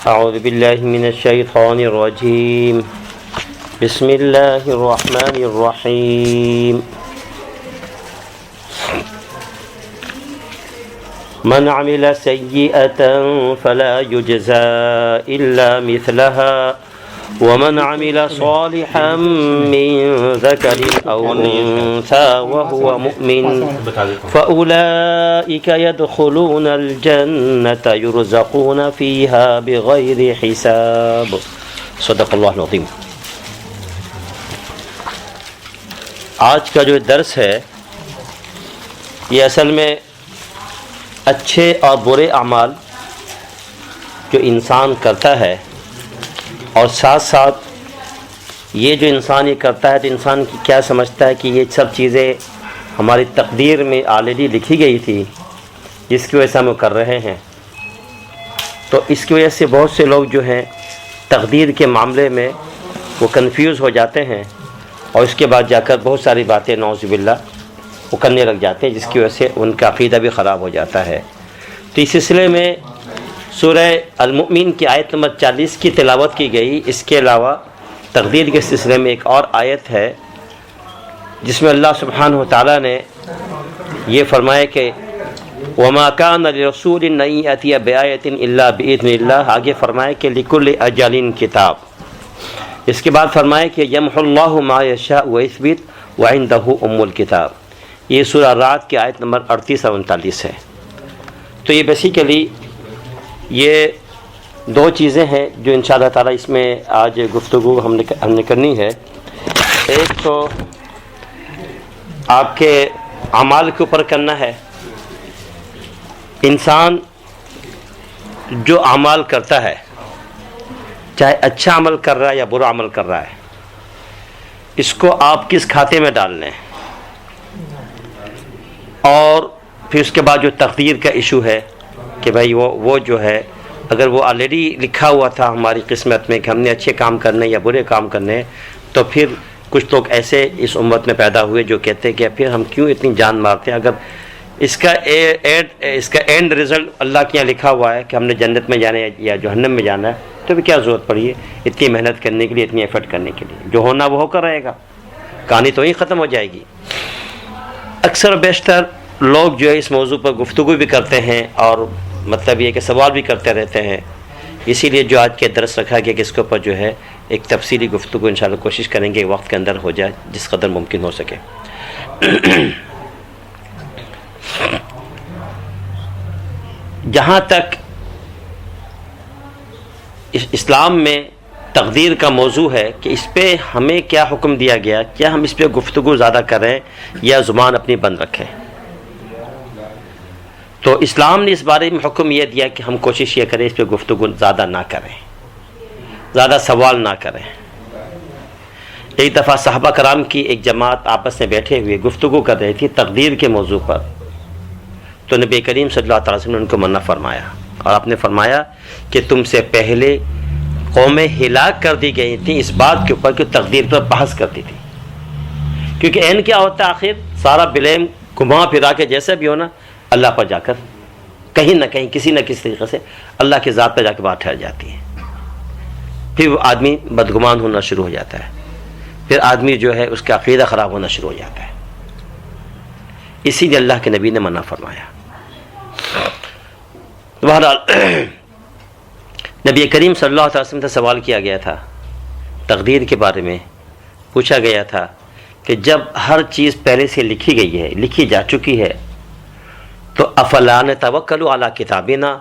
أعوذ بالله من الشيطان الرجيم. بسم الله الرحمن الرحيم. من عمل سيئة فلا يجزى إلا مثلها ومن عمل صالحا من ذكر أو أنثى وهو مؤمن فأولئك يدخلون الجنة يرزقون فيها بغير حساب. صدق اللہ العظیم. آج کا جو درس ہے یہ اصل میں اچھے اور برے اعمال جو انسان کرتا ہے اور ساتھ ساتھ یہ جو انسان یہ کرتا ہے تو انسان کی کیا سمجھتا ہے کہ یہ سب چیزیں ہماری تقدیر میں آلریڈی لکھی گئی تھی جس کی وجہ سے ہم کر رہے ہیں. تو اس کی وجہ سے بہت سے لوگ جو ہیں تقدیر کے معاملے میں وہ کنفیوز ہو جاتے ہیں اور اس کے بعد جا کر بہت ساری باتیں نعوذ باللہ وہ کرنے لگ جاتے ہیں جس کی وجہ سے ان کا عقیدہ بھی خراب ہو جاتا ہے. تو اس سلسلے میں سورہ المؤمن کی آیت نمبر 40 کی تلاوت کی گئی. اس کے علاوہ تقدیر کے سلسلے میں ایک اور آیت ہے جس میں اللہ سبحانہ وتعالیٰ نے یہ فرمایا کہ وَمَا كَانَ لِرَسُولٍ أَن يَأْتِيَ بِآيَةٍ إِلَّا بِإِذْنِ اللَّهِ. آگے فرمایا کہ لِكُلِّ أَجَلٍ کتاب. اس کے بعد فرمایا کہ يَمْحُو اللَّهُ مَا يَشَاءُ وَيُثْبِتُ وَعِندَهُ أُمُّ الكتاب. یہ سورہ رعد کی آیت نمبر 38 اور 39 ہے. تو یہ بیسیکلی یہ دو چیزیں ہیں جو انشاءاللہ تعالیٰ اس میں آج گفتگو ہم نے کرنی ہے. ایک تو آپ کے اعمال کے اوپر کرنا ہے. انسان جو اعمال کرتا ہے چاہے اچھا عمل کر رہا ہے یا برا عمل کر رہا ہے اس کو آپ کس کھاتے میں ڈال لیں. اور پھر اس کے بعد جو تقدیر کا ایشو ہے کہ بھائی وہ جو ہے اگر وہ آلریڈی لکھا ہوا تھا ہماری قسمت میں کہ ہم نے اچھے کام کرنے یا برے کام کرنے تو پھر کچھ لوگ ایسے اس امت میں پیدا ہوئے جو کہتے ہیں کہ پھر ہم کیوں اتنی جان مارتے ہیں اگر اس کا اینڈ رزلٹ اللہ کے یہاں لکھا ہوا ہے کہ ہم نے جنت میں جانا ہے یا جہنم میں جانا ہے تو بھی کیا ضرورت پڑی ہے اتنی محنت کرنے کے لیے اتنی ایفرٹ کرنے کے لیے. جو ہونا وہ ہو کر رہے گا, کہانی تو ہی ختم ہو جائے گی. اکثر و بیشتر لوگ جو ہے اس موضوع پر گفتگو بھی کرتے ہیں اور مطلب یہ کہ سوال بھی کرتے رہتے ہیں. اسی لیے جو آج کے درس رکھا گیا کہ اس کے اوپر جو ہے ایک تفصیلی گفتگو انشاءاللہ کوشش کریں گے وقت کے اندر ہو جائے جس قدر ممکن ہو سکے. جہاں تک اسلام میں تقدیر کا موضوع ہے کہ اس پہ ہمیں کیا حکم دیا گیا, کیا ہم اس پہ گفتگو زیادہ کریں یا زبان اپنی بند رکھیں. تو اسلام نے اس بارے میں حکم یہ دیا کہ ہم کوشش یہ کریں اس پہ گفتگو زیادہ نہ کریں, زیادہ سوال نہ کریں. ایک دفعہ صحابہ کرام کی ایک جماعت آپس میں بیٹھے ہوئے گفتگو کر رہی تھی تقدیر کے موضوع پر. تو نبی کریم صلی اللہ تعالی وسلم نے ان کو منع فرمایا اور آپ نے فرمایا کہ تم سے پہلے قومیں ہلاک کر دی گئی تھیں اس بات کے اوپر کہ تقدیر پر بحث کرتی تھی. کیونکہ این کیا ہوتا ہے آخر سارا بلیم گھما پھرا کے جیسے بھی ہونا اللہ پر جا کر کہیں نہ کہیں کسی نہ کسی طریقے سے اللہ کی ذات پر جا کے بات ٹھہر جاتی ہے. پھر وہ آدمی بدگمان ہونا شروع ہو جاتا ہے, پھر آدمی جو ہے اس کا عقیدہ خراب ہونا شروع ہو جاتا ہے. اسی لیے اللہ کے نبی نے منع فرمایا. بہرحال نبی کریم صلی اللہ علیہ وسلم سے سوال کیا گیا تھا تقدیر کے بارے میں. پوچھا گیا تھا کہ جب ہر چیز پہلے سے لکھی گئی ہے, لکھی جا چکی ہے, تو افلا نتوکل علی کتابنا,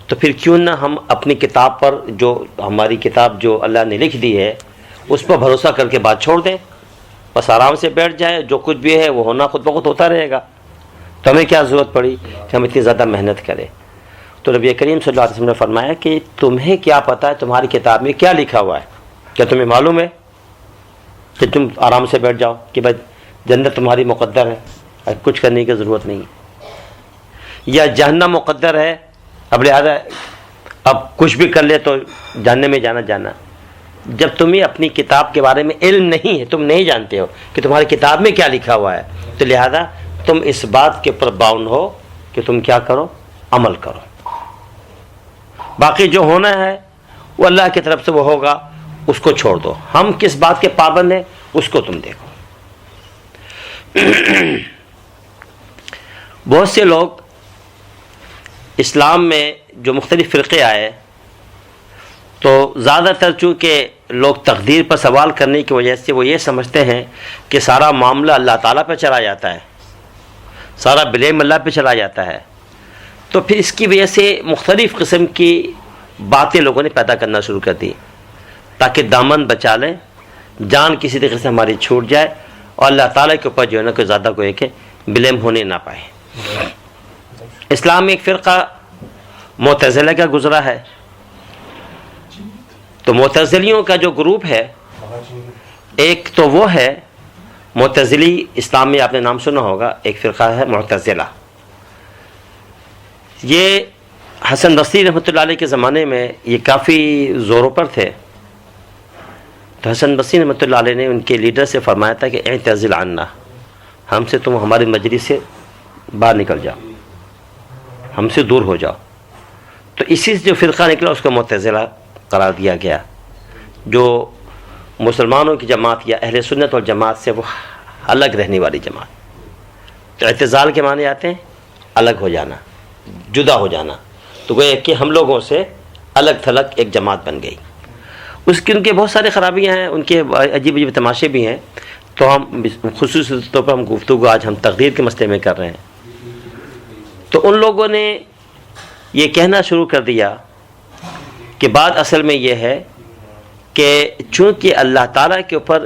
تو پھر کیوں نہ ہم اپنی کتاب پر جو ہماری کتاب جو اللہ نے لکھ دی ہے اس پر بھروسہ کر کے بات چھوڑ دیں, بس آرام سے بیٹھ جائیں, جو کچھ بھی ہے وہ ہونا خود بخود ہوتا رہے گا. تو ہمیں کیا ضرورت پڑی کہ ہم اتنی زیادہ محنت کریں. تو نبی کریم صلی اللہ علیہ وسلم نے فرمایا کہ تمہیں کیا پتہ ہے تمہاری کتاب میں کیا لکھا ہوا ہے؟ کیا تمہیں معلوم ہے کہ تم آرام سے بیٹھ جاؤ کہ بھائی جنت تمہاری مقدر ہے, کچھ کرنے کی ضرورت نہیں, یا جہنم مقدر ہے اب لہٰذا اب کچھ بھی کر لے تو جہنم میں جانا. جب تمہیں اپنی کتاب کے بارے میں علم نہیں ہے, تم نہیں جانتے ہو کہ تمہاری کتاب میں کیا لکھا ہوا ہے, تو لہذا تم اس بات کے اوپر باؤنڈ ہو کہ تم کیا کرو, عمل کرو. باقی جو ہونا ہے وہ اللہ کی طرف سے وہ ہوگا، اس کو چھوڑ دو. ہم کس بات کے پابند ہیں اس کو تم دیکھو. بہت سے لوگ اسلام میں جو مختلف فرقے آئے تو زیادہ تر چونکہ لوگ تقدیر پر سوال کرنے کی وجہ سے وہ یہ سمجھتے ہیں کہ سارا معاملہ اللہ تعالیٰ پہ چلا جاتا ہے، سارا بلیم اللہ پہ چلا جاتا ہے. تو پھر اس کی وجہ سے مختلف قسم کی باتیں لوگوں نے پیدا کرنا شروع کر دی تاکہ دامن بچا لیں، جان کسی طریقے سے ہماری چھوٹ جائے اور اللہ تعالیٰ کے اوپر جو ہے نا کوئی زیادہ کوئی کہ بلیم ہونے نہ پائے. اسلام میں ایک فرقہ معتزلہ کا گزرا ہے. تو معتزلیوں کا جو گروپ ہے، ایک تو وہ ہے معتزلی، اسلام میں آپ نے نام سنا ہوگا، ایک فرقہ ہے معتزلہ. یہ حسن بصری رحمۃ اللہ علیہ کے زمانے میں یہ کافی زوروں پر تھے. تو حسن بصری رحمۃ اللہ علیہ نے ان کے لیڈر سے فرمایا تھا کہ اعتزل عنا، ہم سے تم ہماری مجلس سے باہر نکل جاؤ، ہم سے دور ہو جاؤ. تو اسی سے جو فرقہ نکلا اس کو معتزلہ قرار دیا گیا، جو مسلمانوں کی جماعت یا اہل سنت والجماعت سے وہ الگ رہنے والی جماعت. تو اعتزال کے معنی آتے ہیں الگ ہو جانا، جدا ہو جانا. تو وہ کہ ہم لوگوں سے الگ تھلگ ایک جماعت بن گئی. اس کی ان کے بہت سارے خرابیاں ہیں، ان کے عجیب عجیب تماشے بھی ہیں. تو ہم خصوصی طور پر ہم گفتگو آج ہم تقدیر کے مسئلے میں کر رہے ہیں. تو ان لوگوں نے یہ کہنا شروع کر دیا کہ بات اصل میں یہ ہے کہ چونکہ اللہ تعالیٰ کے اوپر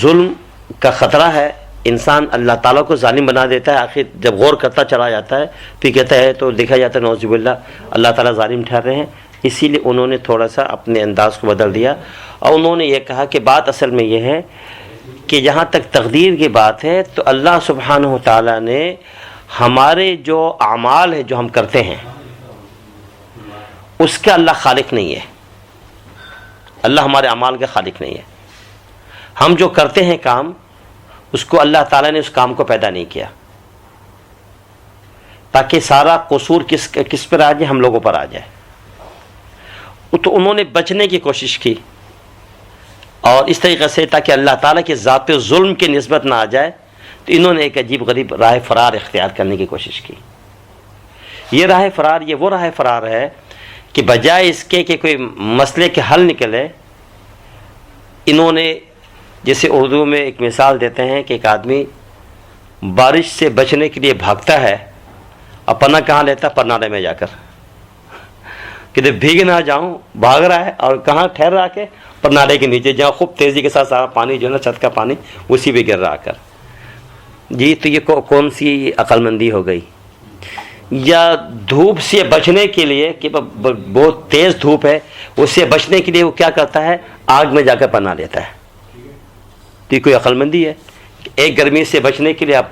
ظلم کا خطرہ ہے، انسان اللہ تعالیٰ کو ظالم بنا دیتا ہے. آخر جب غور کرتا چلا جاتا ہے پھر کہتا ہے تو دیکھا جاتا ہے نعوذ باللہ اللہ تعالیٰ ظالم ٹھہر رہے ہیں. اسی لیے انہوں نے تھوڑا سا اپنے انداز کو بدل دیا اور انہوں نے یہ کہا کہ بات اصل میں یہ ہے کہ جہاں تک تقدیر کی بات ہے تو اللہ سبحانہ و تعالیٰ نے ہمارے جو اعمال ہیں جو ہم کرتے ہیں اس کا اللہ خالق نہیں ہے. اللہ ہمارے اعمال کا خالق نہیں ہے. ہم جو کرتے ہیں کام اس کو اللہ تعالیٰ نے اس کام کو پیدا نہیں کیا تاکہ سارا قصور کس پر آ جائے، ہم لوگوں پر آ جائے. تو انہوں نے بچنے کی کوشش کی اور اس طریقے سے تاکہ اللہ تعالیٰ کے ذات ظلم کی نسبت نہ آ جائے تو انہوں نے ایک عجیب غریب راہ فرار اختیار کرنے کی کوشش کی. یہ راہ فرار یہ وہ راہ فرار ہے کہ بجائے اس کے کہ کوئی مسئلے کے حل نکلے، انہوں نے جیسے اردو میں ایک مثال دیتے ہیں کہ ایک آدمی بارش سے بچنے کے لیے بھاگتا ہے اور پناہ کہاں لیتا ہے؟ پرنالے میں جا کر، کہ بھیگ نہ جاؤں، بھاگ رہا ہے اور کہاں ٹھہر رہا کے پرنالے کے نیچے جہاں خوب تیزی کے ساتھ سارا پانی جو ہے نا چھت کا پانی اسی پہ گر رہا کر. جی تو یہ کون سی عقل مندی ہو گئی؟ یا دھوپ سے بچنے کے لیے کہ بہت تیز دھوپ ہے اس سے بچنے کے لیے وہ کیا کرتا ہے؟ آگ میں جا کر پناہ لیتا ہے. تو یہ کوئی عقل مندی ہے؟ ایک گرمی سے بچنے کے لیے آپ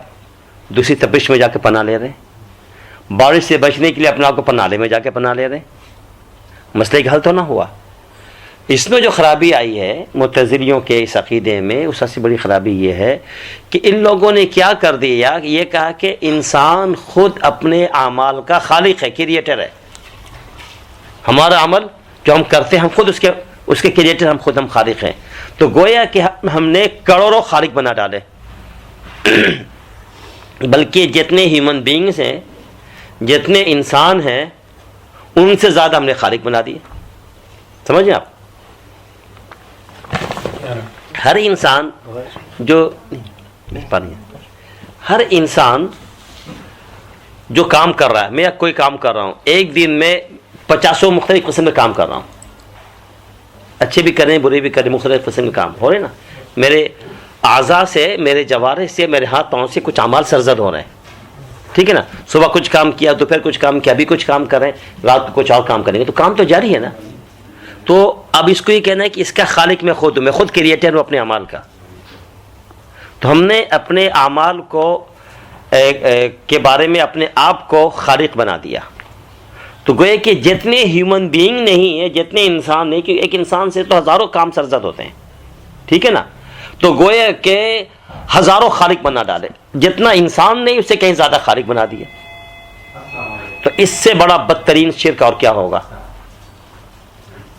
دوسری تپش میں جا کے پناہ لے رہے ہیں، بارش سے بچنے کے لیے اپنے آپ کو پنالے میں جا کے پناہ لے رہے ہیں. مسئلے کا حل تو نہ ہوا. اس میں جو خرابی آئی ہے معتزلیوں کے اس عقیدے میں، اس سے بڑی خرابی یہ ہے کہ ان لوگوں نے کیا کر دیا، یہ کہا کہ انسان خود اپنے اعمال کا خالق ہے، کریٹر ہے. ہمارا عمل جو ہم کرتے ہیں ہم خود اس کے کریٹر، ہم خالق ہیں. تو گویا کہ ہم نے کروڑوں خالق بنا ڈالے. بلکہ جتنے ہیومن بینگز ہیں، جتنے انسان ہیں، ان سے زیادہ ہم نے خالق بنا دیے. سمجھیں آپ؟ ہر انسان جو کام کر رہا ہے، میں کوئی کام کر رہا ہوں، ایک دن میں 50 مختلف قسم کے کام کر رہا ہوں، اچھے بھی کریں برے بھی کریں، مختلف قسم کے کام ہو رہے ہیں نا. میرے اعضاء سے، میرے جوارح سے، میرے ہاتھ پاؤں سے کچھ اعمال سرزد ہو رہے ہیں. ٹھیک ہے نا؟ صبح کچھ کام کیا، دوپہر کچھ کام کیا، ابھی کچھ کام کریں، رات کو کچھ اور کام کریں گے، تو کام تو جاری ہے نا. تو اب اس کو یہ کہنا ہے کہ اس کا خالق میں خود ہوں، میں خود کریٹر ہوں اپنے اعمال کا. تو ہم نے اپنے اعمال کو کے بارے میں اپنے آپ کو خالق بنا دیا. تو گویا کہ جتنے ہیومن بینگ نہیں ہیں، جتنے انسان نہیں، کہ ایک انسان سے تو ہزاروں کام سرزد ہوتے ہیں. ٹھیک ہے نا؟ تو گویا کہ ہزاروں خالق بنا ڈالے. جتنا انسان نہیں اس سے کہیں زیادہ خالق بنا دیا. تو اس سے بڑا بدترین شرک اور کیا ہوگا؟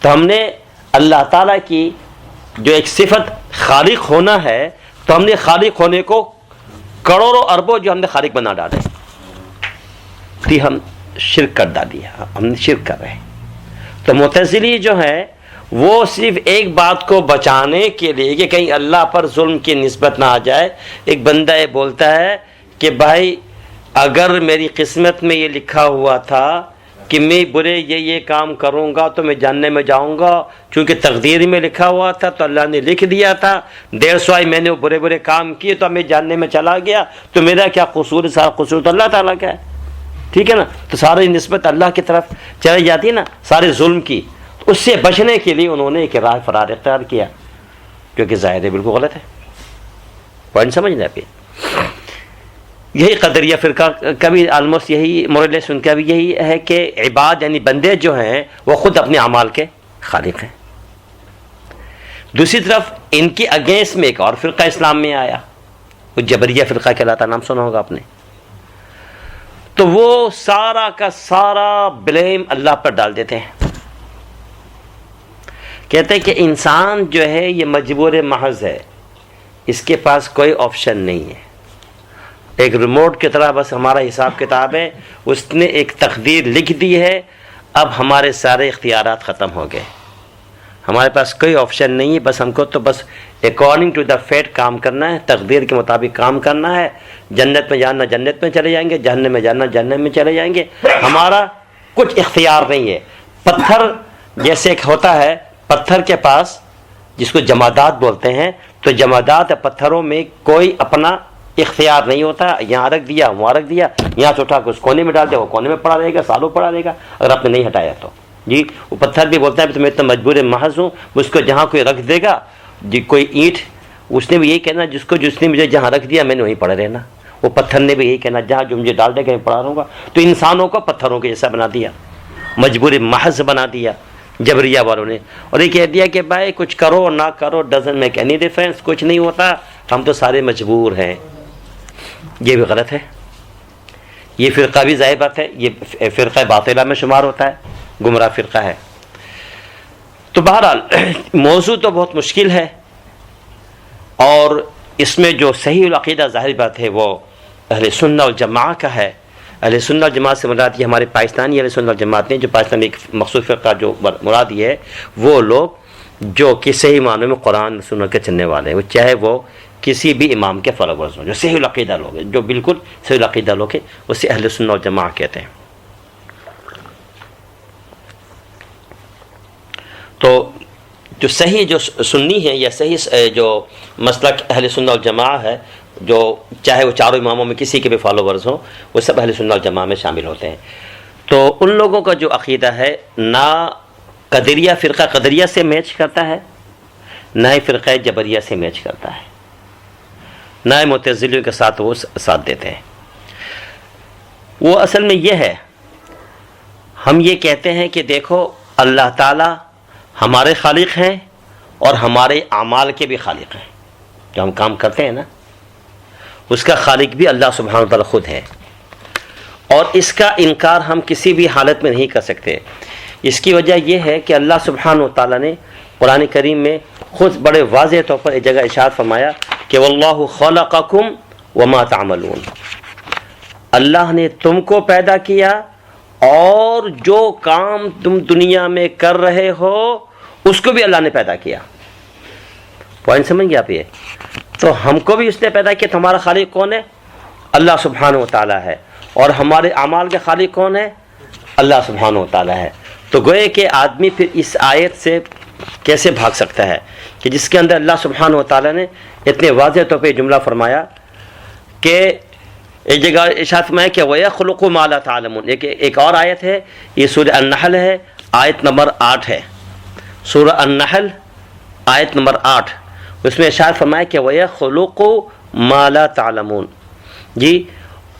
تو ہم نے اللہ تعالیٰ کی جو ایک صفت خالق ہونا ہے، تو ہم نے خالق ہونے کو کروڑوں اربوں جو ہم نے خالق بنا ڈالے، تو ہم شرک کر ڈالی، ہم نے شرک کر رہے ہیں۔ تو معتزلی جو ہے وہ صرف ایک بات کو بچانے کے لیے کہ کہیں اللہ پر ظلم کی نسبت نہ آ جائے، ایک بندہ یہ بولتا ہے کہ بھائی اگر میری قسمت میں یہ لکھا ہوا تھا کہ میں برے یہ کام کروں گا تو میں جہنم میں جاؤں گا، چونکہ تقدیر میں لکھا ہوا تھا تو اللہ نے لکھ دیا تھا، دیر سوائی میں نے وہ برے کام کیے تو میں جہنم میں چلا گیا، تو میرا کیا قصور ہے؟ سارا قصور تو اللہ تعالیٰ کا ہے، ٹھیک ہے نا؟ تو ساری نسبت اللہ کی طرف چلی جاتی ہے نا، سارے ظلم کی۔ اس سے بچنے کے لیے انہوں نے ایک راہ فرار اختیار کیا، کیونکہ ظاہر ہے بالکل غلط ہے۔ پوائنٹ سمجھ رہے آپ؟ یہی قدریہ فرقہ کا بھی آلموسٹ یہی مورلیس ان کا بھی یہی ہے کہ عباد یعنی بندے جو ہیں وہ خود اپنے اعمال کے خالق ہیں۔ دوسری طرف ان کی اگینسٹ میں ایک اور فرقہ اسلام میں آیا، وہ جبریہ فرقہ کہلاتا، نام سنا ہوگا آپ نے۔ تو وہ سارا کا سارا بلیم اللہ پر ڈال دیتے ہیں، کہتے ہیں کہ انسان جو ہے یہ مجبور محض ہے، اس کے پاس کوئی آپشن نہیں ہے، ایک ریموٹ کی طرح بس ہمارا حساب کتاب ہے، اس نے ایک تقدیر لکھ دی ہے، اب ہمارے سارے اختیارات ختم ہو گئے، ہمارے پاس کوئی آپشن نہیں ہے، بس ہم کو تو بس اکارڈنگ ٹو دا فیٹ کام کرنا ہے، تقدیر کے مطابق کام کرنا ہے، جنت میں جانا جنت میں چلے جائیں گے، جہنم میں جانا جہنم میں چلے جائیں گے، ہمارا کچھ اختیار نہیں ہے۔ پتھر جیسے ایک ہوتا ہے، پتھر کے پاس جس کو جمادات بولتے ہیں، تو جمادات پتھروں میں کوئی اپنا اختیار نہیں ہوتا، یہاں رکھ دیا وہاں رکھ دیا، یہاں سے اٹھا کے اس کونے میں ڈال دیا، وہ کونے میں پڑا رہے گا، سالوں پڑا رہے گا اگر آپ نے نہیں ہٹایا تو۔ جی وہ پتھر بھی بولتا ہے تو میں اتنا مجبور محض ہوں، اس کو جہاں کوئی رکھ دے گا، جی کوئی اینٹ، اس نے بھی یہی کہنا جس نے مجھے جہاں رکھ دیا میں نے وہیں پڑے رہنا، وہ پتھر نے بھی یہی کہنا جہاں جو مجھے ڈال دے گا میں پڑا رہوں گا۔ تو انسانوں کو پتھروں کے جیسا بنا دیا، مجبور محض بنا دیا جبریہ والوں نے، اور یہ کہہ دیا کہ بھائی کچھ کرو نہ کرو ڈزنٹ میک اینی ڈفرینس، کچھ نہیں ہوتا، ہم تو سارے مجبور ہیں۔ یہ بھی غلط ہے، یہ فرقہ بھی ظاہر بات ہے، یہ فرقہ باطلہ میں شمار ہوتا ہے، گمراہ فرقہ ہے۔ تو بہرحال موضوع تو بہت مشکل ہے، اور اس میں جو صحیح العقیدہ ظاہر بات ہے وہ اہل سنہ والجماعہ کا ہے۔ اہل سنہ والجماعت سے مراد یہ ہمارے پاکستانی اہل سنہ والجماعت نے، جو پاکستان میں ایک مخصوص فرقہ جو مراد یہ ہے، وہ لوگ جو کہ صحیح معنی میں قرآن سنت کے چلنے والے ہیں، وہ چاہے وہ کسی بھی امام کے فالوورز ہوں، جو صحیح العقیدہ لوگ ہیں، جو بالکل صحیح العقیدہ لوگ ہیں، اسے اہل سنہ والجماعت کہتے ہیں۔ تو جو صحیح جو سنی ہے یا صحیح جو مسلک اہل سنہ والجماعت ہے، جو چاہے وہ چاروں اماموں میں کسی کے بھی فالوورز ہوں، وہ سب اہل سنہ والجماعت میں شامل ہوتے ہیں۔ تو ان لوگوں کا جو عقیدہ ہے نہ قدریہ فرقہ قدریہ سے میچ کرتا ہے، نہ ہی فرقہ جبریہ سے میچ کرتا ہے، نہ ہی معتزلیوں کے ساتھ وہ ساتھ دیتے ہیں۔ وہ اصل میں یہ ہے، ہم یہ کہتے ہیں کہ دیکھو اللہ تعالیٰ ہمارے خالق ہیں اور ہمارے اعمال کے بھی خالق ہیں، جو ہم کام کرتے ہیں نا اس کا خالق بھی اللہ سبحانہ وتعالی خود ہے، اور اس کا انکار ہم کسی بھی حالت میں نہیں کر سکتے۔ اس کی وجہ یہ ہے کہ اللہ سبحانہ وتعالی نے قرآن کریم میں خود بڑے واضح طور پر ایک جگہ ارشاد فرمایا کہ واللہ خلقکم وما تعملون، اللہ نے تم کو پیدا کیا اور جو کام تم دنیا میں کر رہے ہو اس کو بھی اللہ نے پیدا کیا۔ پوائنٹ سمجھ گئے آپ؟ یہ تو ہم کو بھی اس نے پیدا کیا، تو ہمارا خالق کون ہے؟ اللہ سبحانہ وتعالی ہے، اور ہمارے اعمال کے خالق کون ہے؟ اللہ سبحانہ وتعالی ہے۔ تو گوئے کہ آدمی پھر اس آیت سے کیسے بھاگ سکتا ہے کہ جس کے اندر اللہ سبحانہ وتعالی نے اتنے واضح طور پہ جملہ فرمایا کہ ایک جگہ ارشاد فرمایا کہ وَيَخْلُقُ مَا لَا تَعْلَمُونَ، ایک اور آیت ہے، یہ سورہ النحل ہے، آیت نمبر 8 ہے، سورہ النحل آیت نمبر 8، اس میں ارشاد فرمایا کہ وَيَخْلُقُ مَا لَا تَعْلَمُونَ، جی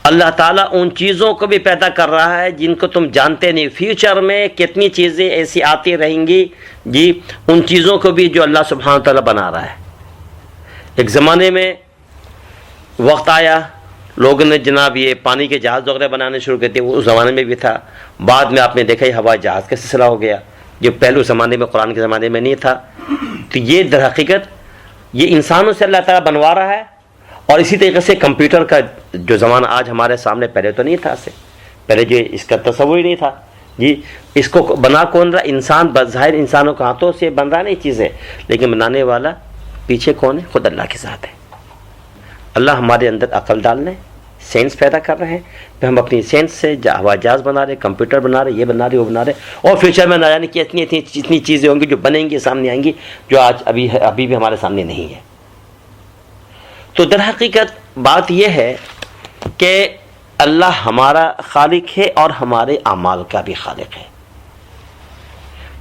اللہ تعالیٰ ان چیزوں کو بھی پیدا کر رہا ہے جن کو تم جانتے نہیں، فیوچر میں کتنی چیزیں ایسی آتی رہیں گی، جی ان چیزوں کو بھی جو اللہ سبحانہ تعالیٰ بنا رہا ہے۔ ایک زمانے میں وقت آیا لوگوں نے جناب یہ پانی کے جہاز وغیرہ بنانے شروع کر دیے، وہ اس زمانے میں بھی تھا، بعد میں آپ نے دیکھا یہ ہوائی جہاز کا سلسلہ ہو گیا، جو پہلو زمانے میں قرآن کے زمانے میں نہیں تھا. تو یہ در حقیقت یہ انسانوں سے اللہ تعالیٰ بنوا رہا ہے. اور اسی طریقے سے کمپیوٹر کا جو زمانہ آج ہمارے سامنے، پہلے تو نہیں تھا، پہلے جو اس کا تصور ہی نہیں تھا. جی اس کو بنا کون رہا؟ انسان. بظاہر انسانوں کے ہاتھوں سے بن رہا نہیں چیزیں، لیکن بنانے والا پیچھے کون ہے؟ خود اللہ کی ذات ہے. اللہ ہمارے اندر عقل ڈالنے، سینس پیدا کر رہے ہیں، پھر ہم اپنی سینس سے ہوائی جہاز بنا رہے، کمپیوٹر بنا رہے، یہ بنا رہے، وہ بنا رہے، اور فیوچر میں نہ جانے کہ اتنی چیزیں ہوں گی جو بنیں گی، سامنے آئیں گی، جو آج ابھی بھی ہمارے سامنے نہیں ہے. تو در حقیقت بات یہ ہے کہ اللہ ہمارا خالق ہے اور ہمارے اعمال کا بھی خالق ہے.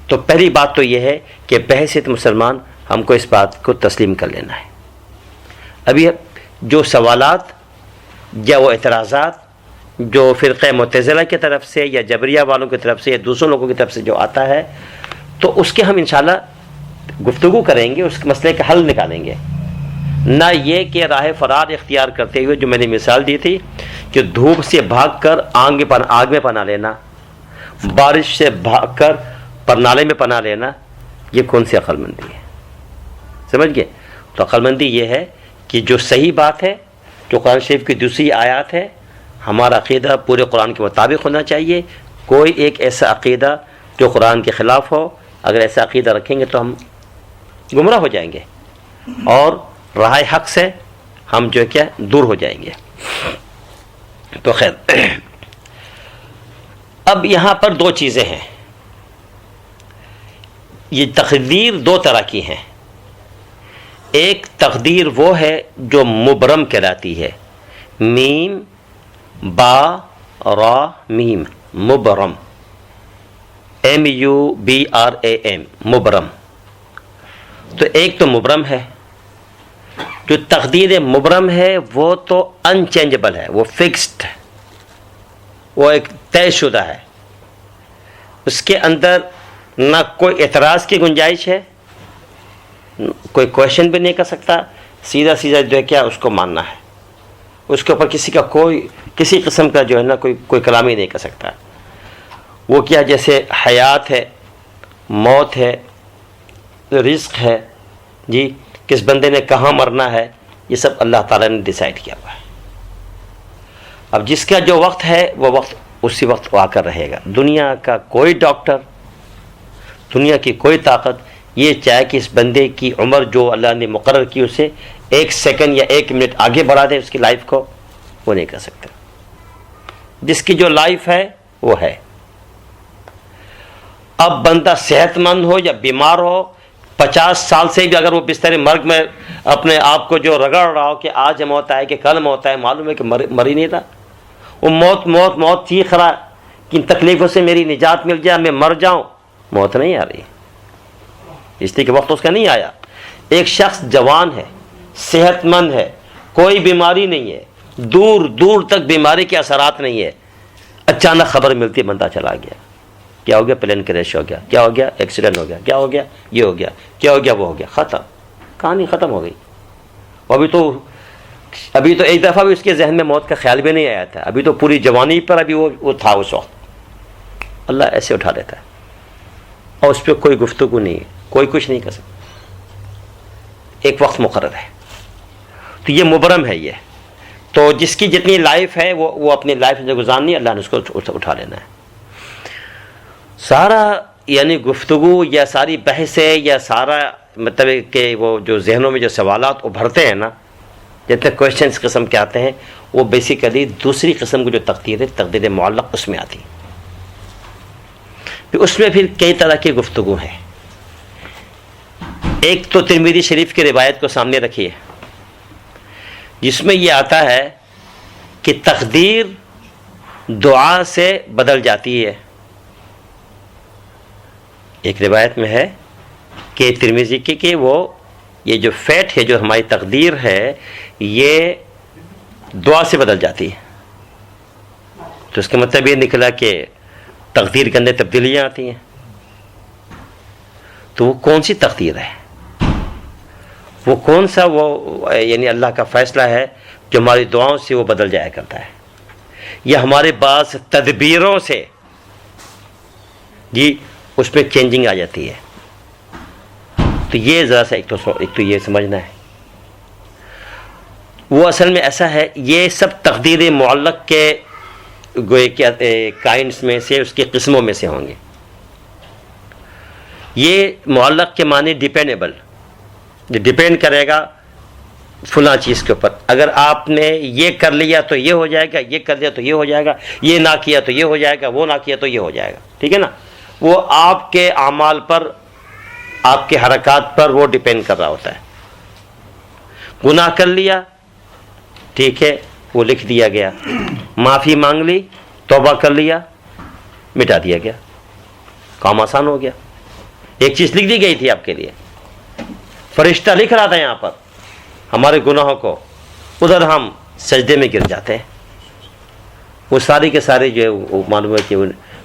تو پہلی بات تو یہ ہے کہ بحیثیت مسلمان ہم کو اس بات کو تسلیم کر لینا ہے. ابھی جو سوالات یا وہ اعتراضات جو فرقہ معتزلہ کی طرف سے یا جبریہ والوں کی طرف سے یا دوسروں لوگوں کی طرف سے جو آتا ہے، تو اس کے ہم انشاءاللہ گفتگو کریں گے، اس مسئلے کا حل نکالیں گے. نہ یہ کہ راہ فرار اختیار کرتے ہوئے جو میں نے مثال دی تھی کہ دھوپ سے بھاگ کر آگ میں پناہ لینا، بارش سے بھاگ کر پرنالے میں پناہ لینا، یہ کون سی عقل مندی ہے؟ سمجھ گئے؟ تو عقل مندی یہ ہے کہ جو صحیح بات ہے، جو قرآن شریف کی دوسری آیات ہے، ہمارا عقیدہ پورے قرآن کے مطابق ہونا چاہیے. کوئی ایک ایسا عقیدہ جو قرآن کے خلاف ہو، اگر ایسا عقیدہ رکھیں گے تو ہم گمراہ ہو جائیں گے اور راہ حق سے ہم جو کیا دور ہو جائیں گے. تو خیر، اب یہاں پر دو چیزیں ہیں. یہ تقدیر دو طرح کی ہیں. ایک تقدیر وہ ہے جو مبرم کہلاتی ہے، میم با را میم، مبرم، MUBRAM، مبرم. تو ایک تو مبرم ہے. جو تقدیر مبرم ہے وہ تو ان چینجبل ہے، وہ فکسڈ ہے، وہ ایک طے شدہ ہے. اس کے اندر نہ کوئی اعتراض کی گنجائش ہے، کوئی کویشچن بھی نہیں کر سکتا، سیدھا جو ہے کیا اس کو ماننا ہے. اس کے اوپر کسی قسم کا جو ہے نا کوئی کلام ہی نہیں کر سکتا. وہ کیا جیسے حیات ہے، موت ہے، رزق ہے، جی کس بندے نے کہاں مرنا ہے، یہ سب اللہ تعالیٰ نے ڈیسائیڈ کیا ہوا ہے. اب جس کا جو وقت ہے وہ وقت اسی وقت آ کر رہے گا. دنیا کا کوئی ڈاکٹر، دنیا کی کوئی طاقت یہ چاہے کہ اس بندے کی عمر جو اللہ نے مقرر کی اسے 1 سیکنڈ یا 1 منٹ آگے بڑھا دے اس کی لائف کو، وہ نہیں کر سکتا. جس کی جو لائف ہے وہ ہے. اب بندہ صحت مند ہو یا بیمار ہو، 50 سال سے بھی اگر وہ بستر مرگ میں اپنے آپ کو جو رگڑ رہا ہو کہ آج موت آئے کہ کل موت آئے، معلوم ہے کہ مر ہی نہیں تھا. وہ موت چیخ رہا کہ ان تکلیفوں سے میری نجات مل جائے، میں مر جاؤں. موت نہیں آ رہی، اس لیے کہ وقت اس کا نہیں آیا. ایک شخص جوان ہے، صحت مند ہے، کوئی بیماری نہیں ہے، دور دور تک بیماری کے اثرات نہیں ہے، اچانک خبر ملتی ہے بندہ چلا گیا. کیا ہو گیا؟ پلین کریش ہو گیا. کیا ہو گیا؟ ایکسیڈنٹ ہو گیا. کیا ہو گیا؟ یہ ہو گیا. کیا ہو گیا؟ وہ ہو گیا. ختم، کہانی ختم ہو گئی. ابھی تو ایک دفعہ بھی اس کے ذہن میں موت کا خیال بھی نہیں آیا تھا. ابھی تو پوری جوانی پر ابھی وہ تھا اس وقت. اللہ ایسے اٹھا لیتا ہے اور اس پہ کوئی گفتگو نہیں ہے، کوئی کچھ نہیں کر سکتا. ایک وقت مقرر ہے. تو یہ مبرم ہے. یہ تو جس کی جتنی لائف ہے وہ اپنی لائف میں گزارنی ہے، اللہ نے اس کو اٹھا لینا ہے. سارا یعنی گفتگو یا ساری بحثیں یا سارا مطلب کہ وہ جو ذہنوں میں جو سوالات ابھرتے ہیں نا، جتنے کویشچنس قسم کے آتے ہیں، وہ بیسیکلی دوسری قسم کی جو تقدیر ہے، تقدیر معلق، اس میں آتی. اس میں پھر کئی طرح کی گفتگو ہیں. ایک تو ترمذی شریف کی روایت کو سامنے رکھیے جس میں یہ آتا ہے کہ تقدیر دعا سے بدل جاتی ہے. ایک روایت میں ہے کہ ترمذی کی کہ وہ یہ جو فیٹ ہے، جو ہماری تقدیر ہے، یہ دعا سے بدل جاتی ہے. تو اس کا مطلب یہ نکلا کہ تقدیر کے اندر تبدیلیاں آتی ہیں. تو وہ کون سی تقدیر ہے؟ وہ کون سا یعنی اللہ کا فیصلہ ہے جو ہماری دعاؤں سے وہ بدل جایا کرتا ہے، یا ہمارے بعض تدبیروں سے جی اس میں چینجنگ آ جاتی ہے. تو یہ ذرا سا ایک تو یہ سمجھنا ہے. وہ اصل میں ایسا ہے، یہ سب تقدیر معلق کے گوئے کیا کائنڈس میں سے، اس کی قسموں میں سے ہوں گے. یہ معلق کے معنی ڈیپینڈیبل، جو ڈیپینڈ کرے گا فلاں چیز کے اوپر. اگر آپ نے یہ کر لیا تو یہ ہو جائے گا، یہ کر لیا تو یہ ہو جائے گا، یہ نہ کیا تو یہ ہو جائے گا، وہ نہ کیا تو یہ ہو جائے گا. ٹھیک ہے نا؟ وہ آپ کے اعمال پر، آپ کے حرکات پر وہ ڈیپینڈ کر رہا ہوتا ہے. گناہ کر لیا، ٹھیک ہے، وہ لکھ دیا گیا. معافی مانگ لی، توبہ کر لیا، مٹا دیا گیا، کام آسان ہو گیا. ایک چیز لکھ دی گئی تھی آپ کے لیے، فرشتہ لکھ رہا تھا یہاں پر ہمارے گناہوں کو، ادھر ہم سجدے میں گر جاتے ہیں. وہ ساری کے سارے جو ہے وہ معلوم ہے کہ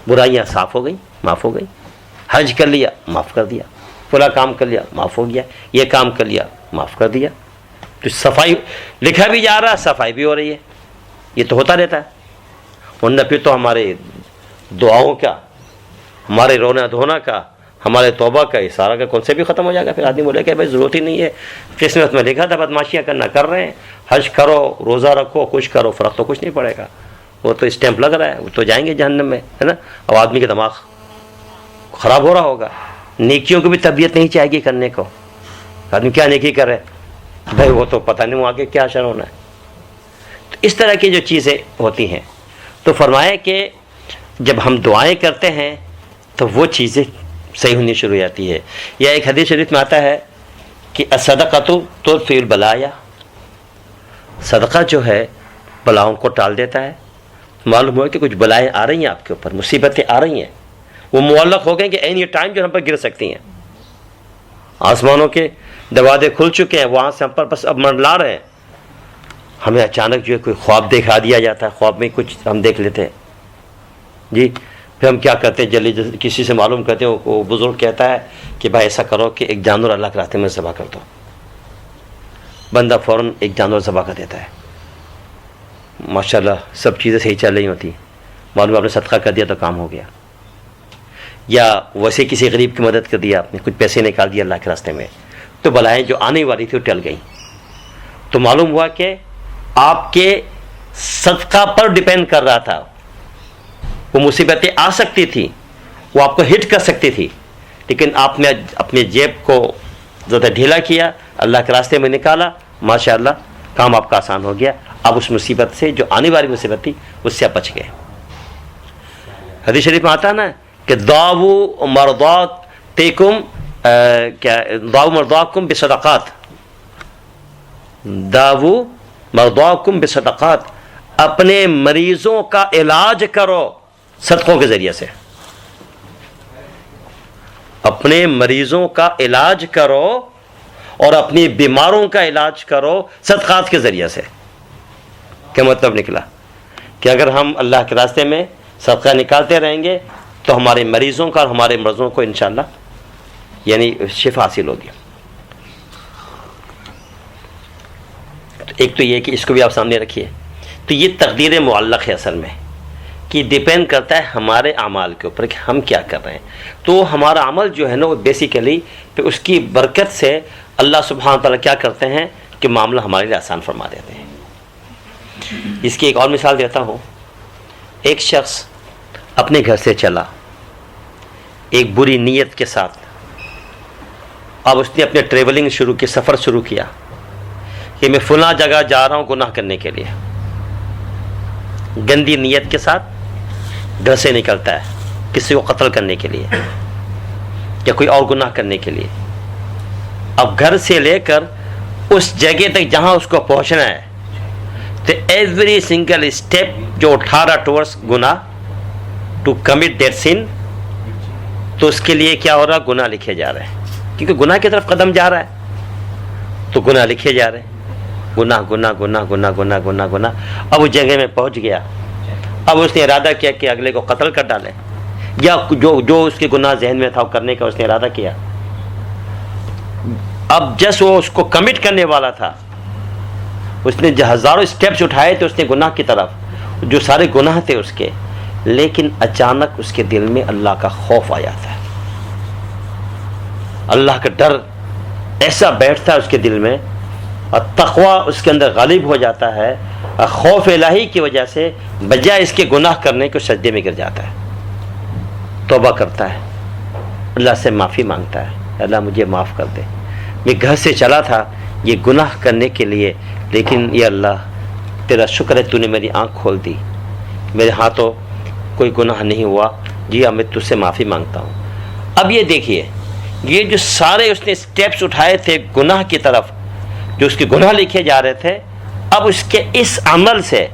برائیاں صاف ہو گئیں، معاف ہو گئی. حج کر لیا، معاف کر دیا. فلاں کام کر لیا، معاف ہو گیا. یہ کام کر لیا، معاف کر دیا. تو صفائی لکھا بھی جا رہا ہے، صفائی بھی ہو رہی ہے. یہ تو ہوتا رہتا ہے. ورنہ پھر تو ہمارے دعاؤں کا، ہمارے رونا دھونا کا، ہمارے توبہ کا، اشارہ کا کون سے بھی ختم ہو جائے گا. پھر آدمی بولے کہ بھائی ضرورت ہی نہیں ہے، قسمت میں لکھا تھا بدماشیاں کرنا، کر رہے ہیں. حج کرو، روزہ رکھو، کچھ کرو، فرق تو کچھ نہیں پڑے گا. وہ تو اسٹیمپ لگ رہا ہے، وہ تو جائیں گے جہنم میں، ہے نا. اب آدمی کا دماغ خراب ہو رہا ہوگا. نیکیوں کی بھی طبیعت نہیں چاہے گی کرنے کو. آدمی کیا نیکی کرے بھائی، وہ تو پتہ نہیں وہ آگے کیا اثر ہونا ہے. تو اس طرح کی جو چیزیں ہوتی ہیں، تو فرمایا کہ جب ہم دعائیں کرتے ہیں تو وہ چیزیں صحیح ہونی شروع ہو جاتی ہے. یا ایک حدیث شریف میں آتا ہے کہ الصدقۃ تطفئ البلایا، صدقہ جو ہے بلاؤں کو ٹال دیتا ہے. معلوم ہوا کہ کچھ بلائیں آ رہی ہیں آپ کے اوپر، مصیبتیں آ رہی ہیں، وہ معلق ہو گئے کہ این یہ ٹائم جو ہم پر گر سکتی ہیں. آسمانوں کے دروازے کھل چکے ہیں، وہاں سے ہم پر بس اب منڈلا رہے ہیں. ہمیں اچانک جو ہے کوئی خواب دکھا دیا جاتا ہے، خواب میں کچھ ہم دیکھ لیتے ہیں جی. پھر ہم کیا کرتے ہیں، جلدی کسی سے معلوم کرتے ہیں. وہ بزرگ کہتا ہے کہ بھائی ایسا کرو کہ ایک جانور اللہ کے راستے میں ذبح کر دو. بندہ فوراً ایک جانور ذبح کر دیتا ہے. ماشاءاللہ سب چیزیں صحیح چل رہی ہوتی، معلوم آپ نے صدقہ کر دیا تو کام ہو گیا. یا ویسے کسی غریب کی مدد کر دیا آپ نے، کچھ پیسے نکال دیا اللہ کے راستے میں، تو بلائیں جو آنے والی تھی وہ ٹل گئیں. تو معلوم ہوا کہ آپ کے صدقہ پر ڈیپینڈ کر رہا تھا. وہ مصیبتیں آ سکتی تھی، وہ آپ کو ہٹ کر سکتی تھی، لیکن آپ نے اپنے جیب کو زیادہ ڈھیلا کیا، اللہ کے راستے میں نکالا، ماشاءاللہ کام آپ کا آسان ہو گیا. اب اس مصیبت سے، جو آنے والی مصیبت تھی، اس سے آپ بچ گئے. حدیث شریف میں آتا ہے نا کہ دعوا مرضاتکم، کیا دعوا مرضاکم بصدقات، دعوا مرضاکم بصدقات، اپنے مریضوں کا علاج کرو صدقوں کے ذریعے سے. اپنے مریضوں کا علاج کرو اور اپنی بیماروں کا علاج کرو صدقات کے ذریعے سے. کیا مطلب نکلا کہ اگر ہم اللہ کے راستے میں صدقہ نکالتے رہیں گے تو ہمارے مریضوں کا اور ہمارے مرضوں کو انشاءاللہ یعنی شفا حاصل ہوگی. ایک تو یہ کہ اس کو بھی آپ سامنے رکھیے. تو یہ تقدیر معلق ہے اصل میں، کہ ڈیپینڈ کرتا ہے ہمارے اعمال کے اوپر کہ ہم کیا کر رہے ہیں. تو ہمارا عمل جو ہے نا وہ بیسیکلی پھر اس کی برکت سے اللہ سبحانہ تعالیٰ کیا کرتے ہیں کہ معاملہ ہمارے لیے آسان فرما دیتے ہیں. اس کی ایک اور مثال دیتا ہوں. ایک شخص اپنے گھر سے چلا ایک بری نیت کے ساتھ. اب اس نے اپنے ٹریولنگ شروع کی، سفر شروع کیا کہ میں فلاں جگہ جا رہا ہوں گناہ کرنے کے لیے. گندی نیت کے ساتھ گھر سے نکلتا ہے کسی کو قتل کرنے کے لیے یا کوئی اور گناہ کرنے کے لیے. اب گھر سے لے کر اس جگہ تک جہاں اس کو پہنچنا ہے تو ایوری سنگل اسٹیپ جو اٹھا رہا ٹورڈس گناہ، ٹو کمٹ دیٹ سن، تو اس کے لیے کیا ہو رہا، گناہ لکھے جا رہے ہیں، کیونکہ گناہ کی طرف قدم جا رہا ہے تو گناہ لکھے جا رہے ہیں. گناہ گناہ گناہ گناہ گناہ گناہ گناہ. اب اس جگہ میں پہنچ گیا. اب اس نے ارادہ کیا کہ اگلے کو قتل کر ڈالے، یا جو اس کے گناہ ذہن میں تھا وہ کرنے کا اس نے ارادہ کیا. اب جس وہ اس کو کمٹ کرنے والا تھا، اس نے ہزاروں اسٹیپس اٹھائے تھے اس نے گناہ کی طرف، جو سارے گناہ تھے اس کے، لیکن اچانک اس کے دل میں اللہ کا خوف آیا تھا. اللہ کا ڈر ایسا بیٹھتا ہے اس کے دل میں، اور تقوی اس کے اندر غالب ہو جاتا ہے، اور خوف الہی کی وجہ سے بجائے اس کے گناہ کرنے کو سجدے میں گر جاتا ہے، توبہ کرتا ہے، اللہ سے معافی مانگتا ہے، اللہ مجھے معاف کر دے، میں گھر سے چلا تھا یہ گناہ کرنے کے لیے، لیکن یہ اللہ تیرا شکر ہے تو نے میری آنکھ کھول دی، میرے ہاتھوں کوئی گناہ نہیں ہوا، جی اب میں تجھ سے معافی مانگتا ہوں۔ اب یہ دیکھیے، یہ جو سارے اس نے سٹیپس اٹھائے تھے گناہ کی طرف، جو اس کے گناہ لکھے جا رہے تھے، اب اس کے اس عمل سے،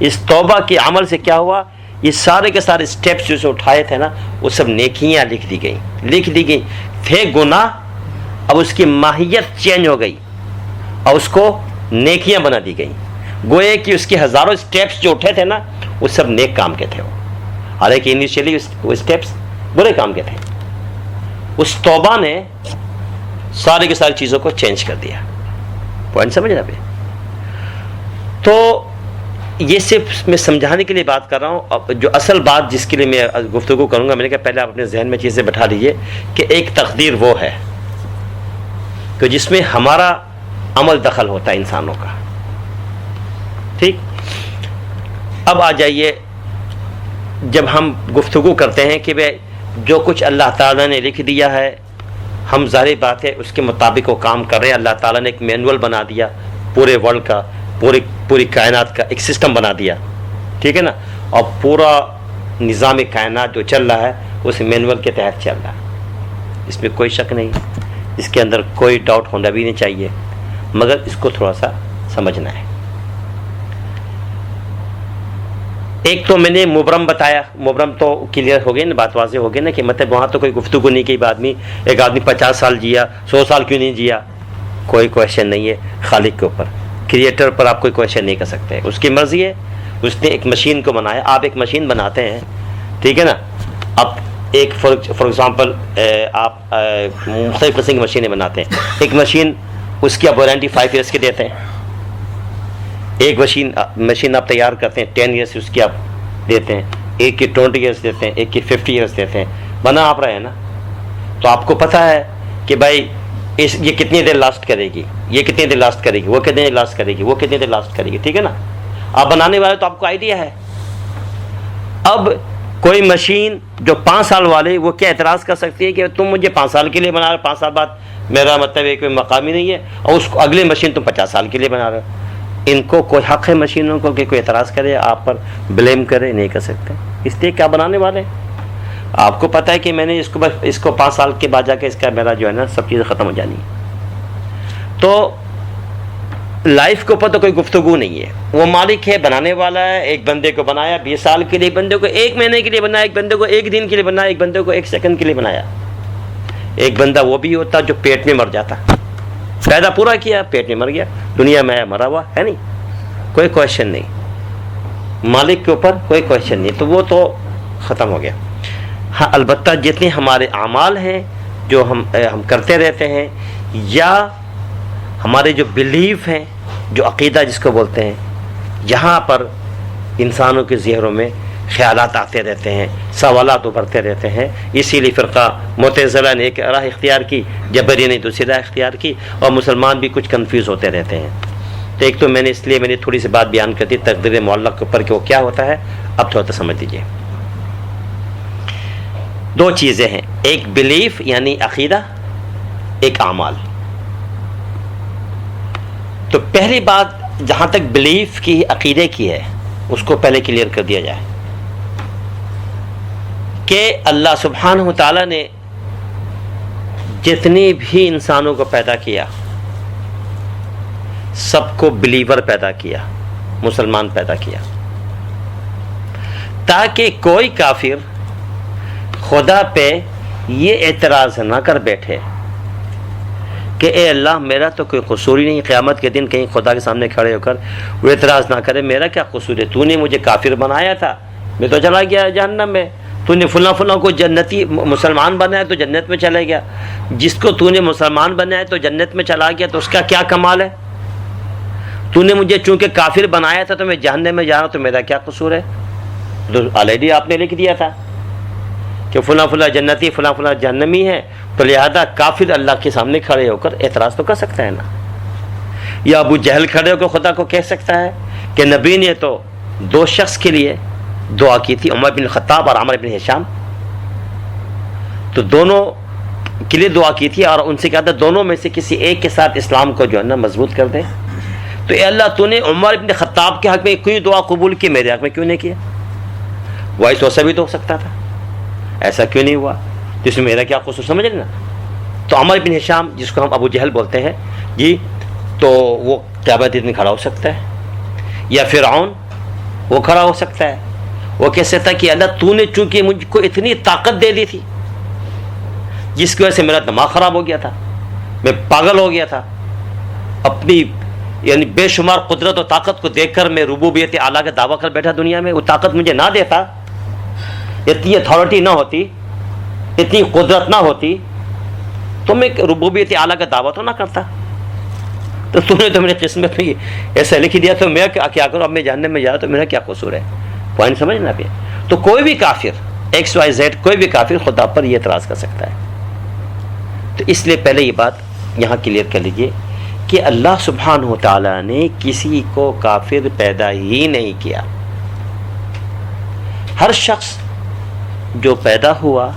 اس توبہ کے عمل سے کیا ہوا، یہ سارے کے سارے سٹیپس جو اٹھائے تھے نا، وہ سب نیکیاں لکھ دی گئیں تھے گناہ، اب اس کی ماہیت چینج ہو گئی اور اس کو نیکیاں بنا دی گئیں، گوئے کہ اس کے ہزاروں سٹیپس جو اٹھے تھے نا وہ سب نیک کام کے تھے، حالانکہ انیشیلی وہ سٹیپس برے کام کے تھے۔ اس توبہ نے سارے کے ساری چیزوں کو چینج کر دیا۔ پوائنٹ سمجھ رہے؟ تو یہ صرف میں سمجھانے کے لیے بات کر رہا ہوں۔ اب جو اصل بات جس کے لیے میں گفتگو کروں گا، میں نے کہا پہلے آپ اپنے ذہن میں چیزیں بٹھا لیجیے کہ ایک تقدیر وہ ہے کہ جس میں ہمارا عمل دخل ہوتا ہے انسانوں کا، ٹھیک؟ اب آ جائیے، جب ہم گفتگو کرتے ہیں کہ بھائی جو کچھ اللہ تعالیٰ نے لکھ دیا ہے، ہم ظاہر بات ہے اس کے مطابق وہ کام کر رہے ہیں۔ اللہ تعالیٰ نے ایک مینول بنا دیا پورے ورلڈ کا، پوری کائنات کا ایک سسٹم بنا دیا، ٹھیک ہے نا، اور پورا نظام کائنات جو چل رہا ہے اس مینول کے تحت چل رہا ہے، اس میں کوئی شک نہیں، اس کے اندر کوئی ڈاؤٹ ہونا بھی نہیں چاہیے، مگر اس کو تھوڑا سا سمجھنا ہے۔ ایک تو میں نے مبرم بتایا، مبرم تو کلیئر ہو گئی نا، بات واضح ہو گئی نا، کہ مطلب وہاں تو کوئی گفتگو نہیں کی، ایک آدمی 50 سال جیا، 100 سال کیوں نہیں جیا، کوئی کویشچن نہیں ہے خالق کے اوپر، کریٹر پر آپ کوئی کویشچن نہیں کر سکتے، اس کی مرضی ہے، اس نے ایک مشین کو بنایا۔ آپ ایک مشین بناتے ہیں، ٹھیک ہے نا، اب ایک فار ایگزامپل آپ مختلف قسم کی مشینیں بناتے ہیں، ایک مشین اس کی آپ وارنٹی 5 ایئرس کی دیتے ہیں، ایک مشین آپ تیار کرتے ہیں 10 ایئرس اس کی آپ دیتے ہیں، ایک کی 20 ایئرس دیتے ہیں، ایک کی 50 ایئرس دیتے ہیں، بنا آپ رہے ہیں نا، تو آپ کو پتہ ہے کہ بھائی یہ کتنی دیر لاسٹ کرے گی، یہ کتنی دیر لاسٹ کرے گی، وہ کتنی دیر لاسٹ کرے گی، وہ کتنی دیر لاسٹ کرے گی، ٹھیک ہے نا، آپ بنانے والے تو آپ کو آئیڈیا ہے۔ اب کوئی مشین جو 5 سال والے، وہ کیا اعتراض کر سکتی ہے کہ تم مجھے 5 سال کے لیے بنا رہے ہو، 5 سال بعد میرا مطلب ہے کوئی مقام ہی نہیں ہے، اور اس کو اگلی مشین تم 50 سال کے لیے بنا رہے ہو۔ ان کو کوئی حق ہے مشینوں کو کہ کوئی اعتراض کرے، آپ پر بلیم کرے؟ نہیں کر سکتے، اس لیے کیا بنانے والے، آپ کو پتہ ہے کہ میں نے اس کو 5 سال کے بعد جا کے اس کا میرا جو ہے نا سب چیزیں ختم ہو جانی ہے۔ تو لائف کے اوپر تو کوئی گفتگو نہیں ہے، وہ مالک ہے، بنانے والا ہے، ایک بندے کو بنایا 20 سال کے لیے، ایک بندے کو 1 مہینے کے لیے بنایا، ایک بندے کو 1 دن کے لیے بنایا، ایک بندے کو 1 سیکنڈ کے لیے بنایا۔ ایک بندہ وہ بھی ہوتا جو پیٹ میں مر جاتا، پیدا پورا کیا، پیٹ میں مر گیا، دنیا میں مرا ہوا ہے، نہیں کوئی کویشچن نہیں، مالک کے اوپر کوئی کویشچن نہیں، تو وہ تو ختم ہو گیا۔ ہاں البتہ جتنے ہمارے اعمال ہیں جو ہم کرتے رہتے ہیں، یا ہمارے جو بلیف ہیں، جو عقیدہ جس کو بولتے ہیں، جہاں پر انسانوں کے ذہنوں میں خیالات آتے رہتے ہیں، سوالات ابھرتے رہتے ہیں، اسی لیے فرقہ معتزلہ نے ایک راہ اختیار کی، جبری نے دوسری راہ اختیار کی، اور مسلمان بھی کچھ کنفیوز ہوتے رہتے ہیں۔ تو ایک تو میں نے تھوڑی سی بات بیان کر دی تقدیر معلق کے اوپر کہ وہ کیا ہوتا ہے، اب تھوڑا سا سمجھ لیجیے۔ 2 چیزیں ہیں، ایک بلیف یعنی عقیدہ، ایک اعمال۔ تو پہلی بات جہاں تک بلیف کی، عقیدے کی ہے، اس کو پہلے کلیئر کر دیا جائے کہ اللہ سبحانہ و تعالیٰ نے جتنی بھی انسانوں کو پیدا کیا، سب کو بلیور پیدا کیا، مسلمان پیدا کیا، تاکہ کوئی کافر خدا پہ یہ اعتراض نہ کر بیٹھے کہ اے اللہ میرا تو کوئی قصور ہی نہیں، قیامت کے دن کہیں خدا کے سامنے کھڑے ہو کر وہ اعتراض نہ کرے میرا کیا قصور ہے، تو نے مجھے کافر بنایا تھا، میں تو چلا گیا جہنم میں، تو نے فلاں کو جنتی مسلمان بنایا تو جنت میں چلا گیا، جس کو تو نے مسلمان بنایا تو جنت میں چلا گیا، تو اس کا کیا کمال ہے، تو نے مجھے چونکہ کافر بنایا تھا تو میں جہنم میں جا رہا ہوں، تو میرا کیا قصور ہے، تو آلریڈی آپ نے لکھ دیا تھا۔ کہ فلاں فلاں جنتی فلاں فلاں جہنمی ہے، تو لہذا کافر اللہ کے سامنے کھڑے ہو کر اعتراض تو کر سکتا ہے نا. یا ابو جہل کھڑے ہو کر خدا کو کہہ سکتا ہے کہ نبی نے تو 2 شخص کے لیے دعا کی تھی، عمر بن خطاب اور عامر بن ہشام، تو دونوں کے لیے دعا کی تھی اور ان سے کہا تھا دونوں میں سے کسی ایک کے ساتھ اسلام کو جو ہے نا مضبوط کر دے. تو اے اللہ تو نے عمر بن خطاب کے حق میں کیوں دعا قبول کی، میرے حق میں کیوں نہیں کیا؟ وہی تو ایسا بھی تو ہو سکتا تھا، ایسا کیوں نہیں ہوا؟ تو اس میں میرا کیا قصور، سمجھ رہے نا. تو عمر بن ہشام جس کو ہم ابو جہل بولتے ہیں جی، تو وہ قیامت دن کھڑا ہو سکتا ہے. یا فرعون وہ کھڑا ہو سکتا ہے، وہ کہہ سکتا ہے کہ اللہ تو نے چونکہ مجھ کو اتنی طاقت دے دی تھی جس کی وجہ سے میرا دماغ خراب ہو گیا تھا، میں پاگل ہو گیا تھا، اپنی یعنی بے شمار قدرت و طاقت کو دیکھ کر میں ربوبیت اعلیٰ کا دعویٰ کر بیٹھا دنیا میں. وہ طاقت مجھے نہ دیتا، اتنی اتھارٹی نہ ہوتی، اتنی قدرت نہ ہوتی، تو میں ربوبیت اعلیٰ کا دعویٰ تو نہ کرتا. تو تم نے تو میری قسمت میں ایسا لکھ دیا، تو میں کیا کروں؟ اب میں جاننے میں جا رہا تو میرا کیا قصور ہے؟ پوائنٹ سمجھنا پہ. تو کوئی بھی کافر ایکس وائی زیڈ، کوئی بھی کافر خدا پر یہ اعتراض کر سکتا ہے. تو اس لیے پہلے یہ بات یہاں کلیئر کر لیجئے کہ اللہ سبحانہ و تعالیٰ نے کسی کو کافر پیدا ہی نہیں کیا. ہر شخص جو پیدا ہوا،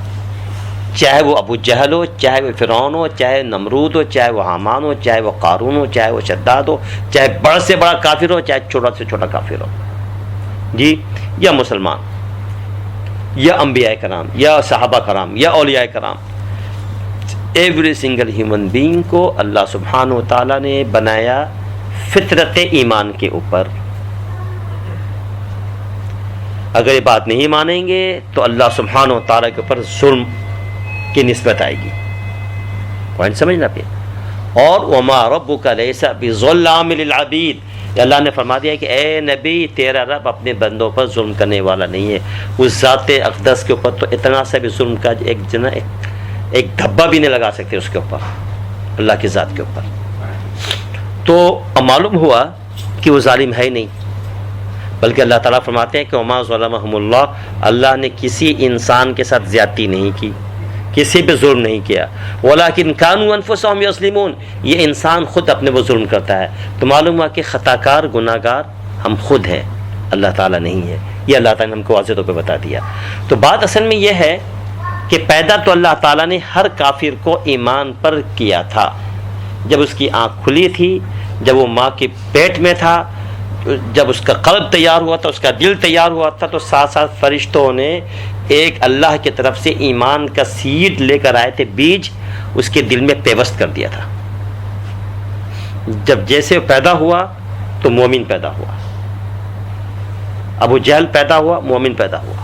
چاہے وہ ابو جہل ہو، چاہے وہ فرعون ہو، چاہے نمرود ہو، چاہے وہ حامان ہو، چاہے وہ قارون ہو، چاہے وہ شداد ہو، چاہے بڑا سے بڑا کافر ہو، چاہے چھوٹا سے چھوٹا کافر ہو جی، یا مسلمان، یا انبیاء کرام، یا صحابہ کرام، یا اولیاء کرام، ایوری سنگل ہیومن بینگ کو اللہ سبحانہ و تعالیٰ نے بنایا فطرت ایمان کے اوپر. اگر یہ بات نہیں مانیں گے تو اللہ سبحانہ و تعالیٰ کے اوپر ظلم کی نسبت آئے گی. پوائنٹ سمجھنا پہ. اور وما ربک لیس بظلام للعبید، اللہ نے فرما دیا کہ اے نبی تیرا رب اپنے بندوں پر ظلم کرنے والا نہیں ہے. اس ذات اقدس کے اوپر تو اتنا سا بھی ظلم کا ایک دھبا بھی نہیں لگا سکتے اس کے اوپر، اللہ کی ذات کے اوپر. تو معلوم ہوا کہ وہ ظالم ہے ہی نہیں، بلکہ اللہ تعالیٰ فرماتے ہیں کہ وما ظلمہم اللہ، اللہ نے کسی انسان کے ساتھ زیادتی نہیں کی، کسی پہ ظلم نہیں کیا. ولیکن کانوا انفسہم یظلمون، یہ انسان خود اپنے وہ ظلم کرتا ہے. تو معلوم ہوا کہ خطا کار گناہ گار ہم خود ہیں، اللہ تعالیٰ نہیں ہے. یہ اللہ تعالیٰ نے ہم کو واضح طور پہ بتا دیا. تو بات اصل میں یہ ہے کہ پیدا تو اللہ تعالیٰ نے ہر کافر کو ایمان پر کیا تھا. جب اس کی آنکھ کھلی تھی، جب وہ ماں کے پیٹ میں تھا، جب اس کا قلب تیار ہوا تھا، اس کا دل تیار ہوا تھا، تو ساتھ ساتھ فرشتوں نے ایک اللہ کی طرف سے ایمان کا سیڈ لے کر آئے تھے، بیج اس کے دل میں پیوست کر دیا تھا. جب جیسے پیدا ہوا تو مومن پیدا ہوا، ابو جہل پیدا ہوا، مومن پیدا ہوا،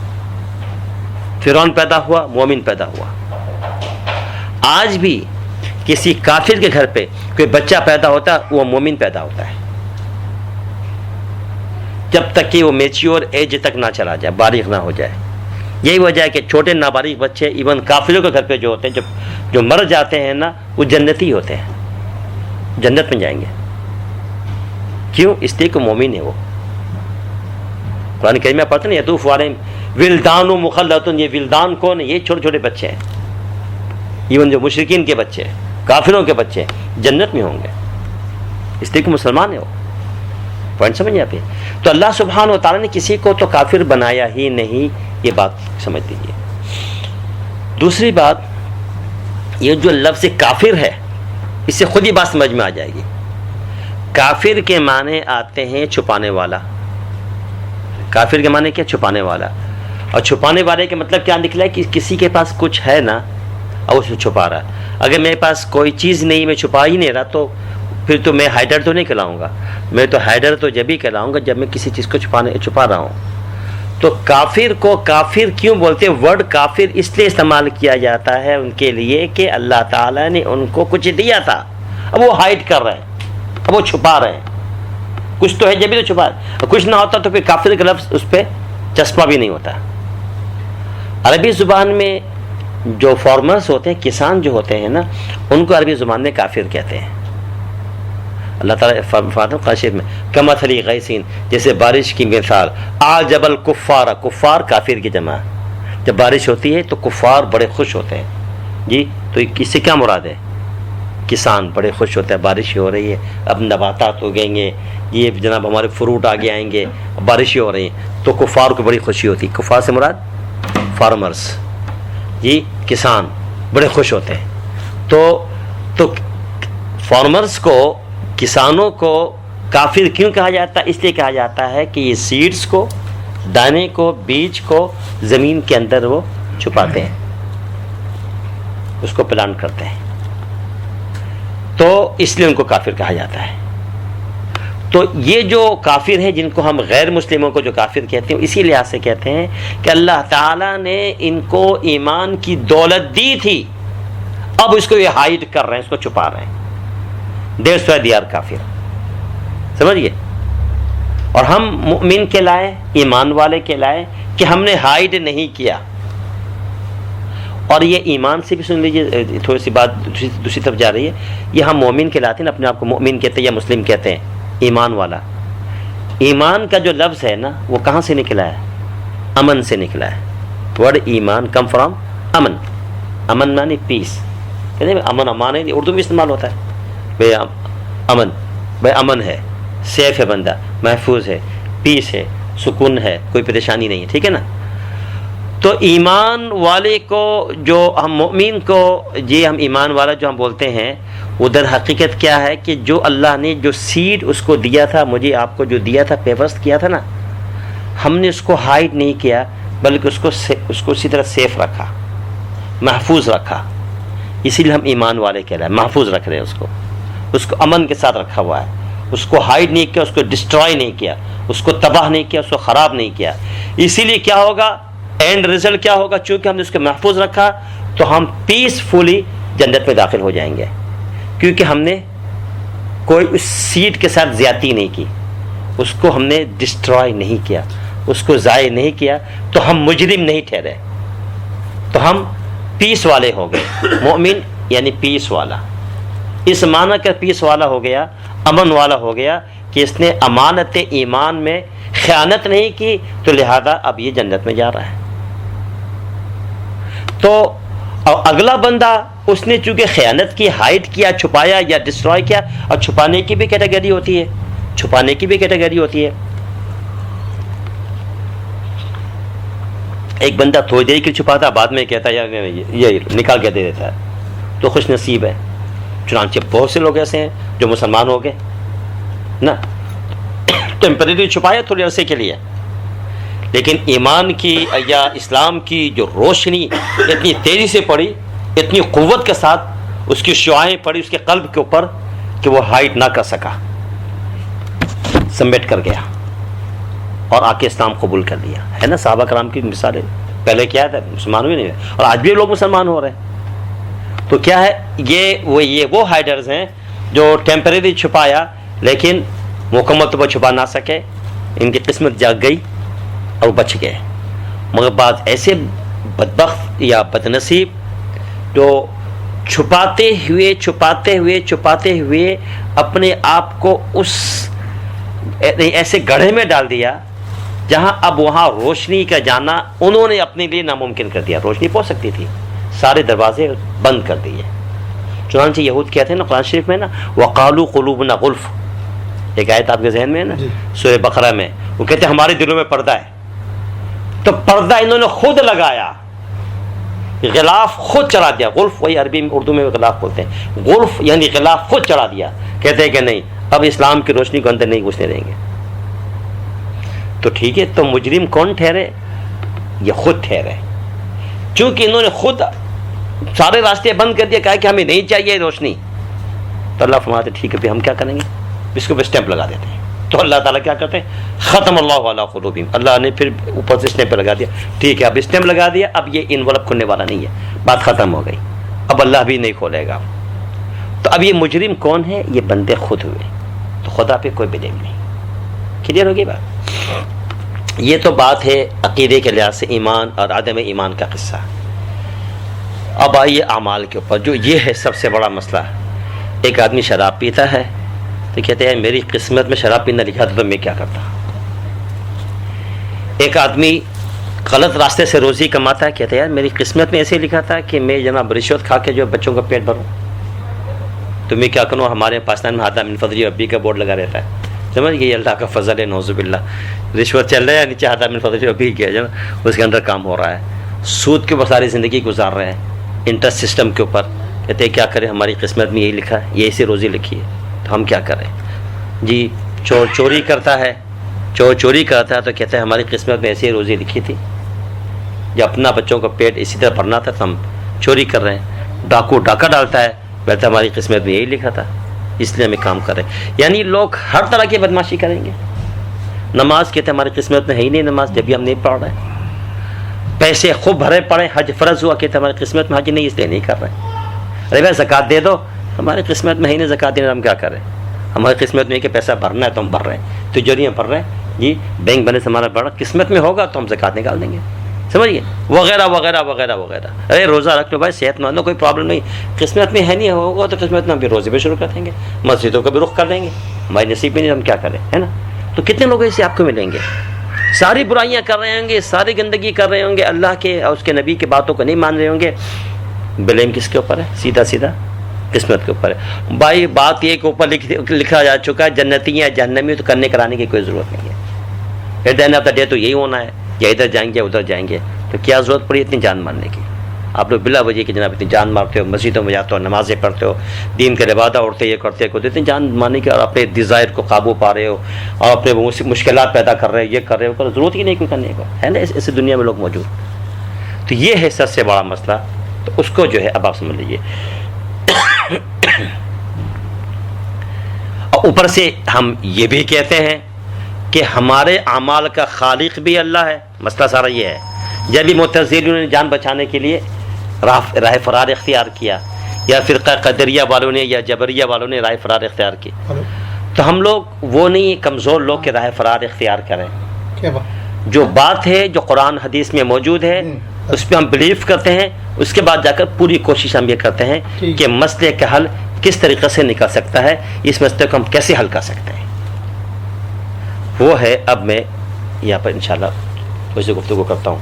فرعون پیدا ہوا، مومن پیدا ہوا. آج بھی کسی کافر کے گھر پہ کوئی بچہ پیدا ہوتا ہے، وہ مومن پیدا ہوتا ہے، جب تک کہ وہ میچیور ایج تک نہ چلا جائے، بالغ نہ ہو جائے. یہی وجہ ہے کہ چھوٹے نابالغ بچے ایون کافروں کے گھر پہ جو ہوتے ہیں، جو مر جاتے ہیں نا، وہ جنتی ہوتے ہیں، جنت میں جائیں گے. کیوں؟ اس لیے کہ مومن ہے. وہ قرآن کریم میں پڑھتے ہیں یطوف علیہم ولدان مخلدون. یہ ولدان کون ہے؟ یہ چھوٹے چھوٹے بچے ہیں، ایون جو مشرکین کے بچے، کافروں کے بچے جنت میں ہوں گے، اس لیے کہ مسلمان ہے وہ. پوائنٹ سمجھے آپ؟ تو اللہ سبحانہ و تعالیٰ نے کسی کو تو کافر بنایا ہی نہیں، یہ بات سمجھ لیجیے. دوسری بات، یہ جو لفظ کافر ہے، اس سے خود ہی بات سمجھ میں آ جائے گی. کافر کے معنی آتے ہیں چھپانے والا. کافر کے معنی کیا؟ چھپانے والا. اور چھپانے والے کے مطلب کیا نکلا ہے کہ کسی کے پاس کچھ ہے نا اور اس کو چھپا رہا ہے. اگر میرے پاس کوئی چیز نہیں، میں چھپا ہی نہیں رہا، تو پھر تو میں ہائیڈر تو نہیں کہلاؤں گا. میں تو ہائیڈر تو جب ہی کہلاؤں گا جب میں کسی چیز کو چھپا رہا ہوں. تو کافر کو کافر کیوں بولتے ہیں؟ ورڈ کافر اس لیے استعمال کیا جاتا ہے ان کے لیے کہ اللہ تعالیٰ نے ان کو کچھ دیا تھا، اب وہ ہائڈ کر رہے ہیں، اب وہ چھپا رہے ہیں. کچھ تو ہے جب بھی تو چھپا رہے، کچھ نہ ہوتا تو پھر کافر کا لفظ اس پہ چسپا بھی نہیں ہوتا. عربی زبان میں جو فارمرز ہوتے ہیں، کسان جو ہوتے ہیں نا، ان کو عربی زبان میں کافر کہتے ہیں. اللہ تعالیٰ فرماتا ہے قاشر میں کمثل غیث، جیسے بارش کی مثال. اعجب الکفار، کفار کافر کی جمع. جب بارش ہوتی ہے تو کفار بڑے خوش ہوتے ہیں. جی تو اس سے کیا مراد ہے؟ کسان بڑے خوش ہوتے ہیں, بارش ہو رہی ہے, اب نباتات اگیں گے, یہ جناب ہمارے فروٹ آگے آئیں گے, بارشیں ہو رہی ہیں, تو کفار کو بڑی خوشی ہوتی ہے. کفار سے مراد فارمرز, جی کسان بڑے خوش ہوتے ہیں. تو فارمرز کو, کسانوں کو کافر کیوں کہا جاتا ہے؟ اس لیے کہا جاتا ہے کہ یہ سیڈز کو, دانے کو, بیج کو زمین کے اندر وہ چھپاتے ہیں, اس کو پلانٹ کرتے ہیں, تو اس لیے ان کو کافر کہا جاتا ہے. تو یہ جو کافر ہیں, جن کو ہم غیر مسلموں کو جو کافر کہتے ہیں, اسی لحاظ سے کہتے ہیں کہ اللہ تعالیٰ نے ان کو ایمان کی دولت دی تھی, اب اس کو یہ ہائڈ کر رہے ہیں, اس کو چھپا رہے ہیں. دیٹس وائی دے آر کافر. سمجھئے؟ اور ہم مؤمن کہلائے, ایمان والے کہلائے کہ ہم نے ہائڈ نہیں کیا. اور یہ ایمان سے بھی سن لیجیے, تھوڑی سی بات دوسری طرف جا رہی ہے. یہ ہم مومن کہلاتے ہیں, اپنے آپ کو مومن کہتے ہیں یا مسلم کہتے ہیں, ایمان والا. ایمان کا جو لفظ ہے نا, وہ کہاں سے نکلا ہے؟ امن سے نکلا ہے. ورڈ ایمان کم فرام امن. امن معنی پیس. کہتے ہیں امن امان ہے, اردو میں استعمال ہوتا ہے. بھائی امن, بھائی امن ہے, سیف ہے بندہ, محفوظ ہے, پیس ہے, سکون ہے, کوئی پریشانی نہیں ہے. ٹھیک ہے نا؟ تو ایمان والے کو, جو ہم مومن کو, یہ ہم ایمان والا جو ہم بولتے ہیں, ادھر حقیقت کیا ہے کہ جو اللہ نے جو سیڈ اس کو دیا تھا, مجھے آپ کو جو دیا تھا, پیورسٹ کیا تھا نا, ہم نے اس کو ہائڈ نہیں کیا, بلکہ اس کو اسی طرح سیف رکھا, محفوظ رکھا. اسی لیے ہم ایمان والے کہہ رہے ہیں, محفوظ رکھ رہے ہیں اس کو امن کے ساتھ رکھا ہوا ہے. اس کو ہائڈ نہیں کیا, اس کو ڈسٹرائے نہیں کیا, اس کو تباہ نہیں کیا, اس کو خراب نہیں کیا. اسی لیے کیا ہوگا, اینڈ رزلٹ کیا ہوگا؟ چونکہ ہم نے اس کو محفوظ رکھا تو ہم پیسفلی جنت میں داخل ہو جائیں گے, کیونکہ ہم نے کوئی اس سیڈ کے ساتھ زیادتی نہیں کی, اس کو ہم نے ڈسٹرائے نہیں کیا, اس کو ضائع نہیں کیا, تو ہم مجرم نہیں ٹھہرے, تو ہم پیس والے ہو گئے. مومن یعنی پیس والا, اس معنی کا پیس والا ہو گیا, امن والا ہو گیا کہ اس نے امانت ایمان میں خیانت نہیں کی, تو لہذا اب یہ جنت میں جا رہا ہے. تو اگلا بندہ, اس نے چونکہ خیانت کی, ہائڈ کیا, چھپایا یا ڈسٹرائے کیا, اور چھپانے کی بھی کیٹیگری ہوتی ہے, چھپانے کی بھی کیٹیگری ہوتی ہے. ایک بندہ تھوڑی دیر کے چھپاتا, بعد میں کہتا ہے یار یہ نکال کے دے دیتا ہے, تو خوش نصیب ہے. چنانچہ بہت سے لوگ ایسے ہیں جو مسلمان ہو گئے نا, ٹیمپریری چھپایا تھوڑے عرصے کے لیے, لیکن ایمان کی یا اسلام کی جو روشنی اتنی تیزی سے پڑی, اتنی قوت کے ساتھ اس کی شعاعیں پڑی اس کے قلب کے اوپر کہ وہ ہائڈ نہ کر سکا, سمیٹ کر گیا اور آ کے اسلام قبول کر لیا. ہے نا صحابہ کرام کی مثالیں, پہلے کیا تھا, مسلمان بھی نہیں ہوئے, اور آج بھی لوگ مسلمان ہو رہے ہیں. تو کیا ہے, یہ وہ ہائڈرز ہیں جو ٹیمپریری چھپایا لیکن مکمل طور پر چھپا نہ سکے, ان کی قسمت جاگ گئی اور بچ گئے. مگر بعض ایسے بدبخت یا بدنصیب جو چھپاتے ہوئے اپنے آپ کو اس ایسے گڑھے میں ڈال دیا جہاں اب وہاں روشنی کا جانا انہوں نے اپنے لیے ناممکن کر دیا. روشنی پہنچ سکتی تھی, سارے دروازے بند کر دیے. چنانچہ یہود کہتے ہیں نا قرآن شریف میں نا, وقالوا قلوبنا غلف, ایک آیت آپ کے ذہن میں ہے نا سورہ بقرہ میں, وہ کہتے ہیں ہمارے دلوں میں پردہ ہے. تو پردہ انہوں نے خود لگایا, غلاف خود چڑھا دیا. غلف وہی عربی میں, اردو میں غلاف بولتے ہیں, غلف یعنی غلاف خود چڑھا دیا. کہتے ہیں کہ نہیں, اب اسلام کی روشنی کو اندر نہیں گھسنے دیں گے. تو ٹھیک ہے, تو مجرم کون ٹھہرے؟ یہ خود ٹھہرے, چونکہ انہوں نے خود سارے راستے بند کر دیا, کہا کہ ہمیں نہیں چاہیے روشنی. تو اللہ فرماتے ٹھیک ہے, ہم کیا کریں گے, اس کو اسٹیمپ لگا دیتے ہیں. تو اللہ تعالیٰ کیا کرتے ہیں, ختم اللہ علی قلوبہم, اللہ نے پھر اوپر سے اسٹیمپ لگا دیا. ٹھیک ہے, اب اسٹیمپ لگا دیا, اب یہ انولپ کھلنے والا نہیں ہے, بات ختم ہو گئی, اب اللہ بھی نہیں کھولے گا. تو اب یہ مجرم کون ہے؟ یہ بندے خود ہوئے. تو خدا پہ کوئی بلیم نہیں. کلیئر ہوگی بات؟ یہ تو بات ہے عقیدے کے لحاظ سے ایمان اور عدم ایمان کا قصہ. اب آئیے اعمال کے اوپر, جو یہ ہے سب سے بڑا مسئلہ. ایک آدمی شراب پیتا ہے تو کہتے ہیں میری قسمت میں شراب پینا لکھا تھا تو میں کیا کرتا. ایک آدمی غلط راستے سے روزی کماتا ہے، کہتا ہے یار میری قسمت میں ایسے لکھا تھا کہ میں جناب رشوت کھا کے جو بچوں کا پیٹ بھروں، تو میں کیا کروں؟ ہمارے پاکستان میں ہادہ من فضل ربی کا بورڈ لگا رہتا ہے، سمجھ گئے؟ یہ اللہ کا فضل ہے، نعوذ باللہ، رشوت چل رہا ہے، نیچے ہادہ من فضل ربی کیا جو اس کے اندر کام ہو رہا ہے، سود کے اوپر ساری زندگی گزار رہے ہیں، انٹرسٹ سسٹم کے اوپر، کہتے ہیں کیا کریں، ہماری قسمت میں یہی لکھا ہے، یہ ایسی روزی لکھی ہے، تو ہم کیا کریں؟ جی چوری کرتا ہے، چوری کرتا ہے تو کہتا ہے ہماری قسمت میں ایسی روزی لکھی تھی، جب اپنا بچوں کا پیٹ اسی طرح بھرنا تھا تو ہم چوری کر رہے ہیں، ڈاکہ ڈالتا ہے، کہتا ہے ہماری قسمت میں یہی لکھا تھا، اس لیے ہمیں کام کر رہے ہیں۔ یعنی لوگ ہر طرح کی بدماشی کریں گے۔ نماز کہتے ہیں ہماری قسمت میں ہے ہی نہیں نماز، جب بھی ہم نہیں پڑھ رہے ہیں۔ پیسے خوب بھرے پڑے، حج فرض ہوا، کہتے ہیں ہماری قسمت میں حج نہیں، اس لیے نہیں کر رہے ہیں۔ ارے بھائی زکوٰۃ دے دو، ہماری قسمت میں ہی نہیں زکوٰۃ دینا، ہم کیا کریں؟ ہماری قسمت میں کہ پیسہ بھرنا ہے تو ہم بھر رہے ہیں، تجاریاں بھر رہے ہیں، جی بینک بنے سے ہمارا بڑا قسمت میں ہوگا تو ہم زکوٰۃ نکال دیں گے، سمجھیے، وغیرہ وغیرہ وغیرہ وغیرہ۔ ارے روزہ رکھ لو بھائی، صحت مند ہو، کوئی پرابلم نہیں، قسمت میں ہے نہیں ہوگا تو قسمت میں ہم بھی روزے بھی شروع کر دیں گے، مسجدوں کا بھی رخ کر دیں گے، ہماری نصیب میں نہیں، ہم کیا کریں، ہے نا؟ تو کتنے لوگ ایسے آپ کو ملیں گے، ساری برائیاں کر رہے ہوں گے، ساری گندگی کر رہے ہوں گے، اللہ کے اور اس کے نبی کی باتوں کو نہیں مان رہے ہوں گے، بلیم کس کے اوپر ہے؟ سیدھا سیدھا قسمت کے اوپر ہے بھائی۔ بات یہ کہ اوپر لکھا جا چکا ہے جنتی یا جہنمی، تو کرنے کرانے کی کوئی ضرورت نہیں ہے۔ At the end of the day تو یہی ہونا ہے، یا ادھر جائیں گے یا ادھر جائیں گے، تو کیا ضرورت پڑی اتنی جان مارنے کی؟ آپ لوگ بلا وجہ کہ جناب اتنی جان مارتے ہو، مسجدوں میں جاتے ہو، نمازیں پڑھتے ہو، دین کے لبادہ اڑتے، یہ کرتے ہو، اتنی جان مارنے کی، اور اپنے ڈیزائر کو قابو پا رہے ہو، اور اپنے مشکلات پیدا کر رہے ہو، یہ کر رہے ہو، ضرورت ہی نہیں کوئی کرنے کو، ہے نا؟ اس دنیا میں لوگ موجود۔ تو یہ ہے سب سے بڑا مسئلہ، تو اس کو جو ہے اب آپ سمجھ لیجیے۔ اور اوپر سے ہم یہ بھی کہتے ہیں کہ ہمارے اعمال کا خالق بھی اللہ ہے۔ مسئلہ سارا یہ ہے، جب بھی معتزلیوں نے جان بچانے کے لیے راہ فرار اختیار کیا، یا فرقہ قدریہ والوں نے یا جبریہ والوں نے راہ فرار اختیار کی، تو ہم لوگ وہ نہیں کمزور لوگ کہ راہ فرار اختیار کریں۔ جو بات ہے جو قرآن حدیث میں موجود ہے اس پہ ہم بلیو کرتے ہیں، اس کے بعد جا کر پوری کوشش ہم یہ کرتے ہیں کہ مسئلے کا حل کس طریقے سے نکل سکتا ہے، اس مسئلے کو ہم کیسے حل کر سکتے ہیں، وہ ہے۔ اب میں یہاں پر انشاءاللہ تھوڑی سی گفتگو کرتا ہوں،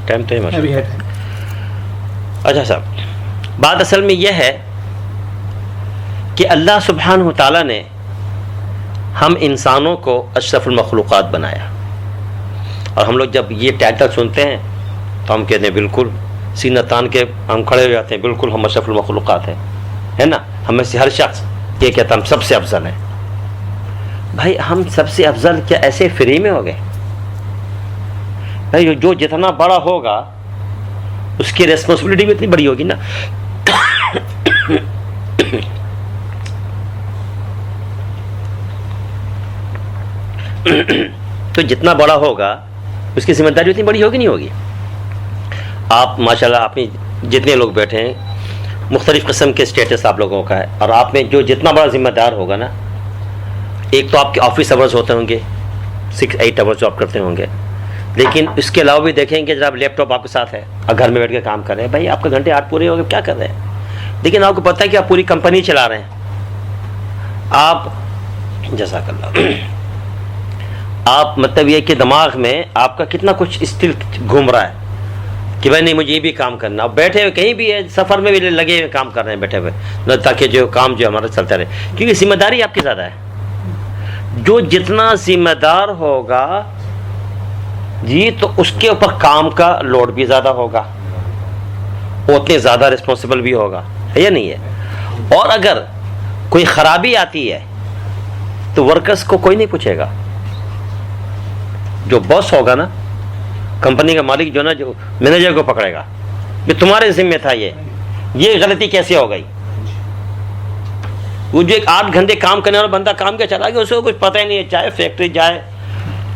ٹائم تو ہے۔ اچھا صاحب، بات اصل میں یہ ہے کہ اللہ سبحانہ و تعالیٰ نے ہم انسانوں کو اشرف المخلوقات بنایا، اور ہم لوگ جب یہ ٹائٹل سنتے ہیں تو ہم کہتے ہیں بالکل سینہ تان کے ہم کھڑے ہو جاتے ہیں، بالکل ہم اشرف المخلوقات ہیں، ہے نا؟ ہمیں سے ہر شخص یہ کہتا ہم سب سے افضل ہیں۔ بھائی ہم سب سے افضل کیا ایسے فری میں ہو گئے؟ بھائی جو جتنا بڑا ہوگا اس کی ریسپانسبلٹی بھی اتنی بڑی ہوگی نا۔ تو جتنا بڑا ہوگا اس کی ذمہ داری اتنی بڑی ہوگی نہیں ہوگی؟ آپ ماشاءاللہ آپ میں جتنے لوگ بیٹھے ہیں مختلف قسم کے اسٹیٹس آپ لوگوں کا ہے، اور آپ میں جو جتنا بڑا ذمہ دار ہوگا نا، ایک تو آپ کے آفس آورز ہوتے ہوں گے 6-8 آورز جو آپ کرتے ہوں گے، لیکن اس کے علاوہ بھی دیکھیں گے جب لیپ ٹاپ آپ کے ساتھ ہے اور گھر میں بیٹھ کے کام کر رہے ہیں، بھائی آپ کے گھنٹے 8 پورے ہو گئے، کیا کر رہے ہیں؟ لیکن آپ کو پتہ ہے کہ آپ پوری کمپنی چلا رہے ہیں، آپ جزاک اللہ، آپ مطلب یہ کہ دماغ میں آپ کا کتنا کچھ اسٹل گھوم رہا ہے کہ بھائی نہیں مجھے یہ بھی کام کرنا، اور بیٹھے ہوئے کہیں بھی ہے سفر میں بھی لگے ہوئے کام کر رہے ہیں بیٹھے ہوئے، تاکہ جو کام جو ہمارا چلتا رہے، کیونکہ ذمہ داری آپ کی زیادہ ہے۔ جو جتنا ذمہ دار ہوگا جی تو اس کے اوپر کام کا لوڈ بھی زیادہ ہوگا، اتنے زیادہ رسپانسبل بھی ہوگا، ہے یا نہیں ہے؟ اور اگر کوئی خرابی آتی ہے تو ورکرز کو کوئی نہیں پوچھے گا، جو باس ہوگا نا، کمپنی کا مالک جو نا، جو مینیجر کو پکڑے گا کہ تمہارے ذمہ تھا یہ غلطی کیسے ہو گئی؟ وہ جو ایک 8 گھنٹے کام کرنے والا بندہ کام کیا چلا گیا، اسے کچھ پتہ ہی نہیں ہے، چاہے فیکٹری جائے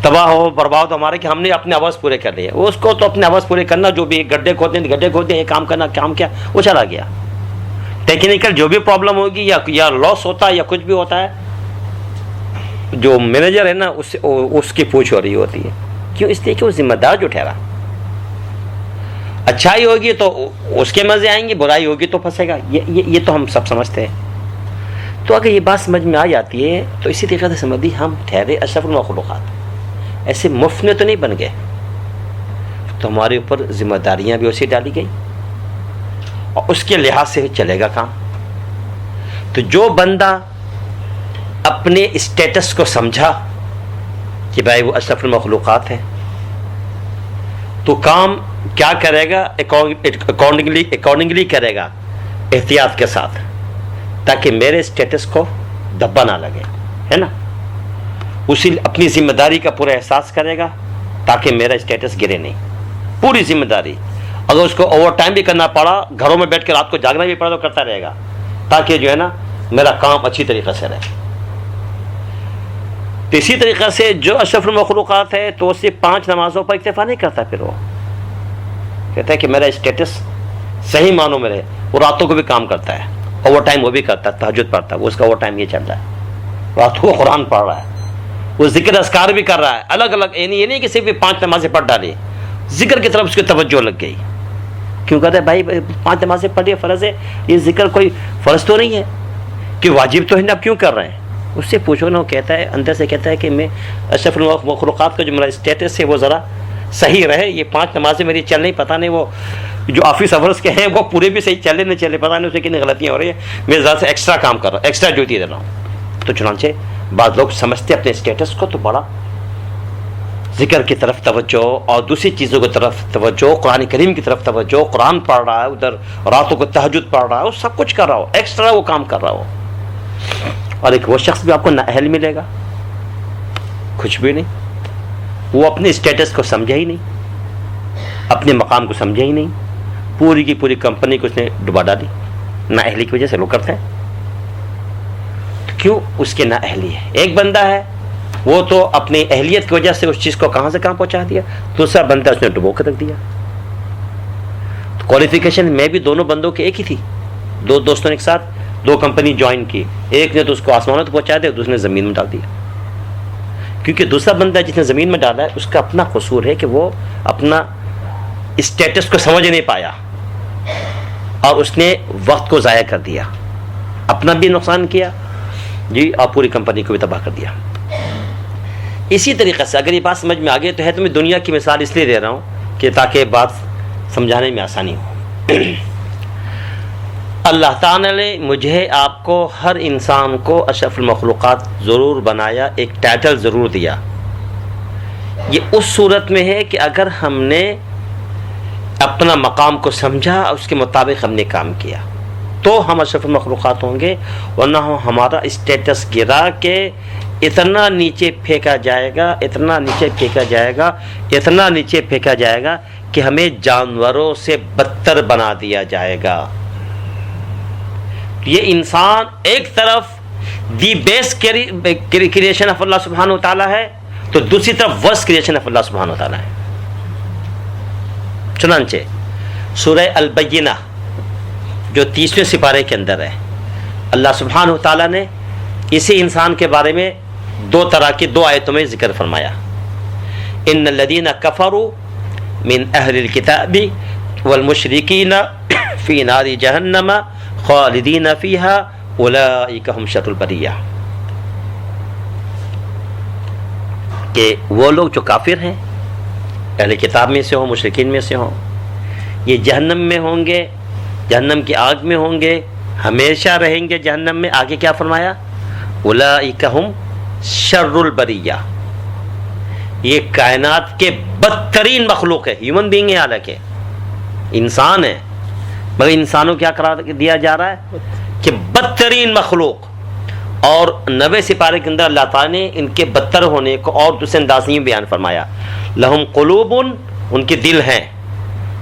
تباہ ہو برباد ہمارے کہ ہم نے اپنے آواز پورے کر لیے، اس کو تو اپنے آواز پورے کرنا، جو بھی گڈھے کھودتے ہیں یہ کام کرنا، کام کیا وہ چلا گیا، ٹیکنیکل جو بھی پرابلم ہوگی یا لاس ہوتا ہے یا کچھ بھی ہوتا ہے، جو مینیجر ہے نا اس کی پوچھ ہو رہی ہوتی ہے، کیوں؟ اس لیے کہ وہ ذمہ دار جو ٹھہرا، اچھائی ہوگی تو اس کے مزے آئیں گے، برائی ہوگی تو پھنسے گا، یہ تو ہم سب سمجھتے ہیں۔ تو اگر یہ بات سمجھ میں آ جاتی ہے تو اسی طریقے سے سمجھ دی ہم ٹھہرے اشرف المخلوقات، ایسے مفت میں تو نہیں بن گئے، تو ہمارے اوپر ذمہ داریاں بھی ویسے ڈالی گئی اور اس کے لحاظ سے چلے گا کام۔ تو جو بندہ اپنے اسٹیٹس کو سمجھا کہ بھائی وہ اشرف المخلوقات ہیں، تو کام کیا کرے گا؟ اکارڈنگلی کرے گا، احتیاط کے ساتھ، تاکہ میرے اسٹیٹس کو دبا نہ لگے، ہے نا۔ اسی اپنی ذمہ داری کا پورا احساس کرے گا تاکہ میرا اسٹیٹس گرے نہیں، پوری ذمہ داری۔ اگر اس کو اوور ٹائم بھی کرنا پڑا، گھروں میں بیٹھ کے رات کو جاگنا بھی پڑا، تو کرتا رہے گا، تاکہ جو ہے نا میرا کام اچھی طریقے سے رہے۔ تو اسی طریقے سے جو اشرف المخلوقات ہے تو صرف 5 نمازوں پر اکتفا نہیں کرتا، پھر وہ کہتا ہے کہ میرا اسٹیٹس صحیح معنوں میں رہے۔ وہ راتوں کو بھی کام کرتا ہے، اوور ٹائم وہ بھی کرتا ہے، تہجد پڑھتا ہے، وہ اس کا اوور ٹائم یہ چل رہا ہے، راتوں کو قرآن پڑھ رہا ہے، وہ ذکر اذکار بھی کر رہا ہے، الگ الگ، یہ نہیں کہ صرف 5 نمازیں پڑھ ڈالی، ذکر کی طرف اس کی توجہ لگ گئی۔ کیوں کہتے ہیں بھائی 5 نمازیں پڑھی فرض ہے، یہ ذکر کوئی فرض تو نہیں ہے کہ واجب تو ہے نا، آپ کیوں کر رہے ہیں؟ اس سے پوچھو نا، وہ کہتا ہے اندر سے کہتا ہے کہ میں اشرف المخلوقات کا جو میرا اسٹیٹس ہے وہ ذرا صحیح رہے، یہ 5 نمازیں میری چل نہیں، پتہ نہیں وہ جو آفس آورس کے ہیں وہ پورے بھی صحیح چلے نہ چلے، پتہ نہیں اسے کتنی غلطیاں ہو رہی ہیں، میں ذرا سے ایکسٹرا کام کر رہا ہوں، ایکسٹرا ڈیوٹی دے رہا ہوں۔ تو چنانچہ بعض لوگ سمجھتے اپنے اسٹیٹس کو تو بڑا ذکر کی طرف توجہ اور دوسری چیزوں کی طرف توجہ، قرآن کریم کی طرف توجہ، قرآن پڑھ رہا ہے، ادھر راتوں کو تہجد پڑھ رہا ہے، وہ سب کچھ کر رہا ہو، ایکسٹرا وہ کام کر رہا ہو۔ اور ایک وہ شخص بھی آپ کو نااہل ملے گا، کچھ بھی نہیں، وہ اپنے اسٹیٹس کو سمجھا ہی نہیں، اپنے مقام کو سمجھا ہی نہیں، پوری کی پوری کمپنی کو اس نے ڈبا ڈالی، نااہلی کی وجہ سے لوگ کرتے ہیں۔ کیوں؟ اس کے نااہلی ہے۔ ایک بندہ ہے وہ تو اپنی اہلیت کی وجہ سے اس چیز کو کہاں سے کہاں پہنچا دیا، دوسرا بندہ اس نے ڈبو کر رکھ دیا۔ تو کوالیفیکیشن میں بھی دونوں بندوں کی ایک ہی تھی، 2 دوستوں نے ایک ساتھ 2 کمپنی جوائن کی، ایک نے تو اس کو آسمانوں تک پہنچا دیا، دوسرے نے زمین میں ڈال دیا۔ کیونکہ دوسرا بندہ جس نے زمین میں ڈالا ہے اس کا اپنا قصور ہے کہ وہ اپنا اسٹیٹس کو سمجھ نہیں پایا اور اس نے وقت کو ضائع کر دیا، اپنا بھی نقصان کیا جی، اور پوری کمپنی کو بھی تباہ کر دیا۔ اسی طریقے سے اگر یہ بات سمجھ میں آ گئی تو ہے، تو میں دنیا کی مثال اس لیے دے رہا ہوں کہ تاکہ بات سمجھانے میں آسانی ہو۔ اللہ تعالیٰ نے مجھے، آپ کو، ہر انسان کو اشرف المخلوقات ضرور بنایا، ایک ٹائٹل ضرور دیا۔ یہ اس صورت میں ہے کہ اگر ہم نے اپنا مقام کو سمجھا اور اس کے مطابق ہم نے کام کیا تو ہم اشرف المخلوقات ہوں گے، ورنہ ہمارا اسٹیٹس گرا کے اتنا نیچے پھینکا جائے گا، اتنا نیچے پھینکا جائے گا، اتنا نیچے پھینکا جائے گا کہ ہمیں جانوروں سے بدتر بنا دیا جائے گا۔ یہ انسان ایک طرف دی بیسٹ کریشن آف اللہ سبحانہ وتعالی ہے تو دوسری طرف ورسٹ کریشن آف اللہ سبحانہ وتعالی ہے۔ چنانچہ سورہ البینہ جو 30ویں سپارے کے اندر ہے، اللہ سبحانہ وتعالی نے اسی انسان کے بارے میں 2 طرح کی 2 آیتوں میں ذکر فرمایا۔ ان الذین کفروا من اہل الکتاب والمشرکین فی نار جہنم خالدین فیہا اولئک ہم شر البریہ، کہ وہ لوگ جو کافر ہیں، اہل کتاب میں سے ہوں، مشرکین میں سے ہوں، یہ جہنم میں ہوں گے، جہنم کی آگ میں ہوں گے، ہمیشہ رہیں گے جہنم میں۔ آگے کیا فرمایا؟ اولئک ہم شر البریہ، یہ کائنات کے بدترین مخلوق ہے، ہیومن بینگ ہے، حالانکہ انسان ہے مگر انسانوں کیا قرار دیا جا رہا ہے کہ بدترین مخلوق۔ اور 90 سپارے کے اندر اللہ تعالیٰ نے ان کے بدتر ہونے کو اور دوسرے انداز میں بیان فرمایا۔ لہم قلوب، ان کے دل ہیں،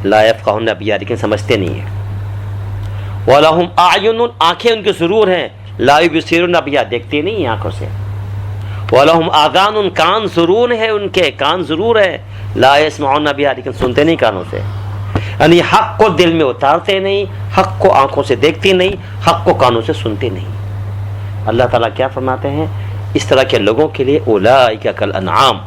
لا یفقہون بہا، لیکن سمجھتے نہیں ہیں۔ وَلَهُمْ أَعْيُنٌ، آنکھیں ان کے ضرور ہیں، لا یبصرون بہا، دیکھتے نہیں ہیں آنکھوں سے۔ وَلَهُمْ آذَانٌ، کان ضرور ہے ان کے، کان ضرور ہے، لا یسمعون بہا، لیکن سنتے نہیں کانوں سے۔ یعنی حق کو دل میں اتارتے نہیں، حق کو آنکھوں سے دیکھتے نہیں، حق کو کانوں سے سنتے نہیں۔ اللہ تعالیٰ کیا فرماتے ہیں اس طرح کے لوگوں کے لیے؟ اولئک کالانعام،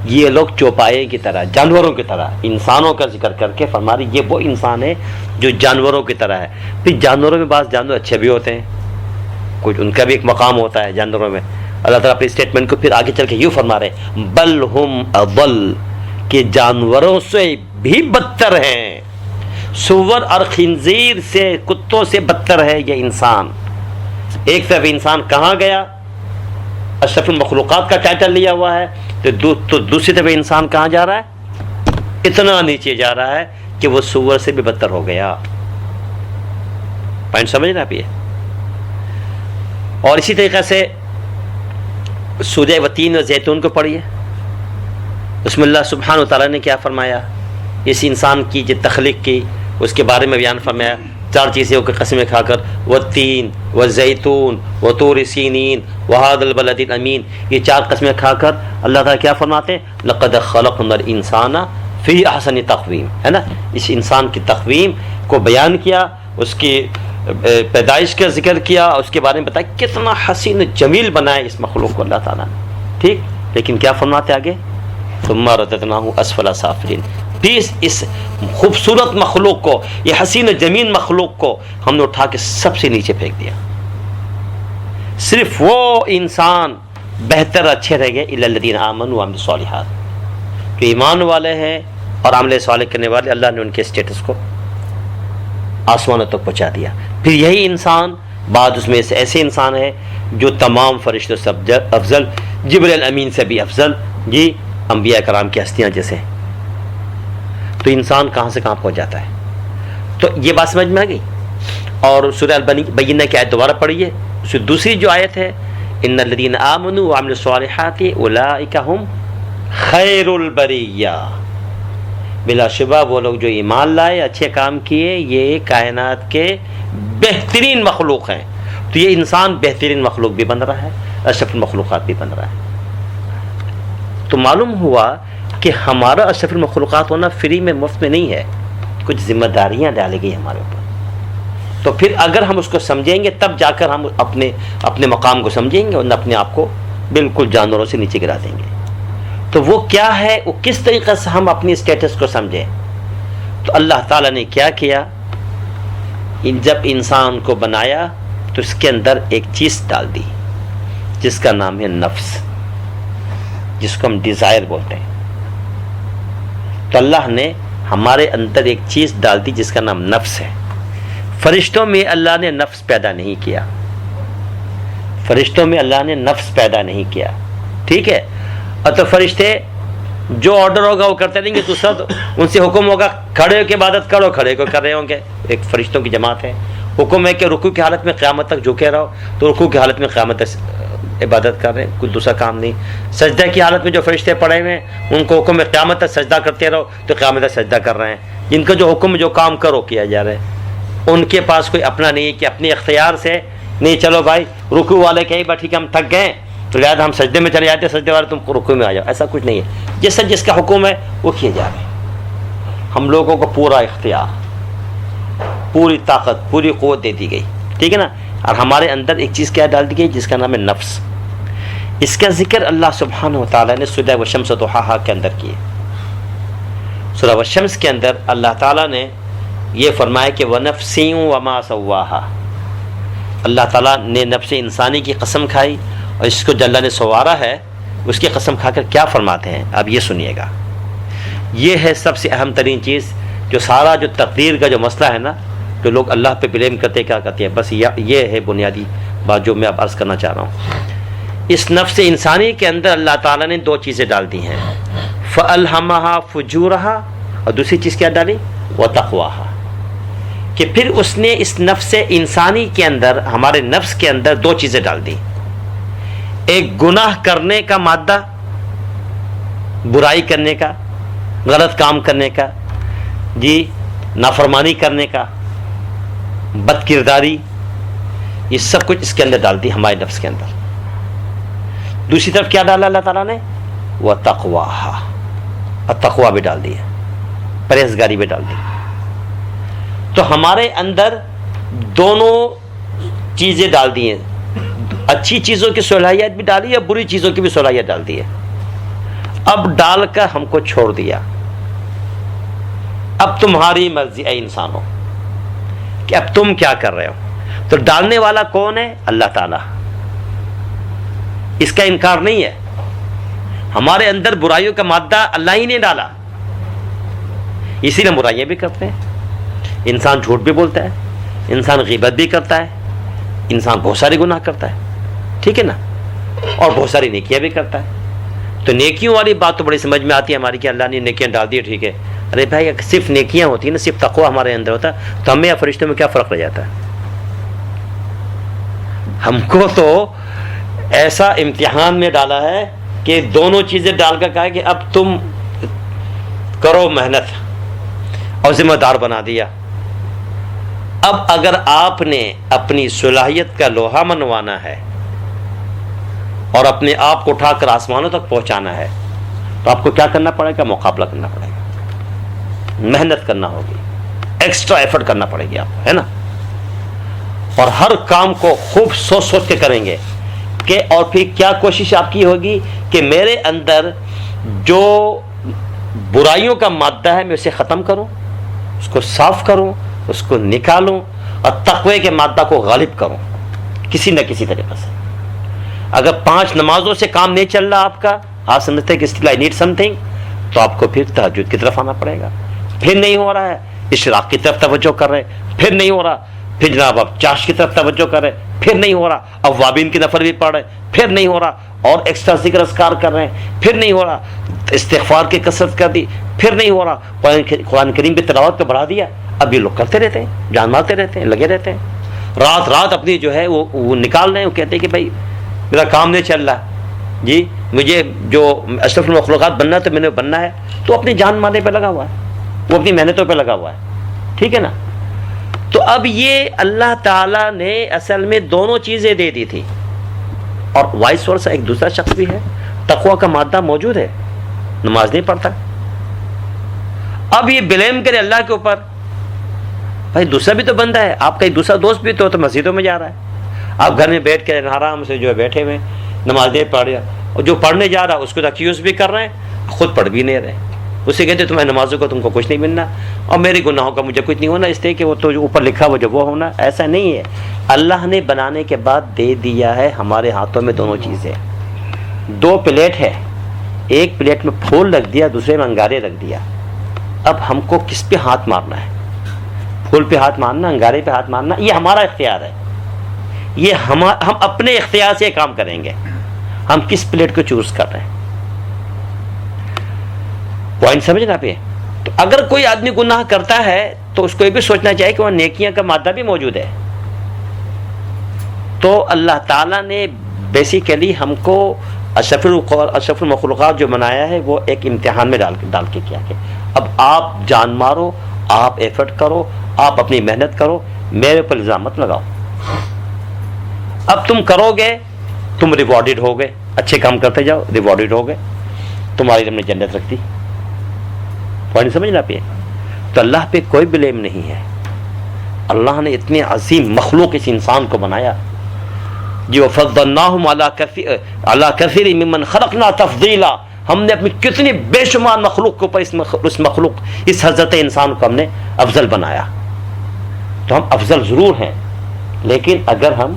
یہ لوگ چوپائے کی طرح، جانوروں کی طرح۔ انسانوں کا ذکر کر کے فرما رہی یہ وہ انسان ہے جو جانوروں کی طرح ہے۔ پھر جانوروں میں بعض جانور اچھے بھی ہوتے ہیں، کچھ ان کا بھی ایک مقام ہوتا ہے جانوروں میں، اللہ تعالیٰ اپنی اسٹیٹمنٹ کو پھر آگے چل کے یوں فرما رہے بل ہم اضل، کہ جانوروں سے بھی بدتر ہیں، سور اور خنزیر سے، کتوں سے بدتر ہے یہ انسان۔ ایک طرف انسان کہاں گیا، اشرف المخلوقات کا ٹائٹل لیا ہوا ہے، تو دوسری طرف انسان کہاں جا رہا ہے، اتنا نیچے جا رہا ہے کہ وہ سور سے بھی بدتر ہو گیا۔ پوائنٹ سمجھ رہے آپ یہ؟ اور اسی طریقے سے سورہ وتین و زیتون کو پڑھیے، اس میں اللہ سبحانہ و تعالیٰ نے کیا فرمایا، اس انسان کی جو تخلیق کی اس کے بارے میں بیان فرمایا، 4 چیزوں کی قسمیں کھا کر، والتین والزیتون وطور سینین وہذا البلد الامین، یہ 4 قسمیں کھا کر اللہ تعالیٰ کیا فرماتے ہیں، لقد خلقنا الانسان فی احسن تقویم، ہے نا، اس انسان کی تقویم کو بیان کیا، اس کی پیدائش کا ذکر کیا، اس کے بارے میں بتایا کتنا حسین جمیل بنایا اس مخلوق کو اللہ تعالیٰ نے، ٹھیک، لیکن کیا فرماتے آگے، ثم رددناہ اسفل سافلین، پلیز اس خوبصورت مخلوق کو، یہ حسین جمیل مخلوق کو ہم نے اٹھا کے سب سے نیچے پھینک دیا، صرف وہ انسان بہتر اچھے رہ گئے، الا الذین آمنوا وعملوا الصالحات، جو ایمان والے ہیں اور عمل صالح کرنے والے، اللہ نے ان کے اسٹیٹس کو آسمانوں تک پہنچا دیا۔ پھر یہی انسان بعد اس میں سے ایسے انسان ہے جو تمام فرشتوں سے افضل، جبریل امین سے بھی افضل، جی انبیاء کرام کی ہستیاں جیسے، تو انسان کہاں سے کہاں پہنچ جاتا ہے۔ تو یہ بات سمجھ میں آ گئی۔ اور سورہ البینہ کی آیت دوبارہ پڑھیے، اس کی دوسری جو آیت ہے، ان الذین آمنوا وعملوا الصالحات اولئک هم خیر البریہ، بلا شبہ وہ لوگ جو ایمان لائے، اچھے کام کیے، یہ کائنات کے بہترین مخلوق ہیں۔ تو یہ انسان بہترین مخلوق بھی بن رہا ہے، اشرف المخلوقات بھی بن رہا ہے۔ تو معلوم ہوا کہ ہمارا اشرف المخلوقات ہونا فری میں، مفت میں نہیں ہے، کچھ ذمہ داریاں ڈالی گئی ہمارے اوپر۔ تو پھر اگر ہم اس کو سمجھیں گے تب جا کر ہم اپنے مقام کو سمجھیں گے، اور اپنے آپ کو بالکل جانوروں سے نیچے گرا دیں گے۔ تو وہ کیا ہے، وہ کس طریقے سے ہم اپنی اسٹیٹس کو سمجھیں؟ تو اللہ تعالیٰ نے کیا کیا، جب انسان کو بنایا تو اس کے اندر ایک چیز ڈال دی جس کا نام ہے نفس، جس کو ہم ڈیزائر بولتے ہیں۔ تو اللہ نے ہمارے اندر ایک چیز ڈال دی جس کا نام نفس ہے۔ فرشتوں میں اللہ نے نفس پیدا نہیں کیا، فرشتوں میں اللہ نے نفس پیدا نہیں کیا، ٹھیک ہے۔ اور تو فرشتے جو آرڈر ہوگا وہ کرتے رہیں گے، دوسرا ان سے حکم ہوگا کھڑے ہو کے عبادت کرو، کھڑے کو کر رہے ہوں گے، ایک فرشتوں کی جماعت ہے۔ حکم ہے کہ رکوع کی حالت میں قیامت تک جھکے رہو، تو رکوع کی حالت میں قیامت تک عبادت کر رہے ہیں، کوئی دوسرا کام نہیں۔ سجدہ کی حالت میں جو فرشتے پڑے ہوئے ہیں ان کو حکم ہے قیامت تک سجدہ کرتے رہو، تو قیامت تک سجدہ کر رہے ہیں۔ جن کا جو حکم جو کام کرو کیا جا رہا ہے، ان کے پاس کوئی اپنا نہیں ہے کہ اپنے اختیار سے نہیں، چلو بھائی رکوع والے کہیں بات ٹھیک ہے ہم تھک گئے تو لہٰذا ہم سجدے میں چلے جاتے، سجدے والے تم رکوع میں آ جاؤ، ایسا کچھ نہیں ہے۔ جس کا حکم ہے وہ کیے جا رہے ہیں۔ ہم لوگوں کو پورا اختیار، پوری طاقت، پوری قوت دے دی گئی، ٹھیک ہے نا۔ اور ہمارے اندر ایک چیز کیا ڈال دی گئی جس کا نام ہے نفس۔ اس کا ذکر اللہ سبحانہ و تعالیٰ نے سورہ والشمس وضحاہا کے اندر کیے۔ سورہ والشمس کے اندر اللہ تعالیٰ نے یہ فرمایا کہ وَنَفْسٍ وَمَا سَوَّاهَا، اللہ تعالیٰ نے نفس انسانی کی قسم کھائی، اور اس کو جو اللہ نے سنوارا ہے اس کی قسم کھا کر کیا فرماتے ہیں، اب یہ سنیے گا۔ یہ ہے سب سے اہم ترین چیز، جو سارا جو تقدیر کا جو مسئلہ ہے نا، جو لوگ اللہ پہ بلیم کرتے کیا کرتے ہیں، بس یہ ہے بنیادی بات جو میں اب عرض کرنا چاہ رہا ہوں۔ اس نفس انسانی کے اندر اللہ تعالیٰ نے 2 چیزیں ڈال دی ہیں، فَأَلْهَمَهَا فُجُورَهَا، اور دوسری چیز کیا ڈالی، وَتَقْوَاهَا، کہ پھر اس نے اس نفس انسانی کے اندر، ہمارے نفس کے اندر 2 چیزیں ڈال دی، ایک گناہ کرنے کا مادہ، برائی کرنے کا، غلط کام کرنے کا، جی نافرمانی کرنے کا، بد کرداری، یہ سب کچھ اس کے اندر ڈال دی ہمارے نفس کے اندر۔ دوسری طرف کیا ڈالا اللہ تعالیٰ نے، وَتَقْوَاهَا، اور تقویٰ بھی ڈال دی ہے، پرہیزگاری بھی ڈال دی۔ تو ہمارے اندر دونوں چیزیں ڈال دی ہیں، اچھی چیزوں کی صلاحیت بھی ڈالی ہے، بری چیزوں کی بھی صلاحیت ڈال دی ہے۔ اب ڈال کر ہم کو چھوڑ دیا، اب تمہاری مرضی اے انسانوں کہ اب تم کیا کر رہے ہو۔ تو ڈالنے والا کون ہے؟ اللہ تعالیٰ۔ اس کا انکار نہیں ہے. ہمارے اندر برائیوں کا مادہ اللہ ہی نے ڈالا, اسی لیے برائیاں بھی کرتے ہیں. انسان جھوٹ بھی بولتا ہے, انسان غیبت بھی کرتا ہے, انسان بہت سارے گناہ کرتا ہے, ٹھیک ہے نا, اور بہت ساری نیکیاں بھی کرتا ہے. تو نیکیوں والی بات تو بڑی سمجھ میں آتی ہے ہماری کہ اللہ نے نیکیاں ڈال دی, ٹھیک ہے. ارے بھائی اگر صرف نیکیاں ہوتی ہیں نا, صرف تقویٰ ہمارے اندر ہوتا تو ہمیں یا فرشتوں میں کیا فرق رہ جاتا ہے. ہم کو تو ایسا امتحان میں ڈالا ہے کہ دونوں چیزیں ڈال کر کہا کہ اب تم کرو محنت اور ذمہ دار بنا دیا. اب اگر آپ نے اپنی صلاحیت کا لوہا منوانا ہے اور اپنے آپ کو اٹھا کر آسمانوں تک پہنچانا ہے تو آپ کو کیا کرنا پڑے گا؟ مقابلہ کرنا پڑے گا, محنت کرنا ہوگی, ایکسٹرا ایفرٹ کرنا پڑے گی آپ کو, ہے نا. اور ہر کام کو خوب سوچ سوچ کے کریں گے کہ, اور پھر کیا کوشش آپ کی ہوگی کہ میرے اندر جو برائیوں کا مادہ ہے میں اسے ختم کروں, اس کو صاف کروں, اس کو نکالوں اور تقوی کے مادہ کو غالب کروں کسی نہ کسی طریقے سے. اگر 5 نمازوں سے کام نہیں چل رہا آپ کا, آپ سمجھتے ہیں کہ still I need some thing, تو آپ کو پھر تہجد کی طرف آنا پڑے گا. پھر نہیں ہو رہا ہے, اشراق کی طرف توجہ کر رہے, پھر نہیں ہو رہا, پھر جناب آپ چاش کی طرف توجہ کر رہے, پھر نہیں ہو رہا, اب وابین کی نفل بھی پڑھ رہے, پھر نہیں ہو رہا, اور ایکسٹرا ذکر اذکار کر رہے ہیں, پھر نہیں ہو رہا, استغفار کی کثرت کر دی, پھر نہیں ہو رہا, قرآن کریم کی تلاوت کو بڑھا دیا. اب یہ لوگ کرتے رہتے ہیں, جان مارتے رہتے ہیں, لگے رہتے ہیں, رات رات اپنی جو ہے وہ نکال رہے ہیں. وہ کہتے ہیں کہ بھائی میرا کام نہیں چل رہا جی, مجھے جو اشرف المخلوقات بننا تو میں نے بننا ہے, تو اپنی جان مارنے پہ لگا ہوا ہے, وہ اپنی محنتوں پہ لگا ہوا ہے, ٹھیک ہے نا. تو اب یہ اللہ تعالیٰ نے اصل میں دونوں چیزیں دے دی تھی, اور وائس ورثہ ایک دوسرا شخص بھی ہے, تقویٰ کا مادہ موجود ہے, نماز نہیں پڑھتا. اب یہ بلیم کرے اللہ کے اوپر, بھائی دوسرا بھی تو بندہ ہے, آپ کا ایک دوسرا دوست بھی تو مسجدوں میں جا رہا ہے, آپ گھر میں بیٹھ کے آرام سے جو ہے بیٹھے ہوئے نماز نہیں پڑھ رہا, اور جو پڑھنے جا رہا اس کو ایکسکیوز بھی کر رہے ہیں, خود پڑھ بھی نہیں رہے. اسے کہتے تمہاری نمازوں کو تم کو کچھ نہیں ملنا, اور میرے گناہوں کا مجھے کچھ نہیں ہونا, اس لیے کہ وہ تو جو اوپر لکھا ہوا جو وہ ہونا. ایسا نہیں ہے, اللہ نے بنانے کے بعد دے دیا ہے ہمارے ہاتھوں میں دونوں چیزیں. 2 پلیٹ ہے, ایک پلیٹ میں پھول رکھ دیا, دوسرے میں انگارے رکھ دیا. اب ہم کو کس پہ ہاتھ مارنا ہے؟ پھول پہ ہاتھ مارنا, انگارے پہ ہاتھ مارنا, یہ ہمارا اختیار ہے. یہ ہم اپنے اختیار سے کام کریں گے, ہم کس پلیٹ کو چوز کر رہے ہیں. پوائنٹ سمجھنا آپ. تو اگر کوئی آدمی گناہ کرتا ہے تو اس کو یہ بھی سوچنا چاہیے کہ وہ نیکیاں کا مادہ بھی موجود ہے. تو اللہ تعالیٰ نے بیسیکلی ہم کو اشرف المخلوقات جو بنایا ہے وہ ایک امتحان میں ڈال کے کیا کہ اب آپ جان مارو, آپ ایفرٹ کرو, آپ اپنی محنت کرو, میرے اوپر الزام مت لگاؤ. اب تم کرو گے, تم ریوارڈڈ ہو گئے, اچھے کام کرتے جاؤ, ریوارڈڈ ہو گئے, تمہاری ہم نے جنت رکھ دی. پوائنٹ سمجھنا پہ. تو اللہ پہ کوئی بلیم نہیں ہے. اللہ نے اتنے عظیم مخلوق اس انسان کو بنایا جو فضلناہم علی کثیر ممن خلقنا تفضیلا. ہم نے اپنی کتنی بے شمار مخلوق کے اوپر اس مخلوق اس حضرت انسان کو ہم نے افضل بنایا. تو ہم افضل ضرور ہیں, لیکن اگر ہم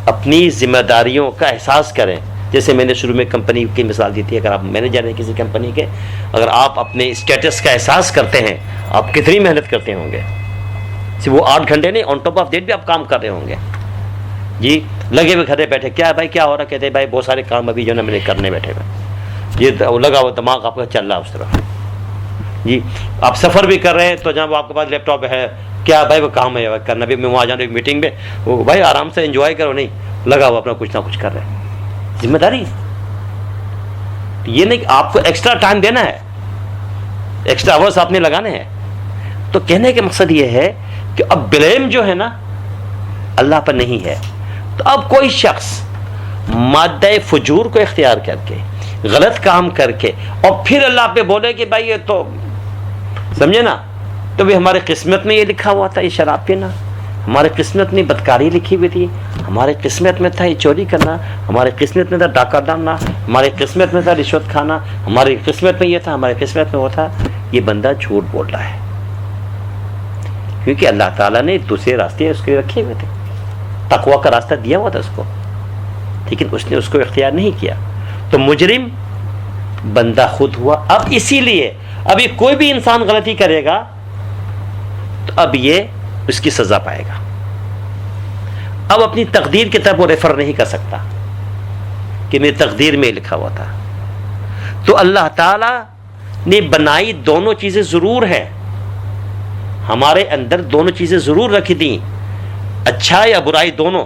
اپنی ذمہ داریوں کا احساس کریں, جیسے میں نے شروع میں کمپنی کی مثال دی تھی, اگر آپ مینیجر ہیں کسی کمپنی کے, اگر آپ اپنے اسٹیٹس کا احساس کرتے ہیں, آپ کتنی محنت کرتے ہوں گے. صرف وہ 8 گھنٹے نہیں, آن ٹاپ آف دیٹ بھی آپ کام کر رہے ہوں گے جی, لگے ہوئے گھر بیٹھے. کیا بھائی کیا ہو رہا؟ کہتے ہیں بھائی بہت سارے کام ابھی جو نا میں نے کرنے بیٹھے ہوئے, یہ لگا ہوا دماغ آپ کا چل رہا ہے اس طرح جی. آپ سفر بھی کر رہے ہیں تو جب آپ کے پاس لیپ ٹاپ ہے, کیا بھائی وہ کام ہے کرنا بھی, میں وہاں جانا ایک میٹنگ میں, وہ بھائی آرام سے انجوائے کرو, نہیں لگا ہوا اپنا کچھ نہ کچھ کر رہے ہیں. ذمہ داری یہ نہیں کہ آپ کو ایکسٹرا ٹائم دینا ہے, ایکسٹرا آورس آپ نے لگانے ہیں. تو کہنے کا مقصد یہ ہے کہ اب بلیم جو ہے نا اللہ پر نہیں ہے. تو اب کوئی شخص مادہ فجور کو اختیار کر کے, غلط کام کر کے, اور پھر اللہ پہ بولے کہ بھائی یہ تو سمجھے نا, تو بھی ہمارے قسمت میں یہ لکھا ہوا تھا یہ شراب پینا, ہمارے قسمت میں بدکاری لکھی ہوئی تھی, ہمارے قسمت میں تھا یہ چوری کرنا, ہمارے قسمت میں تھا ڈاکہ ڈالنا, ہمارے قسمت میں تھا رشوت کھانا, ہماری قسمت میں یہ تھا, ہمارے قسمت میں وہ تھا. یہ بندہ جھوٹ بول رہا ہے, کیونکہ اللہ تعالیٰ نے دوسرے راستے اس کے رکھے ہوئے تھے, تقویٰ کا راستہ دیا ہوا تھا اس کو, ٹھیک لیکن اس نے اس کو اختیار نہیں کیا، تو مجرم بندہ خود ہوا۔ اب اسی لیے اب یہ کوئی بھی انسان غلطی کرے گا تو اب یہ اس کی سزا پائے گا۔ اب اپنی تقدیر کی طرف وہ ریفر نہیں کر سکتا کہ میری تقدیر میں لکھا ہوا تھا۔ تو اللہ تعالی نے بنائی دونوں چیزیں ضرور ہے، ہمارے اندر دونوں چیزیں ضرور رکھی دیں، اچھائی یا برائی دونوں،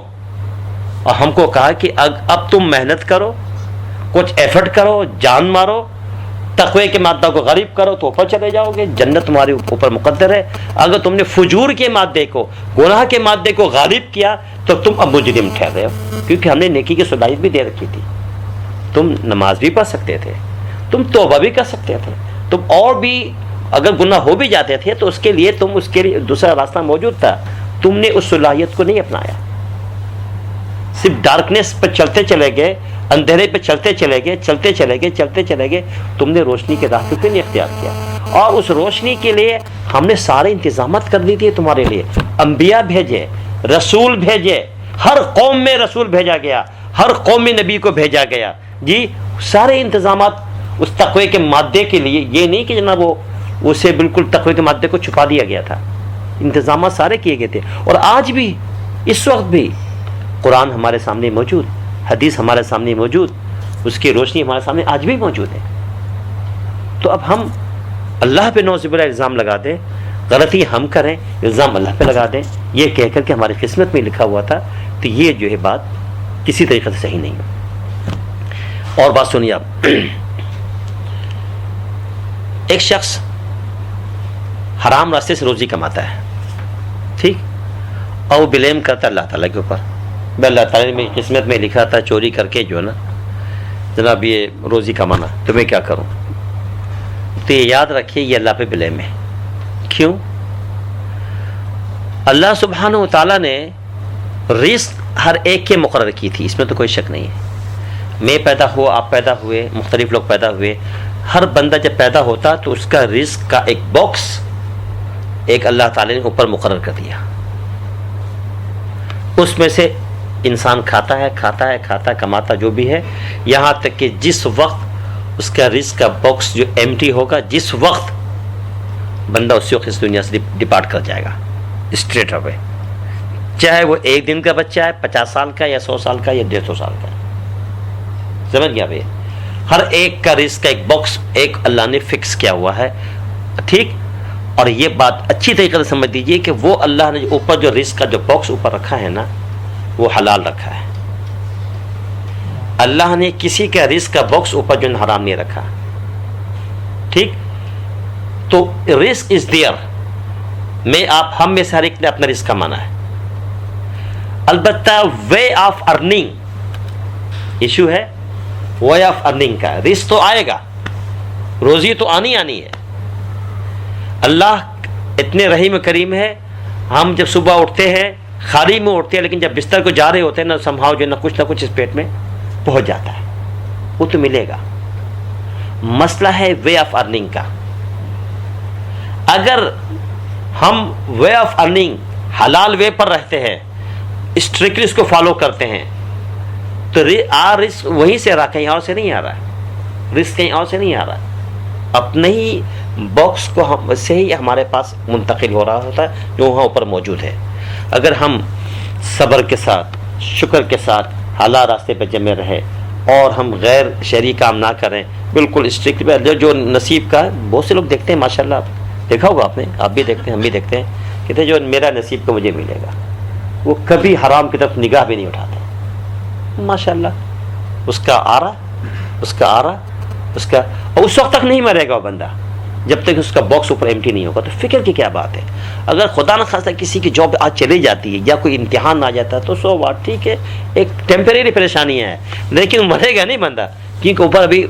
اور ہم کو کہا کہ اب تم محنت کرو، کچھ ایفرٹ کرو، جان مارو، تقوی کے مادہ کو غالب کرو تو اوپر چلے جاؤ گے، جنت تمہارے اوپر مقدر ہے۔ اگر تم نے فجور کے مادے کو، گناہ کے مادے کو غالب کیا تو تم اب مجرم ٹھہر رہے ہو، کیونکہ ہم نے نیکی کی صلاحیت بھی دے رکھی تھی۔ تم نماز بھی پڑھ سکتے تھے، تم توبہ بھی کر سکتے تھے، تم اور بھی اگر گناہ ہو بھی جاتے تھے تو اس کے لیے دوسرا راستہ موجود تھا، تم نے اس صلاحیت کو نہیں اپنایا، صرف ڈارکنیس پہ چلتے چلے گئے، اندھیرے پہ چلتے چلے گئے، تم نے روشنی کے راہ کو نہیں اختیار کیا۔ اور اس روشنی کے لیے ہم نے سارے انتظامات کر دی تھے تمہارے لیے، انبیاء بھیجے، رسول بھیجے، ہر قوم میں رسول بھیجا گیا، ہر قوم میں نبی کو بھیجا گیا، جی سارے انتظامات اس تقوی کے مادے کے لیے، یہ نہیں کہ جناب وہ اسے بالکل تقوی کے مادے کو چھپا دیا گیا تھا، انتظامات سارے کیے گئے تھے۔ اور آج بھی، اس وقت بھی قرآن ہمارے سامنے موجود، حدیث ہمارے سامنے موجود، اس کی روشنی ہمارے سامنے آج بھی موجود ہے۔ تو اب ہم اللہ پہ نوز باللہ الزام لگا دیں، غلطی ہم کریں، الزام اللہ پہ لگا دیں، یہ کہہ کر کہ ہماری قسمت میں لکھا ہوا تھا، تو یہ جو ہے بات کسی طریقے سے صحیح نہیں ہے۔ اور بات سنیے آپ، ایک شخص حرام راستے سے روزی کماتا ہے، ٹھیک، اور وہ بلیم کرتا ہے اللہ تعالیٰ کے اوپر، اللہ تعالیٰ نے میری قسمت میں لکھا تھا چوری کر کے جو ہے نا جناب یہ روزی کمانا، تو میں کیا کروں؟ تو یہ یاد رکھیے یہ اللہ پہ بلیم ہے۔ کیوں؟ اللہ سبحانہ و تعالیٰ نے رزق ہر ایک کے مقرر کی تھی، اس میں تو کوئی شک نہیں ہے۔ میں پیدا ہوا، آپ پیدا ہوئے، مختلف لوگ پیدا ہوئے، ہر بندہ جب پیدا ہوتا تو اس کا رزق کا ایک باکس ایک اللہ تعالیٰ نے اوپر مقرر کر دیا، اس میں سے انسان کھاتا ہے کماتا جو بھی ہے، یہاں تک کہ جس وقت اس کا رزق کا باکس جو ایمٹی ہوگا، جس وقت بندہ اسی وقت اس دنیا سے ڈپارٹ کر جائے گا اسٹریٹ اوے، چاہے وہ ایک دن کا بچہ ہے، 50 سال کا یا 100 سال کا یا 150 سال کا، سمجھ گیا بھائی؟ ہر ایک کا رزق کا ایک باکس ایک اللہ نے فکس کیا ہوا ہے، ٹھیک۔ اور یہ بات اچھی طریقے سے سمجھ دیجئے کہ وہ اللہ نے اوپر جو رزق کا جو باکس اوپر رکھا ہے نا، وہ حلال رکھا ہے۔ اللہ نے کسی کا رزق کا باکس اوپر جو حرام نہیں رکھا، ٹھیک۔ تو رزق از دیئر، ہم میں سے ہر ایک نے اپنا رزق کمانا ہے، البتہ وے آف ارننگ ایشو ہے، وے آف ارننگ کا رزق تو آئے گا، روزی تو آنی ہے۔ اللہ اتنے رحیم کریم ہے، ہم جب صبح اٹھتے ہیں خالی میں اٹھتے ہیں، لیکن جب بستر کو جا رہے ہوتے ہیں نا سمہاؤ جو نہ کچھ اس پیٹ میں پہنچ جاتا ہے، وہ تو ملے گا۔ مسئلہ ہے وے آف ارننگ کا۔ اگر ہم وے آف ارننگ حلال وے پر رہتے ہیں، اسٹرکٹلی اس کو فالو کرتے ہیں، تو رزق وہیں سے کہیں اور سے نہیں آ رہا، رزق کہیں اور سے نہیں آ رہا، اپنے ہی باکس کو ہم سے ہی ہمارے پاس منتقل ہو رہا ہوتا ہے جو وہاں اوپر موجود ہے۔ اگر ہم صبر کے ساتھ، شکر کے ساتھ حلال راستے پہ جمے رہے اور ہم غیر شرعی کام نہ کریں، بالکل اسٹرکٹ پہ جو نصیب کا ہے، بہت سے لوگ دیکھتے ہیں ماشاءاللہ، دیکھا ہوگا آپ نے، آپ بھی دیکھتے ہیں، ہم بھی دیکھتے ہیں، کہتے ہیں جو میرا نصیب کا مجھے ملے گا، وہ کبھی حرام کی طرف نگاہ بھی نہیں اٹھاتا، ماشاءاللہ اس کا آ رہا اور اس وقت تک نہیں مرے گا وہ بندہ جب تک اس کا باکس اوپر ایمٹی نہیں ہوگا۔ تو فکر کی کیا بات ہے؟ اگر خدا نہ خواستہ کسی کی جاب آج چلی جاتی ہے یا کوئی امتحان آ جاتا ہے تو سو بات ٹھیک ہے، ایک ٹیمپریری پریشانی ہے، لیکن مرے گا نہیں بندہ، کیونکہ اوپر ابھی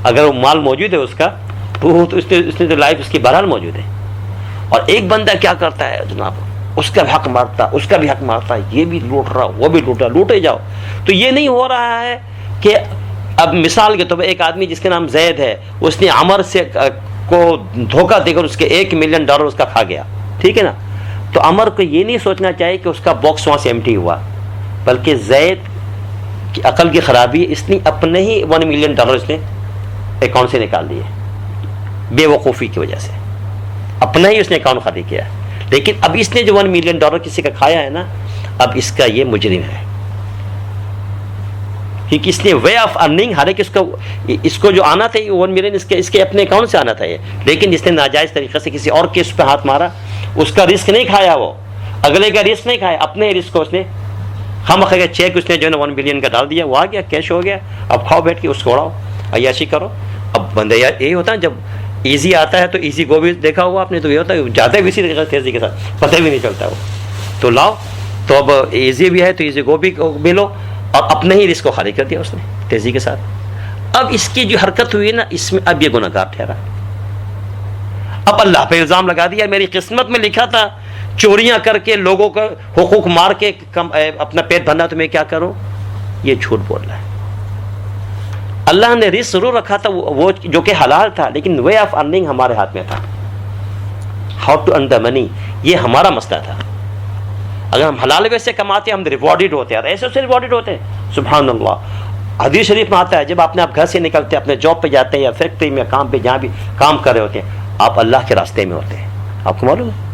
اگر وہ مال موجود ہے اس کا تو اس نے تو لائف اس کی بہرحال موجود ہے۔ اور ایک بندہ کیا کرتا ہے جناب، اس کا بھی حق مارتا، اس کا بھی حق مارتا، یہ بھی لوٹ رہا وہ بھی لوٹ رہا، لوٹے جاؤ۔ تو یہ نہیں ہو رہا ہے کہ اب مثال کے طور پر ایک آدمی جس کا نام زید ہے، اس نے عمر سے کو دھوکہ دے کر اس کے $1 ملین اس کا کھا گیا، ٹھیک ہے نا، تو عمر کو یہ نہیں سوچنا چاہیے کہ اس کا باکس وہاں سے ایمٹی ہوا، بلکہ زید کہ عقل کی خرابی ہے، اس نے اپنے ہی $1 ملین اس نے اکاؤنٹ سے نکال لیے بے وقوفی کی وجہ سے، اپنا ہی اس نے اکاؤنٹ خالی کیا. لیکن اب اس نے جو $1 ملین کسی کا کھایا ہے نا، اب اس کا یہ مجرم ہے، کیونکہ اس نے وے آف ارننگ، حالانکہ اس کو جو آنا تھا $1 ملین اس کے اپنے اکاؤنٹ سے آنا تھا یہ، لیکن اس نے ناجائز طریقے سے کسی اور کیس پہ ہاتھ مارا. اس کا رسک نہیں کھایا، وہ اگلے کا رسک نہیں کھایا، اپنے رسک کو اس نے ہم کا چیک اس نے جو ہے نا $1 ملین کا ڈال دیا، وہ آ گیا، کیش ہو گیا. اب کھاؤ بیٹھ کے اس کو اڑاؤ، عیاشی کرو. اب بندہ یہی ہوتا ہے، جب ایزی آتا ہے تو ایزی گو بھی دیکھا ہوا آپ نے، تو یہ ہوتا ہے جاتے بھی اسی طریقے سے تیزی کے ساتھ، پتہ بھی نہیں چلتا وہ. تو لاؤ، تو اب ایزی بھی ہے تو ایزی گو بھی لو، اور اپنے ہی رزق کو خالی کر دیا اس نے تیزی کے ساتھ. اب اس کی جو حرکت ہوئی نا، اس میں اب یہ گناہ گار ٹھہرا. اب اللہ پہ الزام لگا دیا، میری قسمت میں لکھا تھا چوریاں کر کے لوگوں کا حقوق مار کے اپنا پیٹ بھرنا، تو میں کیا کروں؟ یہ جھوٹ بول رہا ہے. اللہ نے رزق ضرور رکھا تھا وہ جو کہ حلال تھا، لیکن وے آف ارننگ ہمارے ہاتھ میں تھا. ہاؤ ٹو ارن دا منی، یہ ہمارا مسئلہ تھا. اگر ہم حلال ویسے کماتے ہم ریوارڈڈ ہوتے ہیں، ایسے سے ریوارڈڈ ہوتے ہیں. سبحان اللہ، حدیث شریف میں آتا ہے جب آپ گھر سے نکلتے ہیں، اپنے جاب پہ جاتے ہیں یا فیکٹری میں کام پہ جہاں بھی کام کر رہے ہوتے ہیں، آپ اللہ کے راستے میں ہوتے ہیں. آپ کو معلوم ہے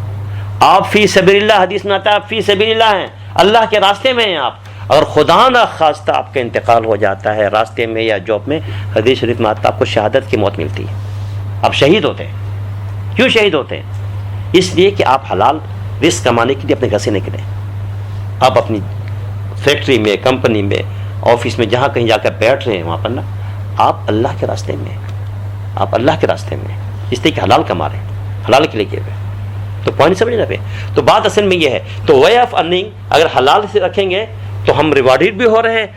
آپ فی سبیل اللہ، حدیث میں آتا ہے آپ فی سبیل اللہ ہیں، اللہ کے راستے میں ہیں آپ. اگر خدا نہ خواستہ آپ کا انتقال ہو جاتا ہے راستے میں یا جاب میں، حدیث شریف میں آتا ہے آپ کو شہادت کی موت ملتی ہے، آپ شہید ہوتے ہیں. کیوں شہید ہوتے ہیں؟ اس لیے کہ آپ حلال رزق کمانے کے لیے اپنے گھر سے نکلیں. آپ اپنی فیکٹری میں، کمپنی میں، آفس میں، جہاں کہیں جا کر بیٹھ رہے ہیں وہاں پر نا، آپ اللہ کے راستے میں، آپ اللہ کے راستے میں اس لیے کہ حلال کما رہے ہیں، حلال کے لیے کیے ہوئے. تو پوائنٹ سمجھ رہے ہیں؟ تو بات اصل میں یہ ہے. تو وے آف ارننگ اگر حلال سے رکھیں گے تو ہم ریوارڈڈ بھی ہو رہے ہیں،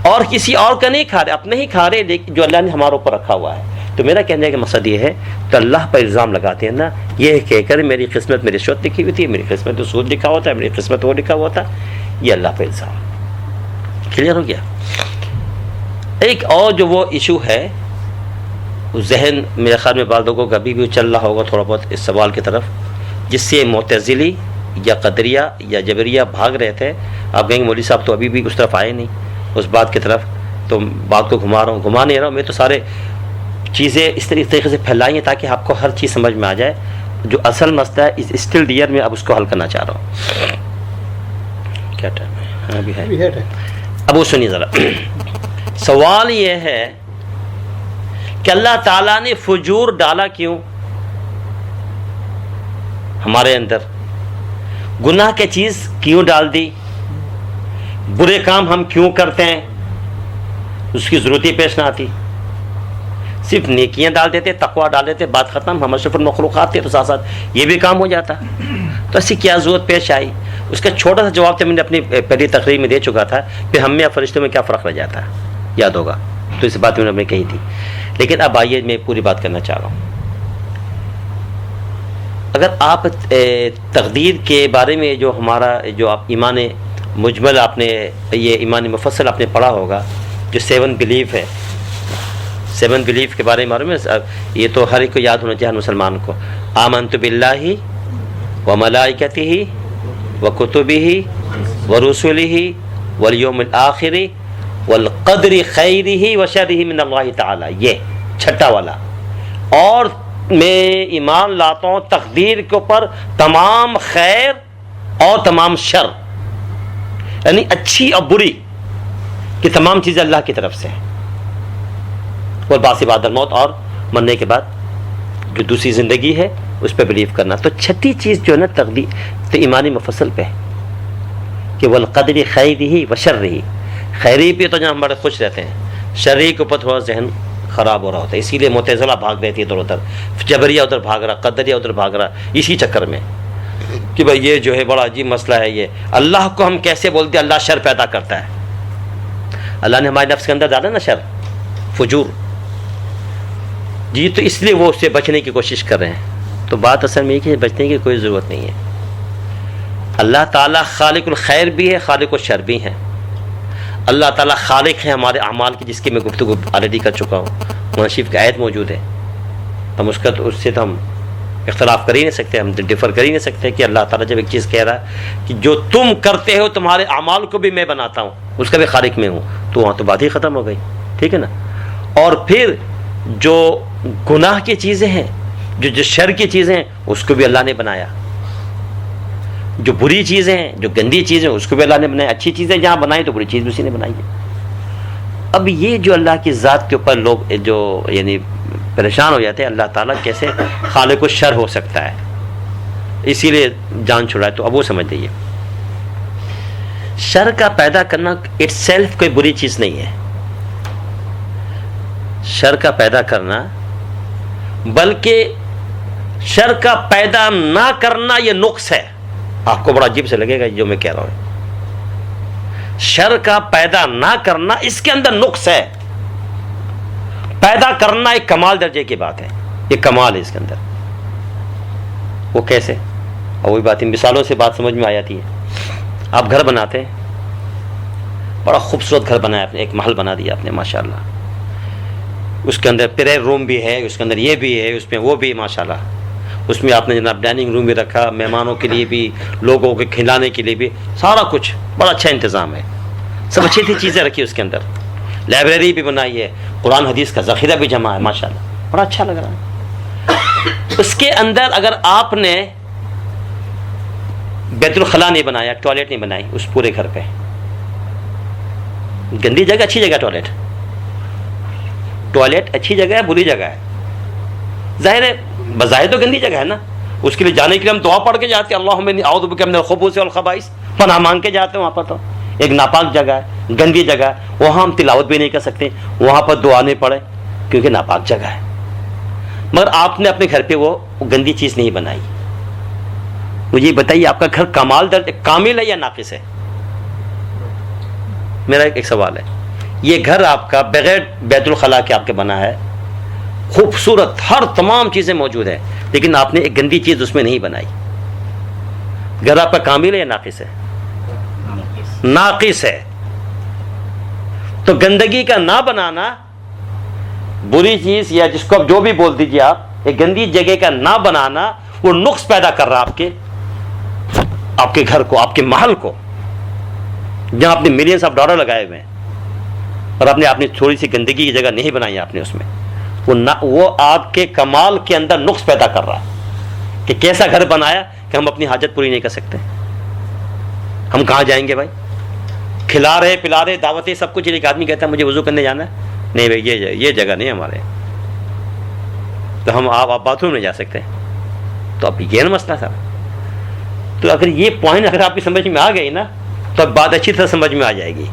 اور کسی اور کا نہیں کھا رہے، اپنے ہی کھا رہے، لیکن جو اللہ نے ہمارے اوپر رکھا ہوا ہے. تو میرا کہنے کا مقصد یہ ہے، تو اللہ پر الزام لگاتے ہیں نا، یہ کہہ کر میری قسمت میں رشوت لکھی ہوئی تھی، میری قسمت میں سود لکھا ہوا تھا، میری قسمت وہ لکھا ہوا تھا، یہ اللہ پہ الزام. کلیئر ہو گیا؟ ایک اور جو وہ ایشو ہے، ذہن میرے خیال میں بعض لوگوں کا ابھی بھی چل رہا ہوگا تھوڑا بہت اس سوال کی طرف، جس سے معتزلی یا قدریہ یا جبریہ بھاگ رہے تھے. آپ کہیں گے مولوی صاحب تو ابھی بھی اس طرف آئے نہیں، اس بات کی طرف. تو بات کو گھما رہا ہوں، گھما نہیں رہا ہوں، میں تو سارے چیزیں اس طریقے سے پھیلائی ہیں تاکہ آپ کو ہر چیز سمجھ میں آ جائے. جو اصل مسئلہ ہے اس اسٹل ڈیئر میں اب اس کو حل کرنا چاہ رہا ہوں. کیا ٹائم ہے؟ ہاں ابھی ہے. اب وہ سنیے ذرا. سوال یہ ہے کہ اللہ تعالیٰ نے فجور ڈالا کیوں ہمارے اندر؟ گناہ کی چیز کیوں ڈال دی؟ برے کام ہم کیوں کرتے ہیں؟ اس کی ضرورت ہی پیش نہ آتی، صرف نیکیاں ڈال دیتے، تقویٰ ڈال دیتے، بات ختم. ہم اشرف المخلوقات تھے تو ساتھ ساتھ یہ بھی کام ہو جاتا. تو ایسی کیا ضرورت پیش آئی؟ اس کا چھوٹا سا جواب تو میں نے اپنی پہلی تقریر میں دے چکا تھا، پھر ہم میں یا فرشتوں میں کیا فرق رہ جاتا ہے، یاد ہوگا. تو اس بات میں نے کہی تھی، لیکن اب آئیے میں پوری بات کرنا چاہ رہا ہوں. اگر آپ تقدیر کے بارے میں جو ہمارا جو آپ ایمان مجمل آپ نے یہ ایمان مفصل آپ نے پڑھا ہوگا، جو 7 بلیف ہے، 7 بلیف کے بارے میں معلوم ہے. یہ تو ہر ایک کو یاد ہونا چاہیے مسلمان کو. آمنت باللہ و ملائکتہ و کتبہ و رسلہ والیوم الآخر والقدر خیرہ و شرہ من اللہ تعالی. یہ چھٹا والا. اور میں ایمان لاتا ہوں تقدیر کے اوپر، تمام خیر اور تمام شر، یعنی اچھی اور بری کہ تمام چیزیں اللہ کی طرف سے ہیں. اور باسی بعد الموت، اور مرنے کے بعد جو دوسری زندگی ہے اس پہ بلیو کرنا. تو چھٹی چیز جو ہے نا تقدیر، تو ایمانی مفصل پہ ہے کہ والقدر خیرہ و شرہ. خیری پہ تو جہاں ہم بڑے خوش رہتے ہیں، شرعی کے اوپر تھوڑا ذہن خراب ہو رہا ہوتا ہے. اسی لیے معتزلہ بھاگ رہی تھی ادھر ادھر، جبریہ ادھر بھاگ رہا، قدریہ ادھر بھاگ رہا، اسی چکر میں کہ بھائی یہ جو ہے بڑا عجیب مسئلہ ہے. یہ اللہ کو ہم کیسے بولتے ہیں اللہ شر پیدا کرتا ہے؟ اللہ نے ہمارے نفس کے اندر ڈالا نا شر، فجور جی، تو اس لیے وہ اس سے بچنے کی کوشش کر رہے ہیں. تو بات اصل میں یہ کہ بچنے کی کوئی ضرورت نہیں ہے. اللہ تعالیٰ خالق الخیر بھی ہے، خالق الشر بھی ہے. اللہ تعالیٰ خالق ہے ہمارے اعمال کی، جس کی میں گفتگو آلریڈی کر چکا ہوں. قرآن شریف کی آیت موجود ہے، ہم اس سے تو ہم اختلاف کر ہی نہیں سکتے، ہم ڈفر کر ہی نہیں سکتے کہ اللہ تعالیٰ جب ایک چیز کہہ رہا ہے کہ جو تم کرتے ہو تمہارے اعمال کو بھی میں بناتا ہوں، اس کا بھی خالق میں ہوں، تو وہاں تو بات ہی ختم ہو گئی. ٹھیک ہے نا. اور پھر جو گناہ کی چیزیں ہیں, جو شر کی چیزیں ہیں, اس کو بھی اللہ نے بنایا. جو بری چیزیں ہیں, جو گندی چیزیں ہیں, اس کو بھی اللہ نے بنایا. اچھی چیزیں جہاں بنائی تو بری چیز بھی اسی نے بنائی ہے. اب یہ جو اللہ کی ذات کے اوپر لوگ جو یعنی پریشان ہو جاتے ہیں, اللہ تعالیٰ کیسے خالق الشر ہو سکتا ہے, اسی لیے جان چھڑائے. تو اب وہ سمجھ لیجیے, شر کا پیدا کرنا اٹ سیلف کوئی بری چیز نہیں ہے. شر کا پیدا کرنا, بلکہ شر کا پیدا نہ کرنا یہ نقص ہے. آپ کو بڑا عجیب سے لگے گا جو میں کہہ رہا ہوں. شر کا پیدا نہ کرنا اس کے اندر نقص ہے. پیدا کرنا ایک کمال درجے کی بات ہے, یہ کمال ہے اس کے اندر. وہ کیسے؟ اور وہی بات مثالوں سے بات سمجھ میں آ جاتی ہے. آپ گھر بناتے ہیں, بڑا خوبصورت گھر بنایا آپ نے, ایک محل بنا دیا آپ نے ماشاءاللہ. اس کے اندر پریئر روم بھی ہے, اس کے اندر یہ بھی ہے, اس میں وہ بھی ماشاءاللہ. اس میں آپ نے جناب ڈائننگ روم بھی رکھا, مہمانوں کے لیے بھی, لوگوں کے کھلانے کے لیے بھی, سارا کچھ بڑا اچھا انتظام ہے. سب اچھی اچھی چیزیں رکھی اس کے اندر. لائبریری بھی بنائی ہے, قرآن حدیث کا ذخیرہ بھی جمع ہے ماشاءاللہ, بڑا اچھا لگ رہا ہے. اس کے اندر اگر آپ نے بیت الخلا نہیں بنایا, ٹوائلٹ نہیں بنائی اس پورے گھر پہ, گندی جگہ اچھی جگہ, ٹوائلٹ اچھی جگہ ہے بری جگہ ہے, ظاہر ہے بظاہر تو گندی جگہ ہے نا. اس کے لیے جانے کے لیے ہم دعا پڑھ کے جاتے ہیں, اللہم انی اعوذ بک من الخبث والخبائث, پناہ مانگ کے جاتے ہیں. وہاں پر تو ایک ناپاک جگہ ہے, گندی جگہ ہے, وہاں ہم تلاوت بھی نہیں کر سکتے, وہاں پر دعا نہیں پڑھے کیونکہ ناپاک جگہ ہے. مگر آپ نے اپنے گھر پہ وہ گندی چیز نہیں بنائی. مجھے یہ بتائیے آپ کا گھر کامل ہے یا ناقص ہے؟ میرا ایک سوال ہے. یہ گھر آپ کا بغیر بیت الخلا کے آپ کے بنا ہے, خوبصورت, ہر تمام چیزیں موجود ہیں, لیکن آپ نے ایک گندی چیز اس میں نہیں بنائی. گھر آپ کا کامل ہے یا ناقص ہے؟ ناقص ہے. تو گندگی کا نہ بنانا, بری چیز یا جس کو آپ جو بھی بول دیجیے, آپ ایک گندی جگہ کا نہ بنانا, وہ نقص پیدا کر رہا آپ کے گھر کو, آپ کے محل کو, جہاں آپ نے ملینز آف ڈالر لگائے ہوئے ہیں, اور آپ نے تھوڑی سی گندگی کی جگہ نہیں بنائی آپ نے اس میں. وہ آپ کے کمال کے اندر نقص پیدا کر رہا ہے کہ کیسا گھر بنایا کہ ہم اپنی حاجت پوری نہیں کر سکتے. ہم کہاں جائیں گے بھائی؟ کھلا رہے پلا رہے, دعوتیں سب کچھ, ایک آدمی کہتا ہے مجھے وضو کرنے جانا ہے, نہیں بھائی یہ جگہ نہیں ہمارے, تو ہم آپ باتھ روم نہیں جا سکتے. تو اب یہ نا مسئلہ تھا. تو اگر یہ پوائنٹ اگر آپ کی سمجھ میں آ گئی نا, تو اب بات اچھی طرح سمجھ میں آ جائے گی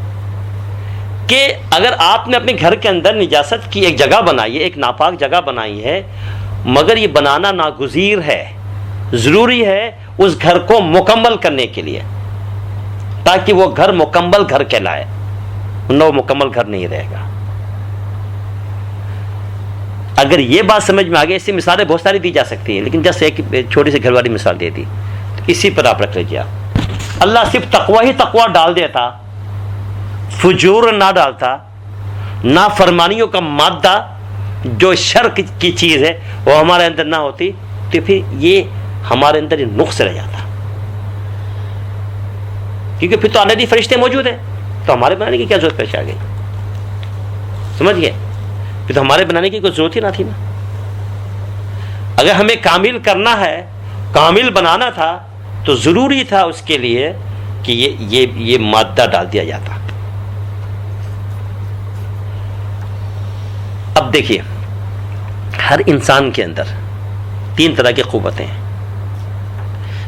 کہ اگر آپ نے اپنے گھر کے اندر نجاست کی ایک جگہ بنائی ہے, ایک ناپاک جگہ بنائی ہے, مگر یہ بنانا ناگزیر ہے, ضروری ہے اس گھر کو مکمل کرنے کے لیے, تاکہ وہ گھر مکمل گھر کہلائے, نہ وہ مکمل گھر نہیں رہے گا. اگر یہ بات سمجھ میں آ گئی, اس سے مثالیں بہت ساری دی جا سکتی ہیں, لیکن جیسے ایک چھوٹی سی گھر والی مثال دے دی, تو اسی پر آپ رکھ لیجیے. اللہ صرف تقوی ہی تقوی ڈال دیتا, فجور نہ ڈالتا, نافرمانیوں کا مادہ جو شرک کی چیز ہے وہ ہمارے اندر نہ ہوتی, تو پھر یہ ہمارے اندر نقص رہ جاتا. کیونکہ پھر تو آلریڈی فرشتے موجود ہیں, تو ہمارے بنانے کی کیا ضرورت پیش آ گئی؟ سمجھ گئے؟ پھر تو ہمارے بنانے کی کوئی ضرورت ہی نہ تھی نا. اگر ہمیں کامل کرنا ہے, کامل بنانا تھا, تو ضروری تھا اس کے لیے کہ یہ مادہ ڈال دیا جاتا. اب دیکھیے, ہر انسان کے اندر 3 طرح کی قوتیں ہیں.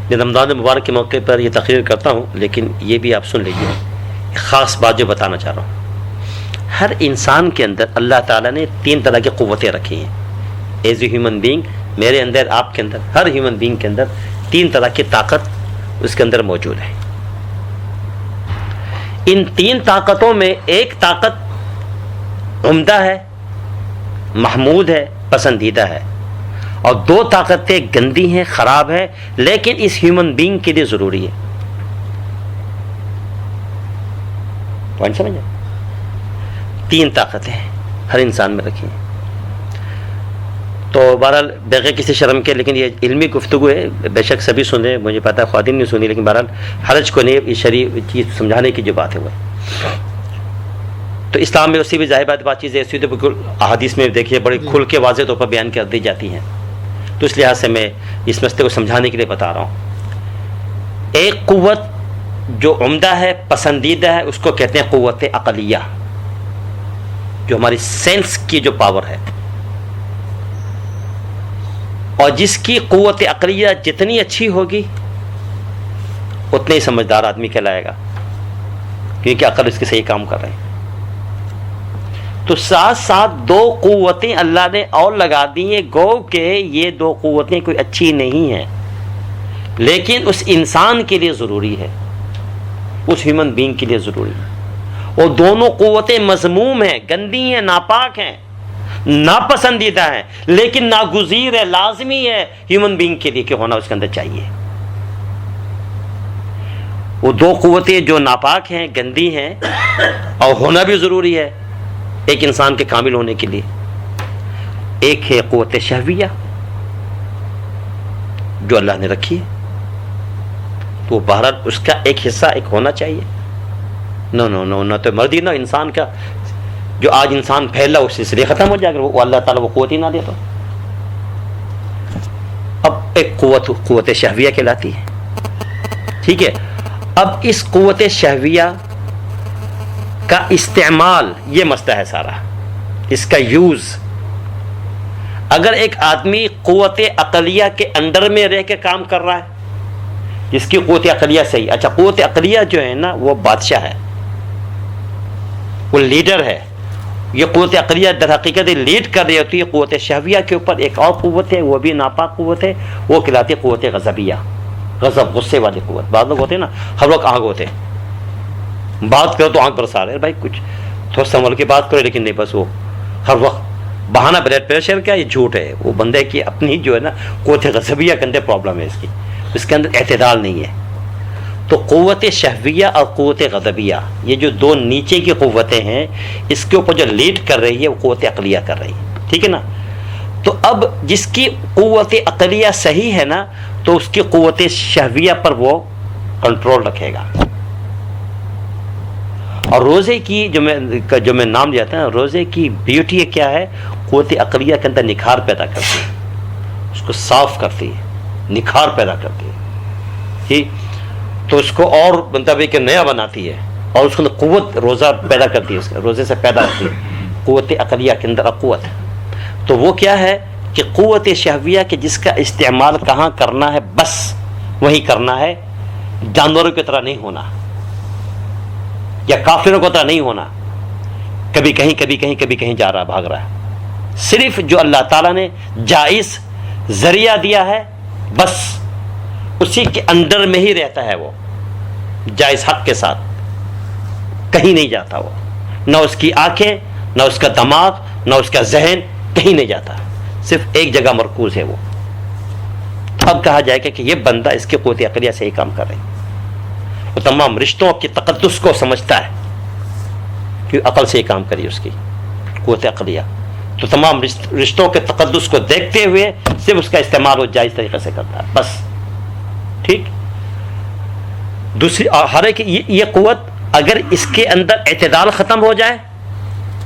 میں رمضان مبارک کے موقع پر یہ تقریر کرتا ہوں, لیکن یہ بھی آپ سن لیجیے, خاص بات جو بتانا چاہ رہا ہوں. ہر انسان کے اندر اللہ تعالیٰ نے 3 طرح کی قوتیں رکھی ہیں. ایز اے ہیومن بینگ, میرے اندر, آپ کے اندر, ہر ہیومن بینگ کے اندر 3 طرح کی طاقت اس کے اندر موجود ہے. ان 3 طاقتوں میں ایک طاقت عمدہ ہے, محمود ہے, پسندیدہ ہے, اور 2 طاقتیں گندی ہیں, خراب ہے, لیکن اس ہیومن بینگ کے لیے ضروری ہے. پوائنٹ سمجھے؟ 3 طاقتیں ہر انسان میں رکھی ہیں. تو بہرحال بغیر کسی شرم کے, لیکن یہ علمی گفتگو ہے, بے شک سبھی سنے, مجھے پتا ہے خواتین نہیں سنی, لیکن بہرحال حرج کو نہیں, شریف چیز سمجھانے کی جو بات ہے وہ. تو اسلام میں اسی بھی ظاہر بات چیزیں ایسی ہوتی ہے بالکل احادیث میں دیکھیے بڑے کھل کے واضح طور پر بیان کر دی جاتی ہیں. تو اس لحاظ سے میں اس مسئلے کو سمجھانے کے لیے بتا رہا ہوں. ایک قوت جو عمدہ ہے، پسندیدہ ہے، اس کو کہتے ہیں قوت عقلیہ، جو ہماری سینس کی جو پاور ہے. اور جس کی قوت عقلیہ جتنی اچھی ہوگی اتنے ہی سمجھدار آدمی کہلائے گا، کیونکہ عقل اس کے صحیح کام کر رہے ہیں. تو ساتھ ساتھ دو قوتیں اللہ نے اور لگا دی ہیں، گو کہ یہ دو قوتیں کوئی اچھی نہیں ہیں، لیکن اس انسان کے لیے ضروری ہے، اس ہیومن بینگ کے لیے ضروری ہے. اور دونوں قوتیں مذموم ہیں، گندی ہیں، ناپاک ہیں، ناپسندیدہ ہیں، لیکن ناگزیر ہے، لازمی ہے ہیومن بینگ کے لیے کہ ہونا اس کے اندر چاہیے. وہ دو قوتیں جو ناپاک ہیں، گندی ہیں، اور ہونا بھی ضروری ہے ایک انسان کے کامل ہونے کے لیے. ایک ہے قوت شہویہ جو اللہ نے رکھی ہے، تو بہرحال اس کا ایک حصہ ایک ہونا چاہیے. نہ تو مردی نہ انسان کا جو آج انسان پھیلا اس سے ختم ہو جائے اگر وہ اللہ تعالیٰ وہ قوت ہی نہ دے تو. اب ایک قوت شہویہ کہلاتی ہے. ٹھیک ہے. اب اس قوت شہویہ کا استعمال یہ مسئلہ ہے سارا، اس کا یوز. اگر ایک آدمی قوت عقلیہ کے اندر میں رہ کے کام کر رہا ہے، جس کی قوت عقلیہ صحیح، اچھا قوت عقلیہ جو ہے نا وہ بادشاہ ہے، وہ لیڈر ہے. یہ قوت عقلیہ در حقیقت لیڈ کر رہی ہوتی ہے قوت شہویہ کے اوپر. ایک اور قوت ہے، وہ بھی ناپاک قوت ہے، وہ کہلاتی ہے قوت غضبیہ. غضب، غصے والی قوت. بعض لوگ ہوتے ہیں نا ہر وقت آنکھ ہوتے ہیں، بات کرو تو آنکھ برسا رہے، بھائی کچھ تھوڑا سنبھل کے بات کرو، لیکن نہیں بس وہ ہر وقت بہانہ. بلڈ پریشر کا یہ جھوٹ ہے، وہ بندے کی اپنی جو ہے نا قوت غضبیہ کے اندر پرابلم ہے، اس کے اندر اعتدال نہیں ہے. تو قوت شہویہ اور قوت غضبیہ یہ جو دو نیچے کی قوتیں ہیں، اس کے اوپر جو لیڈ کر رہی ہے وہ قوت عقلیہ کر رہی ہے. ٹھیک ہے نا. تو اب جس کی قوت عقلیہ صحیح ہے نا تو اس کی قوت شہویہ پر وہ کنٹرول رکھے گا. اور روزے کی جو میں نام لیا تھا، روزے کی بیوٹی کیا ہے؟ قوت عقلیہ کے اندر نکھار پیدا کرتی ہے، اس کو صاف کرتی ہے، نکھار پیدا کرتی ہے. ٹھیک. تو اس کو اور مطلب کہ نیا بناتی ہے، اور اس کے اندر قوت روزہ پیدا کرتی ہے، اس کے روزے سے پیدا ہوتی ہے قوت عقلیہ کے اندر قوت. تو وہ کیا ہے کہ قوت شہویہ کے جس کا استعمال کہاں کرنا ہے بس وہی کرنا ہے، جانوروں کی طرح نہیں ہونا یا کافروں کی طرح نہیں ہونا، کبھی کہیں کبھی کہیں کبھی کہیں جا رہا بھاگ رہا ہے. صرف جو اللہ تعالیٰ نے جائز ذریعہ دیا ہے بس اسی کے اندر میں ہی رہتا ہے، وہ جائز حق کے ساتھ کہیں نہیں جاتا. وہ نہ اس کی آنکھیں، نہ اس کا دماغ، نہ اس کا ذہن کہیں نہیں جاتا، صرف ایک جگہ مرکوز ہے وہ. اب کہا جائے کہ یہ بندہ اس کے قوت عقلیہ سے ہی کام کر رہے ہیں. وہ تمام رشتوں کی تقدس کو سمجھتا ہے کہ عقل سے ہی کام کری اس کی قوت عقلیہ. تو تمام رشتوں کے تقدس کو دیکھتے ہوئے صرف اس کا استعمال وہ جائز طریقے سے کرتا ہے بس. ٹھیک. دوسری ہر ایک یہ قوت اگر اس کے اندر اعتدال ختم ہو جائے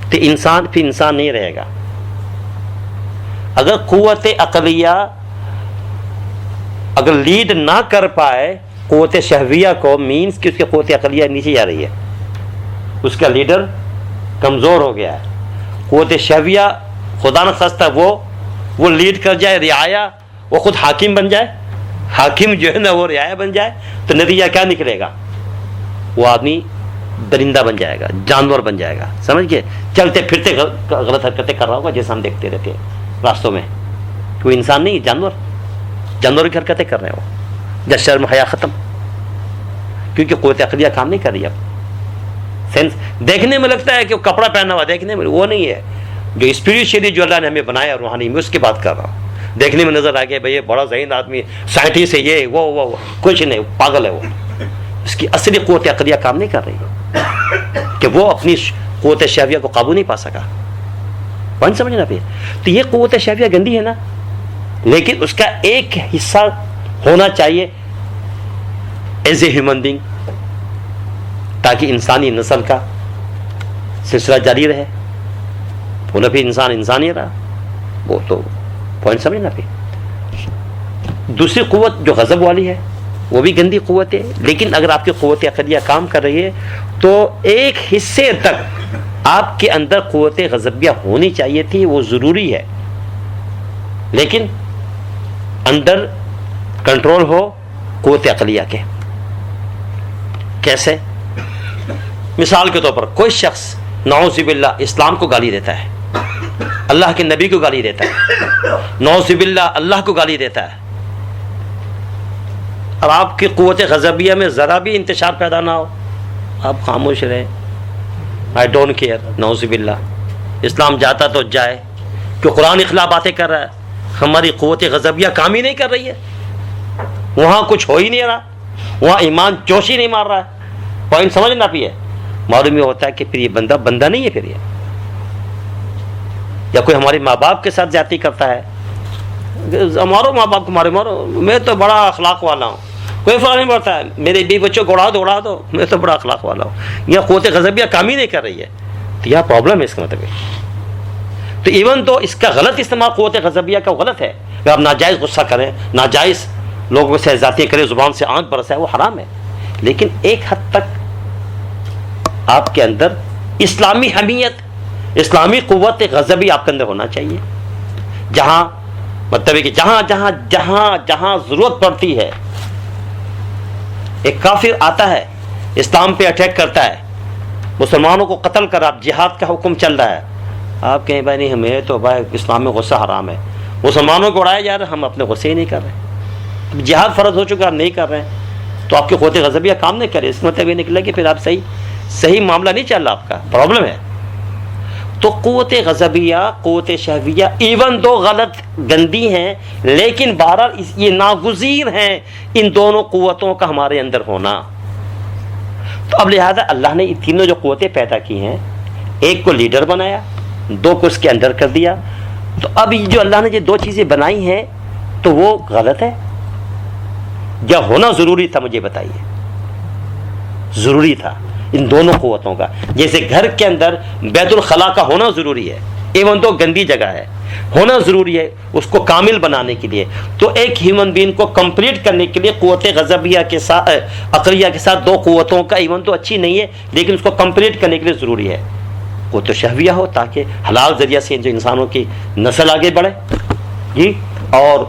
تو انسان پھر انسان نہیں رہے گا. اگر قوت عقلیہ اگر لیڈ نہ کر پائے قوت شہویہ کو، مینس کہ اس کی قوت عقلیہ نیچے جا رہی ہے، اس کا لیڈر کمزور ہو گیا ہے. قوت شہویہ خدا نخواستہ وہ لیڈ کر جائے، رعایا وہ خود حاکم بن جائے، حاکم جو ہے نا وہ رعایا بن جائے، تو نتیجہ کیا نکلے گا؟ وہ آدمی درندہ بن جائے گا، جانور بن جائے گا. سمجھ گئے؟ چلتے پھرتے غلط حرکتیں کر رہا ہوگا جیسے ہم دیکھتے رہتے ہیں راستوں میں. کوئی انسان نہیں، جانور کی حرکتیں کر رہے ہو. جب شرم حیا ختم، کیونکہ قوت عقلیہ کام نہیں کر رہی. اب سینس دیکھنے میں لگتا ہے کہ وہ کپڑا پہنا ہوا، دیکھنے میں وہ نہیں ہے. جو اسپریچولی جو اللہ نے ہمیں بنایا روحانی میں، اس کی بات کر رہا ہوں. دیکھنے میں نظر آ گیا بھائی یہ بڑا ذہین آدمی، سائنٹسٹ ہے، یہ وہ کچھ نہیں، پاگل ہے وہ. اس کی اصلی قوت عقلیہ کام نہیں کر رہی کہ وہ اپنی قوت شہویہ کو قابو نہیں پا سکا. پوائنٹ سمجھنا پھر. تو یہ قوت شہویہ گندی ہے نا، لیکن اس کا ایک حصہ ہونا چاہیے ایز اے ہیومن بینگ، تاکہ انسانی نسل کا سلسلہ جاری رہے. وہ نہ پھر انسان ہی رہا. وہ تو پوائنٹ سمجھنا. پھر دوسری قوت جو غضب والی ہے وہ بھی گندی قوت ہے، لیکن اگر آپ کی قوت عقلیہ کام کر رہی ہے تو ایک حصے تک آپ کے اندر قوت غضبیہ ہونی چاہیے تھی، وہ ضروری ہے، لیکن انڈر کنٹرول ہو قوت عقلیہ کے. کیسے؟ مثال کے طور پر کوئی شخص نعوذ باللہ اسلام کو گالی دیتا ہے، اللہ کے نبی کو گالی دیتا ہے، نعوذ باللہ اللہ کو گالی دیتا ہے، اور آپ کی قوت غضبیہ میں ذرا بھی انتشار پیدا نہ ہو، آپ خاموش رہیں، آئی ڈونٹ کیئر، نعوذ باللہ، اسلام جاتا تو جائے، کہ قرآن اخلاق باتیں کر رہا ہے، ہماری قوت غضبیہ کام ہی نہیں کر رہی ہے، وہاں کچھ ہو ہی نہیں رہا، وہاں ایمان جوش ہی نہیں مار رہا ہے. پوائنٹ سمجھنا بھی ہے. معلوم یہ ہوتا ہے کہ پھر یہ بندہ نہیں ہے. پھر یہ یا کوئی ہمارے ماں باپ کے ساتھ زیادتی کرتا ہے، مارو ماں باپ کو، مارو، میں تو بڑا اخلاق والا ہوں، کوئی فرق نہیں پڑتا ہے، میرے بیوی بچوں کو اڑا دو، میں تو بڑا اخلاق والا ہوں. یہ قوت غضبیہ کام ہی نہیں کر رہی ہے، تو یہ پرابلم ہے. اس کا مطلب ہے تو ایون تو اس کا غلط استعمال قوت غضبیہ کا غلط ہے. کہ آپ ناجائز غصہ کریں، ناجائز لوگوں سے ذاتیں کریں، زبان سے آنچ برسائے، وہ حرام ہے. لیکن ایک حد تک آپ کے اندر اسلامی حمیت، اسلامی قوت غضبی آپ کے اندر ہونا چاہیے. جہاں مطلب ہے کہ جہاں ضرورت پڑتی ہے، ایک کافر آتا ہے اسلام پہ اٹیک کرتا ہے، مسلمانوں کو قتل کر، آپ جہاد کا حکم چل رہا ہے، آپ کہیں بھائی نہیں، ہمیں تو بھائی اسلام میں غصہ حرام ہے، مسلمانوں کو اڑایا جا رہا ہے، ہم اپنے غصے ہی نہیں کر رہے. جہاد فرض ہو چکا، آپ نہیں کر رہے ہیں، تو آپ کی قوت غضبیہ کام نہیں کرے. اس کا مطلب یہ نکلا کہ پھر آپ صحیح معاملہ نہیں چل رہا، آپ کا پرابلم ہے. تو قوت غضبیہ، قوت شہویہ ایون دو غلط گندی ہیں، لیکن بہرحال یہ ناگزیر ہیں ان دونوں قوتوں کا ہمارے اندر ہونا. تو اب لہذا اللہ نے یہ تینوں جو قوتیں پیدا کی ہیں، ایک کو لیڈر بنایا، دو کو اس کے اندر کر دیا. تو اب جو اللہ نے یہ دو چیزیں بنائی ہیں تو وہ غلط ہے یا ہونا ضروری تھا؟ مجھے بتائیے. ضروری تھا ان دونوں قوتوں کا. جیسے گھر کے اندر بیت الخلاء کا ہونا ضروری ہے، ایون تو گندی جگہ ہے، ہونا ضروری ہے اس کو کامل بنانے کے لیے. تو ایک ہیومن بین کو کمپلیٹ کرنے کے لیے قوت غضبیہ کے ساتھ، عقلیہ کے ساتھ دو قوتوں کا ایون تو اچھی نہیں ہے، لیکن اس کو کمپلیٹ کرنے کے لیے ضروری ہے قوت شہویہ ہو، تاکہ حلال ذریعہ سے جو انسانوں کی نسل آگے بڑھے. جی، اور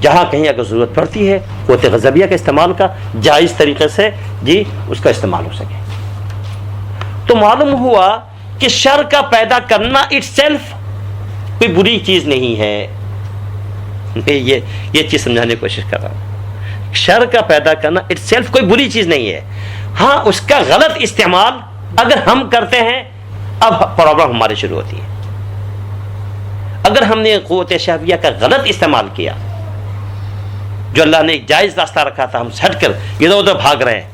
جہاں کہیں اگر ضرورت پڑتی ہے قوت غضبیہ کا استعمال کا، جائز طریقے سے جی اس کا استعمال ہو سکے. تو معلوم ہوا کہ شر کا پیدا کرنا اٹ سیلف کوئی بری چیز نہیں ہے. میں یہ چیز سمجھانے کی کوشش کر رہا ہوں. شر کا پیدا کرنا اٹ سیلف کوئی بری چیز نہیں ہے. ہاں، اس کا غلط استعمال اگر ہم کرتے ہیں، اب پرابلم ہماری شروع ہوتی ہے. اگر ہم نے قوت شہویہ کا غلط استعمال کیا، جو اللہ نے ایک جائز راستہ رکھا تھا، ہم ہٹ کر ادھر ادھر بھاگ رہے ہیں،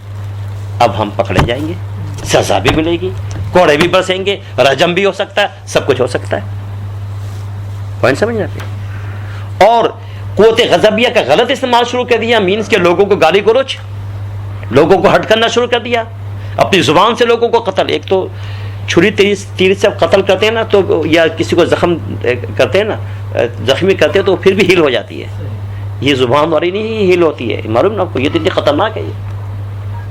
اب ہم پکڑے جائیں گے، سزا بھی ملے گی، کوڑے بھی برسیں گے، رجم بھی ہو سکتا ہے، سب کچھ ہو سکتا ہے. پوائنٹ سمجھنا پھر. اور قوت غضبیہ کا غلط استعمال شروع کر دیا، مینس کہ لوگوں کو گالی گلوچ، لوگوں کو ہٹ کرنا شروع کر دیا، اپنی زبان سے لوگوں کو قتل. ایک تو چھری تیر سے قتل کرتے ہیں نا، تو یا کسی کو زخم کرتے ہیں نا، زخمی کرتے ہیں، تو پھر بھی ہیل ہو جاتی ہے. یہ زبان والی نہیں ہیل ہوتی ہے، معلوم نا آپ کو، یہ تو اتنی خطرناک ہے. یہ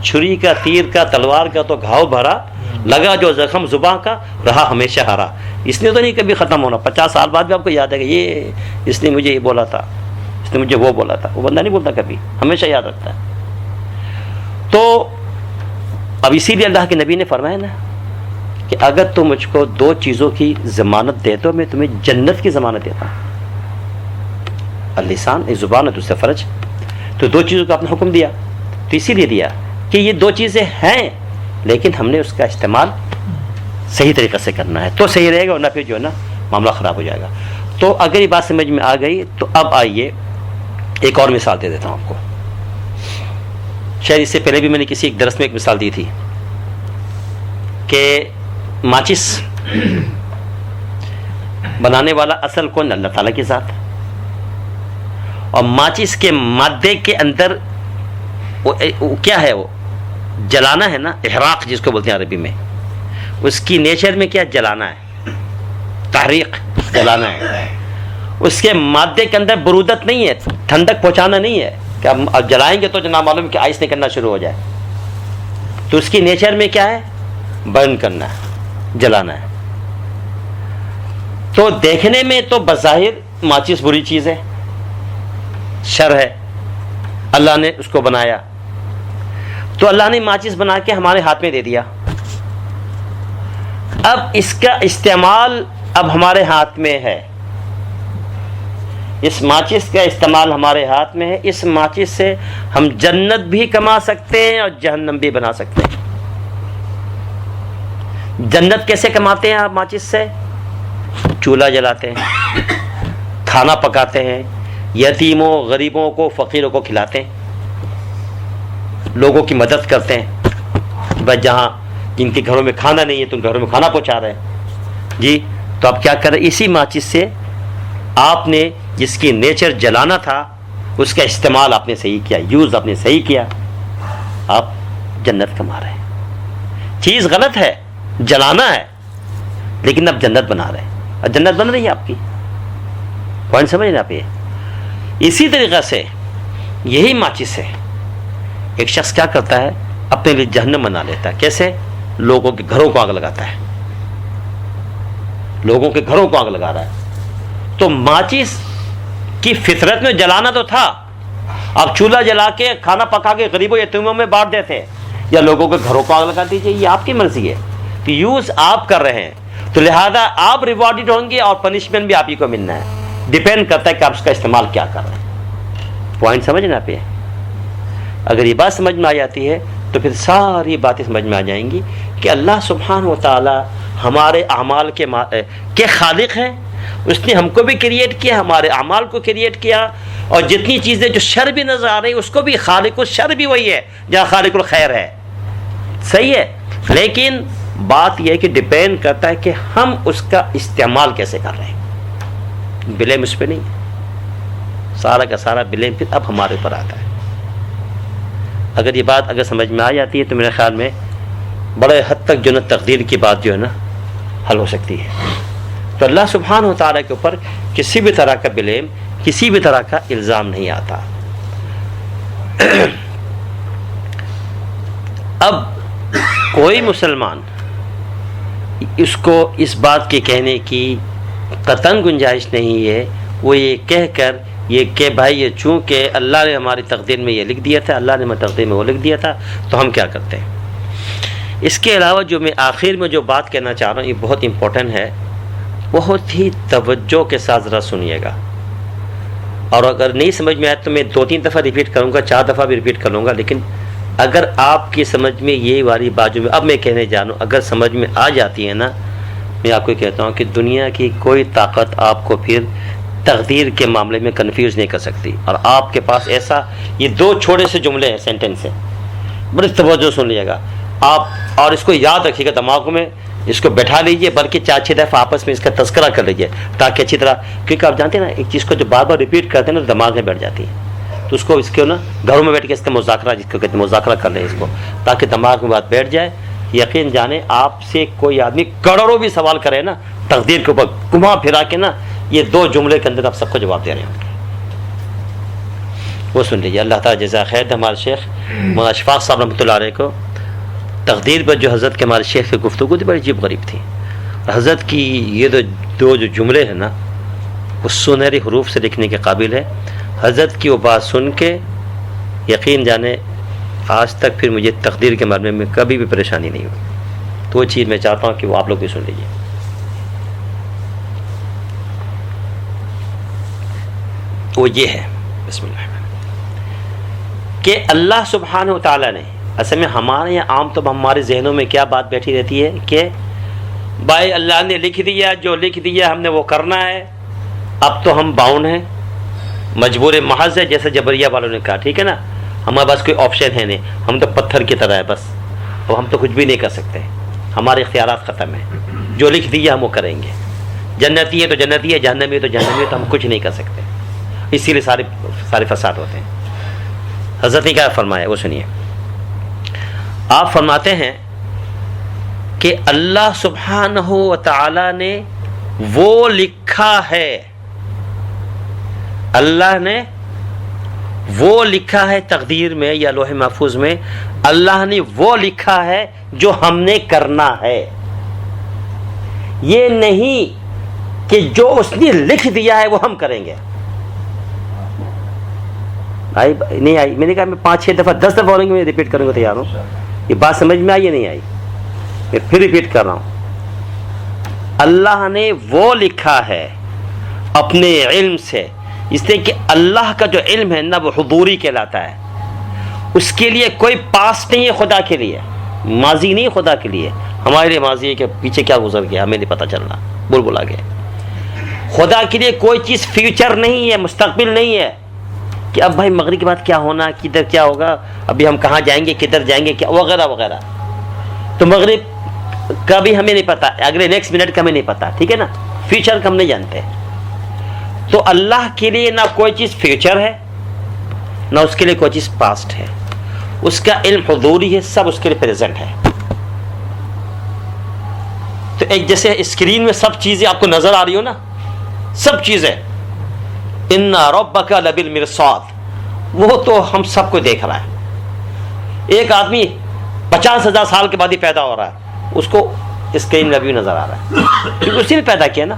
چھری کا، تیر کا، تلوار کا تو گھاؤ بھرا، لگا جو زخم زبان کا، رہا ہمیشہ ہرا. اس نے تو نہیں کبھی ختم ہونا، 50 سال بعد بھی آپ کو یاد ہے کہ یہ اس نے مجھے یہ بولا تھا، اس نے مجھے وہ بولا تھا. وہ بندہ نہیں بولتا کبھی، ہمیشہ یاد رکھتا ہے. تو اب اسی لیے اللہ کے نبی نے فرمایا نا کہ اگر تم مجھ کو دو چیزوں کی ضمانت دے تو میں تمہیں جنت کی ضمانت دیتا ہوں. اللسان، ایک زبان ہے، دوسرا فرج. تو دو چیزوں کا آپ نے حکم دیا، تو اسی لیے دیا کہ یہ دو چیزیں ہیں، لیکن ہم نے اس کا استعمال صحیح طریقے سے کرنا ہے تو صحیح رہے گا، ورنہ پھر جو ہے نا معاملہ خراب ہو جائے گا. تو اگر یہ بات سمجھ میں آ گئی تو اب آئیے ایک اور مثال دے دیتا ہوں آپ کو. شاید اس سے پہلے بھی میں نے کسی ایک درس میں ایک مثال دی تھی کہ ماچس بنانے والا اصل کون؟ اللہ تعالیٰ کی ذات. اور ماچس کے مادے کے اندر وہ کیا ہے؟ وہ جلانا ہے نا، احراق جس کو بولتے ہیں عربی میں. اس کی نیچر میں کیا؟ جلانا ہے، تحریق، جلانا ہے. اس کے مادے کے اندر برودت نہیں ہے، ٹھنڈک پہنچانا نہیں ہے کہ اب جلائیں گے تو جناب معلوم کہ آئس نکلنا شروع ہو جائے. تو اس کی نیچر میں کیا ہے؟ برن کرنا ہے، جلانا ہے. تو دیکھنے میں تو بظاہر ماچس بری چیز ہے، شر ہے، اللہ نے اس کو بنایا. تو اللہ نے ماچس بنا کے ہمارے ہاتھ میں دے دیا. اب اس کا استعمال اب ہمارے ہاتھ میں ہے، اس ماچس کا استعمال ہمارے ہاتھ میں ہے. اس ماچس سے ہم جنت بھی کما سکتے ہیں اور جہنم بھی بنا سکتے ہیں. جنت کیسے کماتے ہیں آپ ماچس سے؟ چولہا جلاتے ہیں، کھانا پکاتے ہیں، یتیموں غریبوں کو فقیروں کو کھلاتے ہیں، لوگوں کی مدد کرتے ہیں. بس جہاں جن کے گھروں میں کھانا نہیں ہے تو ان گھروں میں کھانا پہنچا رہے ہیں جی. تو آپ کیا کر رہے ہیں؟ اسی ماچس سے آپ نے جس کی نیچر جلانا تھا اس کا استعمال آپ نے صحیح کیا، یوز آپ نے صحیح کیا، آپ جنت کما رہے ہیں. چیز غلط ہے، جلانا ہے، لیکن اب جنت بنا رہے ہیں، اب جنت بن رہی ہے آپ کی. پوائنٹ سمجھ رہے آپ یہ؟ اسی طریقے سے یہی ماچس ہے. ایک شخص کیا کرتا ہے؟ اپنے لیے جہنم بنا لیتا ہے. کیسے؟ لوگوں کے گھروں کو آگ لگاتا ہے، لوگوں کے گھروں کو آگ لگا رہا ہے. تو ماچس کی فطرت میں جلانا تو تھا، آپ چولہا جلا کے کھانا پکا کے غریبوں یتیموں میں بانٹ دیتے یا لوگوں کے گھروں کو آگ لگا دیجیے. یہ آپ کی مرضی ہے کہ یوز آپ کر رہے ہیں، تو لہذا آپ ریوارڈڈ ہوں گے اور پنشمنٹ بھی آپ ہی کو ملنا ہے. ڈیپینڈ کرتا ہے کہ آپ اس کا استعمال کیا کر رہے ہیں. پوائنٹ سمجھنا پہ. اگر یہ بات سمجھ میں آ جاتی ہے تو پھر ساری باتیں سمجھ میں آ جائیں گی کہ اللہ سبحانہ و تعالی ہمارے اعمال کے خالق ہیں. اس نے ہم کو بھی کریٹ کیا، ہمارے اعمال کو کریٹ کیا، اور جتنی چیزیں جو شر بھی نظر آ رہی ہیں اس کو بھی خالق الشر بھی وہی ہے جہاں خالق الخیر ہے. صحیح ہے، لیکن بات یہ ہے کہ ڈیپینڈ کرتا ہے کہ ہم اس کا استعمال کیسے کر رہے ہیں. بلیم اس پہ نہیں، سارا کا سارا بلیم پھر اب ہمارے اوپر آتا ہے. اگر یہ بات اگر سمجھ میں آ جاتی ہے تو میرے خیال میں بڑے حد تک جو نا تقدیر کی بات جو ہے نا حل ہو سکتی ہے. تو اللہ سبحانہ و تعالیٰ کے اوپر کسی بھی طرح کا بلیم، کسی بھی طرح کا الزام نہیں آتا. اب کوئی مسلمان اس کو اس بات کے کہنے کی قطعاً گنجائش نہیں ہے، وہ یہ کہہ کر یہ کہ بھائی یہ چونکہ اللہ نے ہماری تقدیر میں یہ لکھ دیا تھا، اللہ نے ہماری تقدیر میں وہ لکھ دیا تھا، تو ہم کیا کرتے ہیں. اس کے علاوہ جو میں آخر میں جو بات کہنا چاہ رہا ہوں یہ بہت امپورٹنٹ ہے، بہت ہی توجہ کے ساتھ ذرا سنیے گا. اور اگر نہیں سمجھ میں آئے تو میں 2-3 دفعہ ریپیٹ کروں گا، 4 دفعہ بھی ریپیٹ کر لوں گا. لیکن اگر آپ کی سمجھ میں یہ والی بات جو اب میں کہنے جا رہا ہوں اگر سمجھ میں آ جاتی ہے نا، میں آپ کو کہتا ہوں کہ دنیا کی کوئی طاقت آپ کو پھر تقدیر کے معاملے میں کنفیوز نہیں کر سکتی. اور آپ کے پاس ایسا یہ 2 چھوٹے سے جملے ہیں، سینٹنس ہیں، بڑی توجہ سن لیے گا آپ، اور اس کو یاد رکھیے گا دماغ میں، اس کو بیٹھا لیجئے، بلکہ 4-6 دفعہ آپس میں اس کا تذکرہ کر لیجئے تاکہ اچھی طرح، کیونکہ آپ جانتے ہیں نا ایک چیز کو جو بار بار ریپیٹ کرتے ہیں نا تو دماغ میں بیٹھ جاتی ہے. تو اس کو اس کے نا گھروں میں بیٹھ کے اس کا مذاکرہ، جس کو کہتے ہیں مذاکرہ کر لیں اس کو، تاکہ دماغ میں بات بیٹھ جائے. یقین جانے آپ سے کوئی آدمی کروڑوں بھی سوال کرے نا تقدیر کے اوپر گھما پھرا کے نا، یہ 2 جملے کے اندر آپ سب کو جواب دے رہے ہوں گے. وہ سن لیجیے. اللہ تعالیٰ جزا خیر دے ہمارے شیخ مولانا اشفاق صاحب رحمۃ اللہ علیہ کو. تقدیر پر جو حضرت کے ہمارے شیخ کی گفتگو تھی بڑی عجیب غریب تھی. حضرت کی یہ 2 جو جملے ہیں نا وہ سنہری حروف سے لکھنے کے قابل ہے. حضرت کی وہ بات سن کے یقین جانے آج تک پھر مجھے تقدیر کے بارے میں کبھی بھی پریشانی نہیں ہوئی. تو وہ چیز میں چاہتا ہوں کہ وہ آپ لوگ بھی سن لیجیے. وہ یہ ہے بسم اللہ کہ اللہ سبحانہ و تعالیٰ نے اصل میں ہمارے یہاں عام طور پر ہمارے ذہنوں میں کیا بات بیٹھی رہتی ہے کہ بھائی اللہ نے لکھ دیا، جو لکھ دیا ہم نے وہ کرنا ہے، اب تو ہم باؤنڈ ہیں، مجبور محض ہے، جیسے جبریہ والوں نے کہا. ٹھیک ہے نا، ہمارے پاس کوئی آپشن ہے نہیں، ہم تو پتھر کی طرح ہے بس، اور ہم تو کچھ بھی نہیں کر سکتے، ہمارے اختیارات ختم ہیں، جو لکھ دیا ہم وہ کریں گے. جنتی ہے تو جنتی ہے، جہنمی ہے تو جہنمی ہے، تو ہم کچھ نہیں کر سکتے. اسی لیے سارے فساد ہوتے ہیں. حضرت نے کیا فرمایا وہ سنیے. آپ فرماتے ہیں کہ اللہ سبحانہ و تعالی نے وہ لکھا ہے، اللہ نے وہ لکھا ہے تقدیر میں یا لوح محفوظ میں، اللہ نے وہ لکھا ہے جو ہم نے کرنا ہے. یہ نہیں کہ جو اس نے لکھ دیا ہے وہ ہم کریں گے. آئی نہیں آئی؟ میں نے کہا میں 5-6 دفعہ 10 دفعہ بولیں گے، میں ریپیٹ کرنے کو تیار ہوں. یہ بات سمجھ میں آئی یا نہیں آئی؟ میں پھر ریپیٹ کر رہا ہوں. اللہ نے وہ لکھا ہے اپنے علم سے، اس لیے کہ اللہ کا جو علم ہے نا وہ حضوری کہلاتا ہے. اس کے لیے کوئی پاسٹ نہیں ہے، خدا کے لیے ماضی نہیں، خدا کے لیے. ہمارے لیے ماضی ہے کہ پیچھے کیا گزر گیا ہمیں نہیں پتہ چلنا، بول آ گیا. خدا کے لیے کوئی چیز فیوچر نہیں ہے، مستقبل نہیں ہے کہ اب بھائی مغرب کے بعد کیا ہونا، کدھر کیا ہوگا، ابھی ہم کہاں جائیں گے، کدھر جائیں گے، کیا وغیرہ وغیرہ. تو مغرب کا بھی ہمیں نہیں پتہ، اگلے نیکسٹ منٹ کا ہمیں نہیں پتہ، ٹھیک ہے نا. فیوچر کا ہم نہیں جانتے. تو اللہ کے لیے نہ کوئی چیز فیوچر ہے، نہ اس کے لیے کوئی چیز پاسٹ ہے. اس کا علم حضوری ہے، سب اس کے لیے پریزنٹ ہے. تو ایک جیسے اسکرین میں سب چیزیں آپ کو نظر آ رہی ہو نا، سب چیزیں، ان ربک لبالمرصاد، وہ تو ہم سب کو دیکھ رہا ہے. ایک آدمی 50,000 سال کے بعد ہی پیدا ہو رہا ہے، اس کو اسکرین میں بھی نظر آ رہا ہے کیونکہ اسی نے پیدا کیا نا.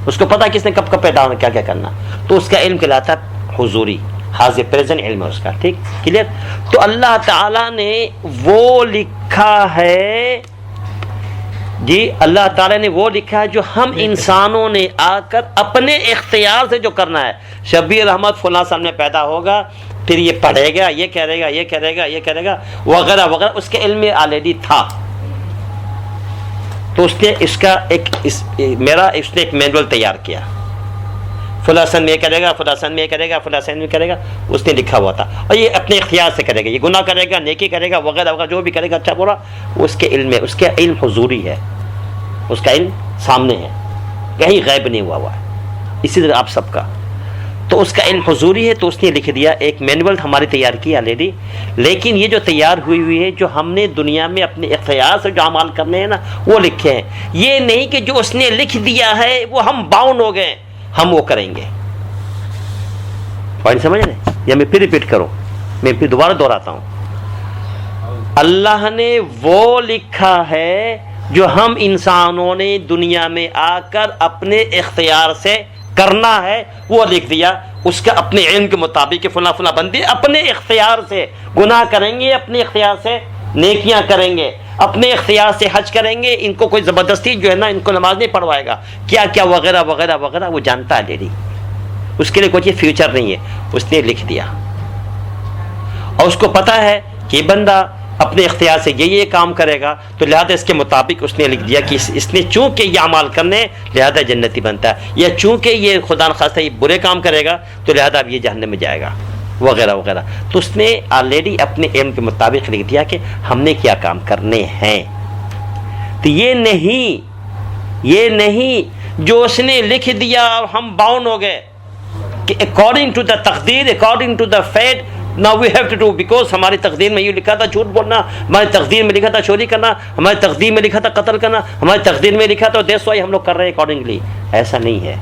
اس کو پتا کس نے کب کب پیدا ہونا، کیا کیا کرنا. تو اس کا علم کہلاتا ہے حضوری، حاضر پریزنٹ علم ہے اس کا. ٹھیک کلیئر. تو اللہ تعالیٰ نے وہ لکھا ہے، جی اللہ تعالیٰ نے وہ لکھا ہے جو ہم انسانوں نے آ کر اپنے اختیار سے جو کرنا ہے. شبیر احمد فلاں سال میں پیدا ہوگا، پھر یہ پڑھے گا، یہ کرے گا، یہ کرے گا، یہ کرے گا وغیرہ وغیرہ، اس کے علم میں آلریڈی تھا. تو اس نے اس کا ایک اس نے ایک مینول تیار کیا، فلاں سن میں یہ کرے گا، فلاں سن میں یہ کرے گا، فلاں سن میں کرے گا، اس نے لکھا ہوا تھا. اور یہ اپنے اختیار سے کرے گا، یہ گناہ کرے گا، نیکی کرے گا وغیرہ وغیرہ، جو بھی کرے گا اچھا برا، اس کے علم میں، اس کا علم حضوری ہے، اس کا علم سامنے ہے، کہیں غائب نہیں ہوا ہے. اسی طرح آپ سب کا تو اس کا علم حضوری ہے. تو اس نے لکھ دیا، ایک مینول ہماری تیار کی آلریڈی. لیکن یہ جو تیار ہوئی ہے، جو ہم نے دنیا میں اپنے اختیار سے جو اعمال کرنے ہیں نا وہ لکھے ہیں. یہ نہیں کہ جو اس نے لکھ دیا ہے وہ ہم باؤنڈ ہو گئے، ہم وہ کریں گے. پوائنٹ سمجھ رہے؟ یا میں پھر ریپیٹ کروں، میں پھر دوبارہ دہراتا ہوں. اللہ نے وہ لکھا ہے جو ہم انسانوں نے دنیا میں آ کر اپنے اختیار سے کرنا ہے، وہ لکھ دیا. اس کا اپنے علم کے مطابق کہ فلاں فلاں بندے اپنے اختیار سے گناہ کریں گے، اپنے اختیار سے نیکیاں کریں گے، اپنے اختیار سے حج کریں گے. ان کو کوئی زبردستی جو ہے نا ان کو نماز نہیں پڑھوائے گا، کیا کیا وغیرہ وغیرہ وغیرہ، وہ جانتا ہے ڈیڈی. اس کے لیے کوئی چیز فیوچر نہیں ہے، اس نے لکھ دیا. اور اس کو پتا ہے کہ بندہ اپنے اختیار سے یہ کام کرے گا، تو لہذا اس کے مطابق اس نے لکھ دیا کہ اس نے چونکہ یہ اعمال کرنے لہذا جنتی بنتا ہے، یا چونکہ یہ خدا نخواستہ یہ برے کام کرے گا تو لہذا اب یہ جہنم میں جائے گا وغیرہ وغیرہ. تو اس نے آلریڈی اپنے علم کے مطابق لکھ دیا کہ ہم نے کیا کام کرنے ہیں. تو یہ نہیں جو اس نے لکھ دیا اور ہم باؤنڈ ہو گئے کہ اکارڈنگ ٹو دا تقدیر، according to the fate, now we have to do because ہماری تقدیر میں یہ لکھا تھا جھوٹ بولنا، ہماری تقدیر میں لکھا تھا چوری کرنا، ہماری تقدیر میں لکھا تھا قتل کرنا، ہماری تقدیر میں لکھا تھا دیس وائی ہم لوگ کر رہے ہیں اکارڈنگلی. ایسا نہیں ہے.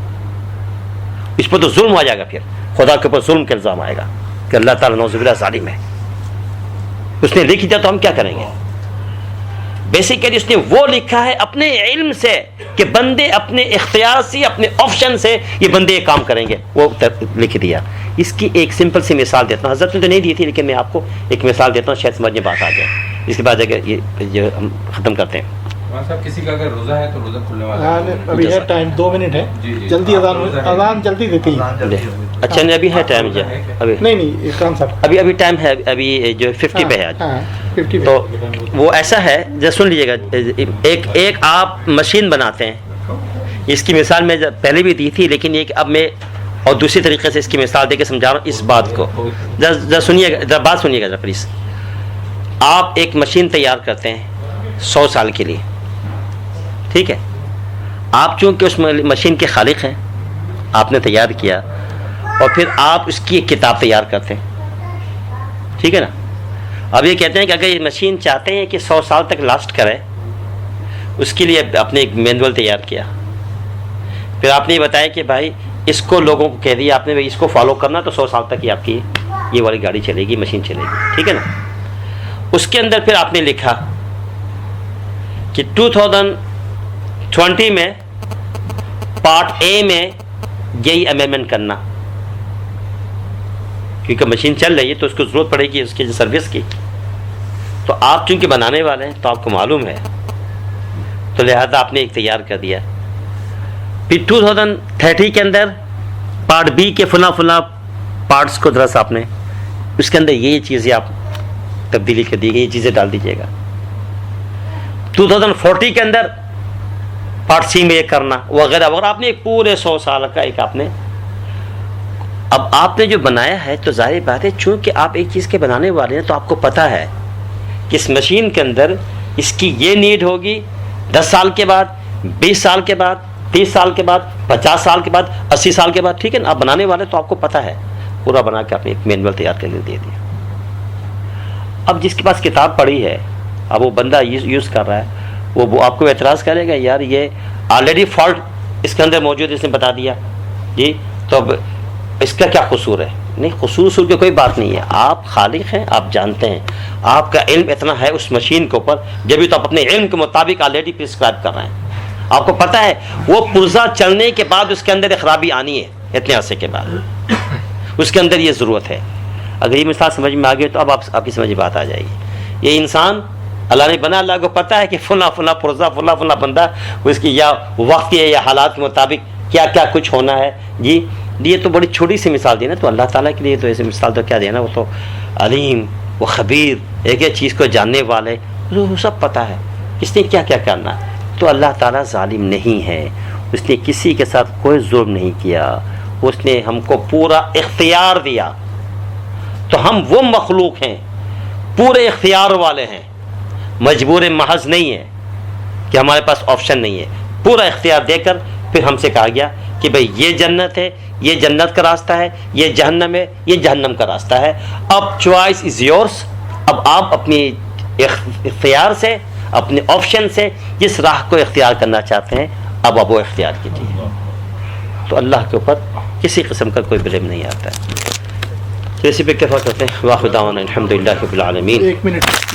اس پر تو ظلم آ جائے گا، پھر خدا کے اوپر ظلم کا الزام آئے گا کہ اللہ تعالیٰ نعوذ باللہ ظالم ہے. اس نے لکھ دیا تو ہم کیا کریں گے؟ بیسیکلی اس نے وہ لکھا ہے اپنے علم سے کہ بندے اپنے اختیار سے، اپنے آپشن سے یہ بندے یہ کام کریں گے، وہ لکھ دیا. اس کی ایک سمپل سی مثال دیتا ہوں، حضرت نے تو نہیں دی تھی لیکن میں آپ کو ایک مثال دیتا ہوں، شاید سمجھ میں بات آ جائے. اس کے بعد اگر یہ ہم ختم کرتے ہیں. صاحب کسی کا اگر روزہ ہے تو روزہ کھلنے والا ہے. ابھی ہے ٹائم 2 منٹ ہے، جلدی اذان جلدی دیتی ہے. اچھا نہیں ابھی ہے ٹائم، ابھی نہیں خان صاحب ابھی ٹائم ہے، ابھی جو 50 پہ ہے آج. 50 تو وہ ایسا ہے، جیسے سن لیجیے گا، ایک آپ مشین بناتے ہیں. اس کی مثال میں پہلے بھی دی تھی لیکن ایک اب میں اور دوسری طریقے سے اس کی مثال دے کے سمجھا رہا ہوں اس بات کو. ذرا سنیے گا، بات سنیے گا ذرا پلیز. آپ ایک مشین تیار کرتے ہیں 100 سال کے لیے، ٹھیک ہے. آپ چونکہ اس مشین کے خالق ہیں، آپ نے تیار کیا، اور پھر آپ اس کی ایک کتاب تیار کرتے ہیں، ٹھیک ہے نا. اب یہ کہتے ہیں کہ اگر یہ مشین چاہتے ہیں کہ 100 سال تک لاسٹ کرے اس کے لیے آپ نے ایک مینول تیار کیا، پھر آپ نے یہ بتایا کہ بھائی اس کو لوگوں کو کہہ دیا آپ نے بھائی اس کو فالو کرنا تو 100 سال تک ہی آپ کی یہ والی گاڑی چلے گی، مشین چلے گی، ٹھیک ہے نا. اس کے اندر پھر آپ نے لکھا کہ 2020 میں پارٹ اے میں یہی امینڈمنٹ کرنا، کیونکہ مشین چل رہی ہے تو اس کو ضرورت پڑے گی اس کی سروس کی، تو آپ چونکہ بنانے والے ہیں تو آپ کو معلوم ہے، تو لہذا آپ نے ایک تیار کر دیا. پھر 2030 کے اندر پارٹ بی کے فلاں پارٹس کو ذرا سا آپ نے اس کے اندر یہ چیزیں آپ تبدیلی کر دی گئی، یہ چیزیں ڈال دیجیے گا. 2040 کے اندر پارٹ سی میں یہ کرنا وغیرہ وغیرہ. آپ نے ایک پورے 100 سال کا ایک آپ نے، اب آپ نے جو بنایا ہے تو ظاہر بات ہے چونکہ آپ ایک چیز کے بنانے والے ہیں تو آپ کو پتہ ہے کہ اس مشین کے اندر اس کی یہ نیڈ ہوگی 10 سال کے بعد، 20 سال کے بعد، 30 سال کے بعد، 50 سال کے بعد، 80 سال کے بعد، ٹھیک ہے نا. آپ بنانے والے تو آپ کو پتہ ہے، پورا بنا کے آپ نے ایک مینول تیار کر کے دے دیا. اب جس کے پاس کتاب پڑھی ہے، اب وہ بندہ یوز کر رہا ہے، وہ آپ کو اعتراض کرے گا یار یہ آلریڈی فالٹ اس کے اندر موجود ہے، اس نے بتا دیا جی، تو اب اس کا کیا قصور ہے؟ نہیں، قصور کی کوئی بات نہیں ہے. آپ خالق ہیں، آپ جانتے ہیں، آپ کا علم اتنا ہے اس مشین کے اوپر، جبھی تو آپ اپنے علم کے مطابق آلریڈی پرسکرائب کر رہے ہیں. آپ کو پتہ ہے وہ پرزہ چلنے کے بعد اس کے اندر ایک خرابی آنی ہے اتنے عرصے کے بعد، اس کے اندر یہ ضرورت ہے. اگر یہ مثال سمجھ میں آ گئی تو اب آپ کی سمجھ بات آ جائے گی. یہ انسان اللہ نے بنا، اللہ کو پتہ ہے کہ فلاں پرزہ فلاں بندہ اس کی یا وقت کے یا حالات کے مطابق کیا کیا کچھ ہونا ہے جی. یہ تو بڑی چھوٹی سی مثال دی نا، تو اللہ تعالیٰ کے لیے تو ایسی مثال تو کیا دینا، وہ تو علیم، وہ خبیر، ایک ایک چیز کو جاننے والے، وہ سب پتہ ہے اس نے کیا کیا کرنا ہے. تو اللہ تعالیٰ ظالم نہیں ہے، اس نے کسی کے ساتھ کوئی ظلم نہیں کیا، اس نے ہم کو پورا اختیار دیا. تو ہم وہ مخلوق ہیں پورے اختیار والے ہیں، مجبور محض نہیں ہے کہ ہمارے پاس آپشن نہیں ہے. پورا اختیار دے کر پھر ہم سے کہا گیا کہ بھئی یہ جنت ہے، یہ جنت کا راستہ ہے، یہ جہنم ہے، یہ جہنم کا راستہ ہے. اب چوائس از یورس. اب آپ اپنی اختیار سے، اپنے آپشن سے جس راہ کو اختیار کرنا چاہتے ہیں اب آپ وہ اختیار کیجیے. تو اللہ کے اوپر کسی قسم کا کوئی بلیم نہیں آتا ہے. تو اسی پہ اکتفا کرتے ہیں. واخر دعوانا الحمدللہ رب العالمین. 1 منٹ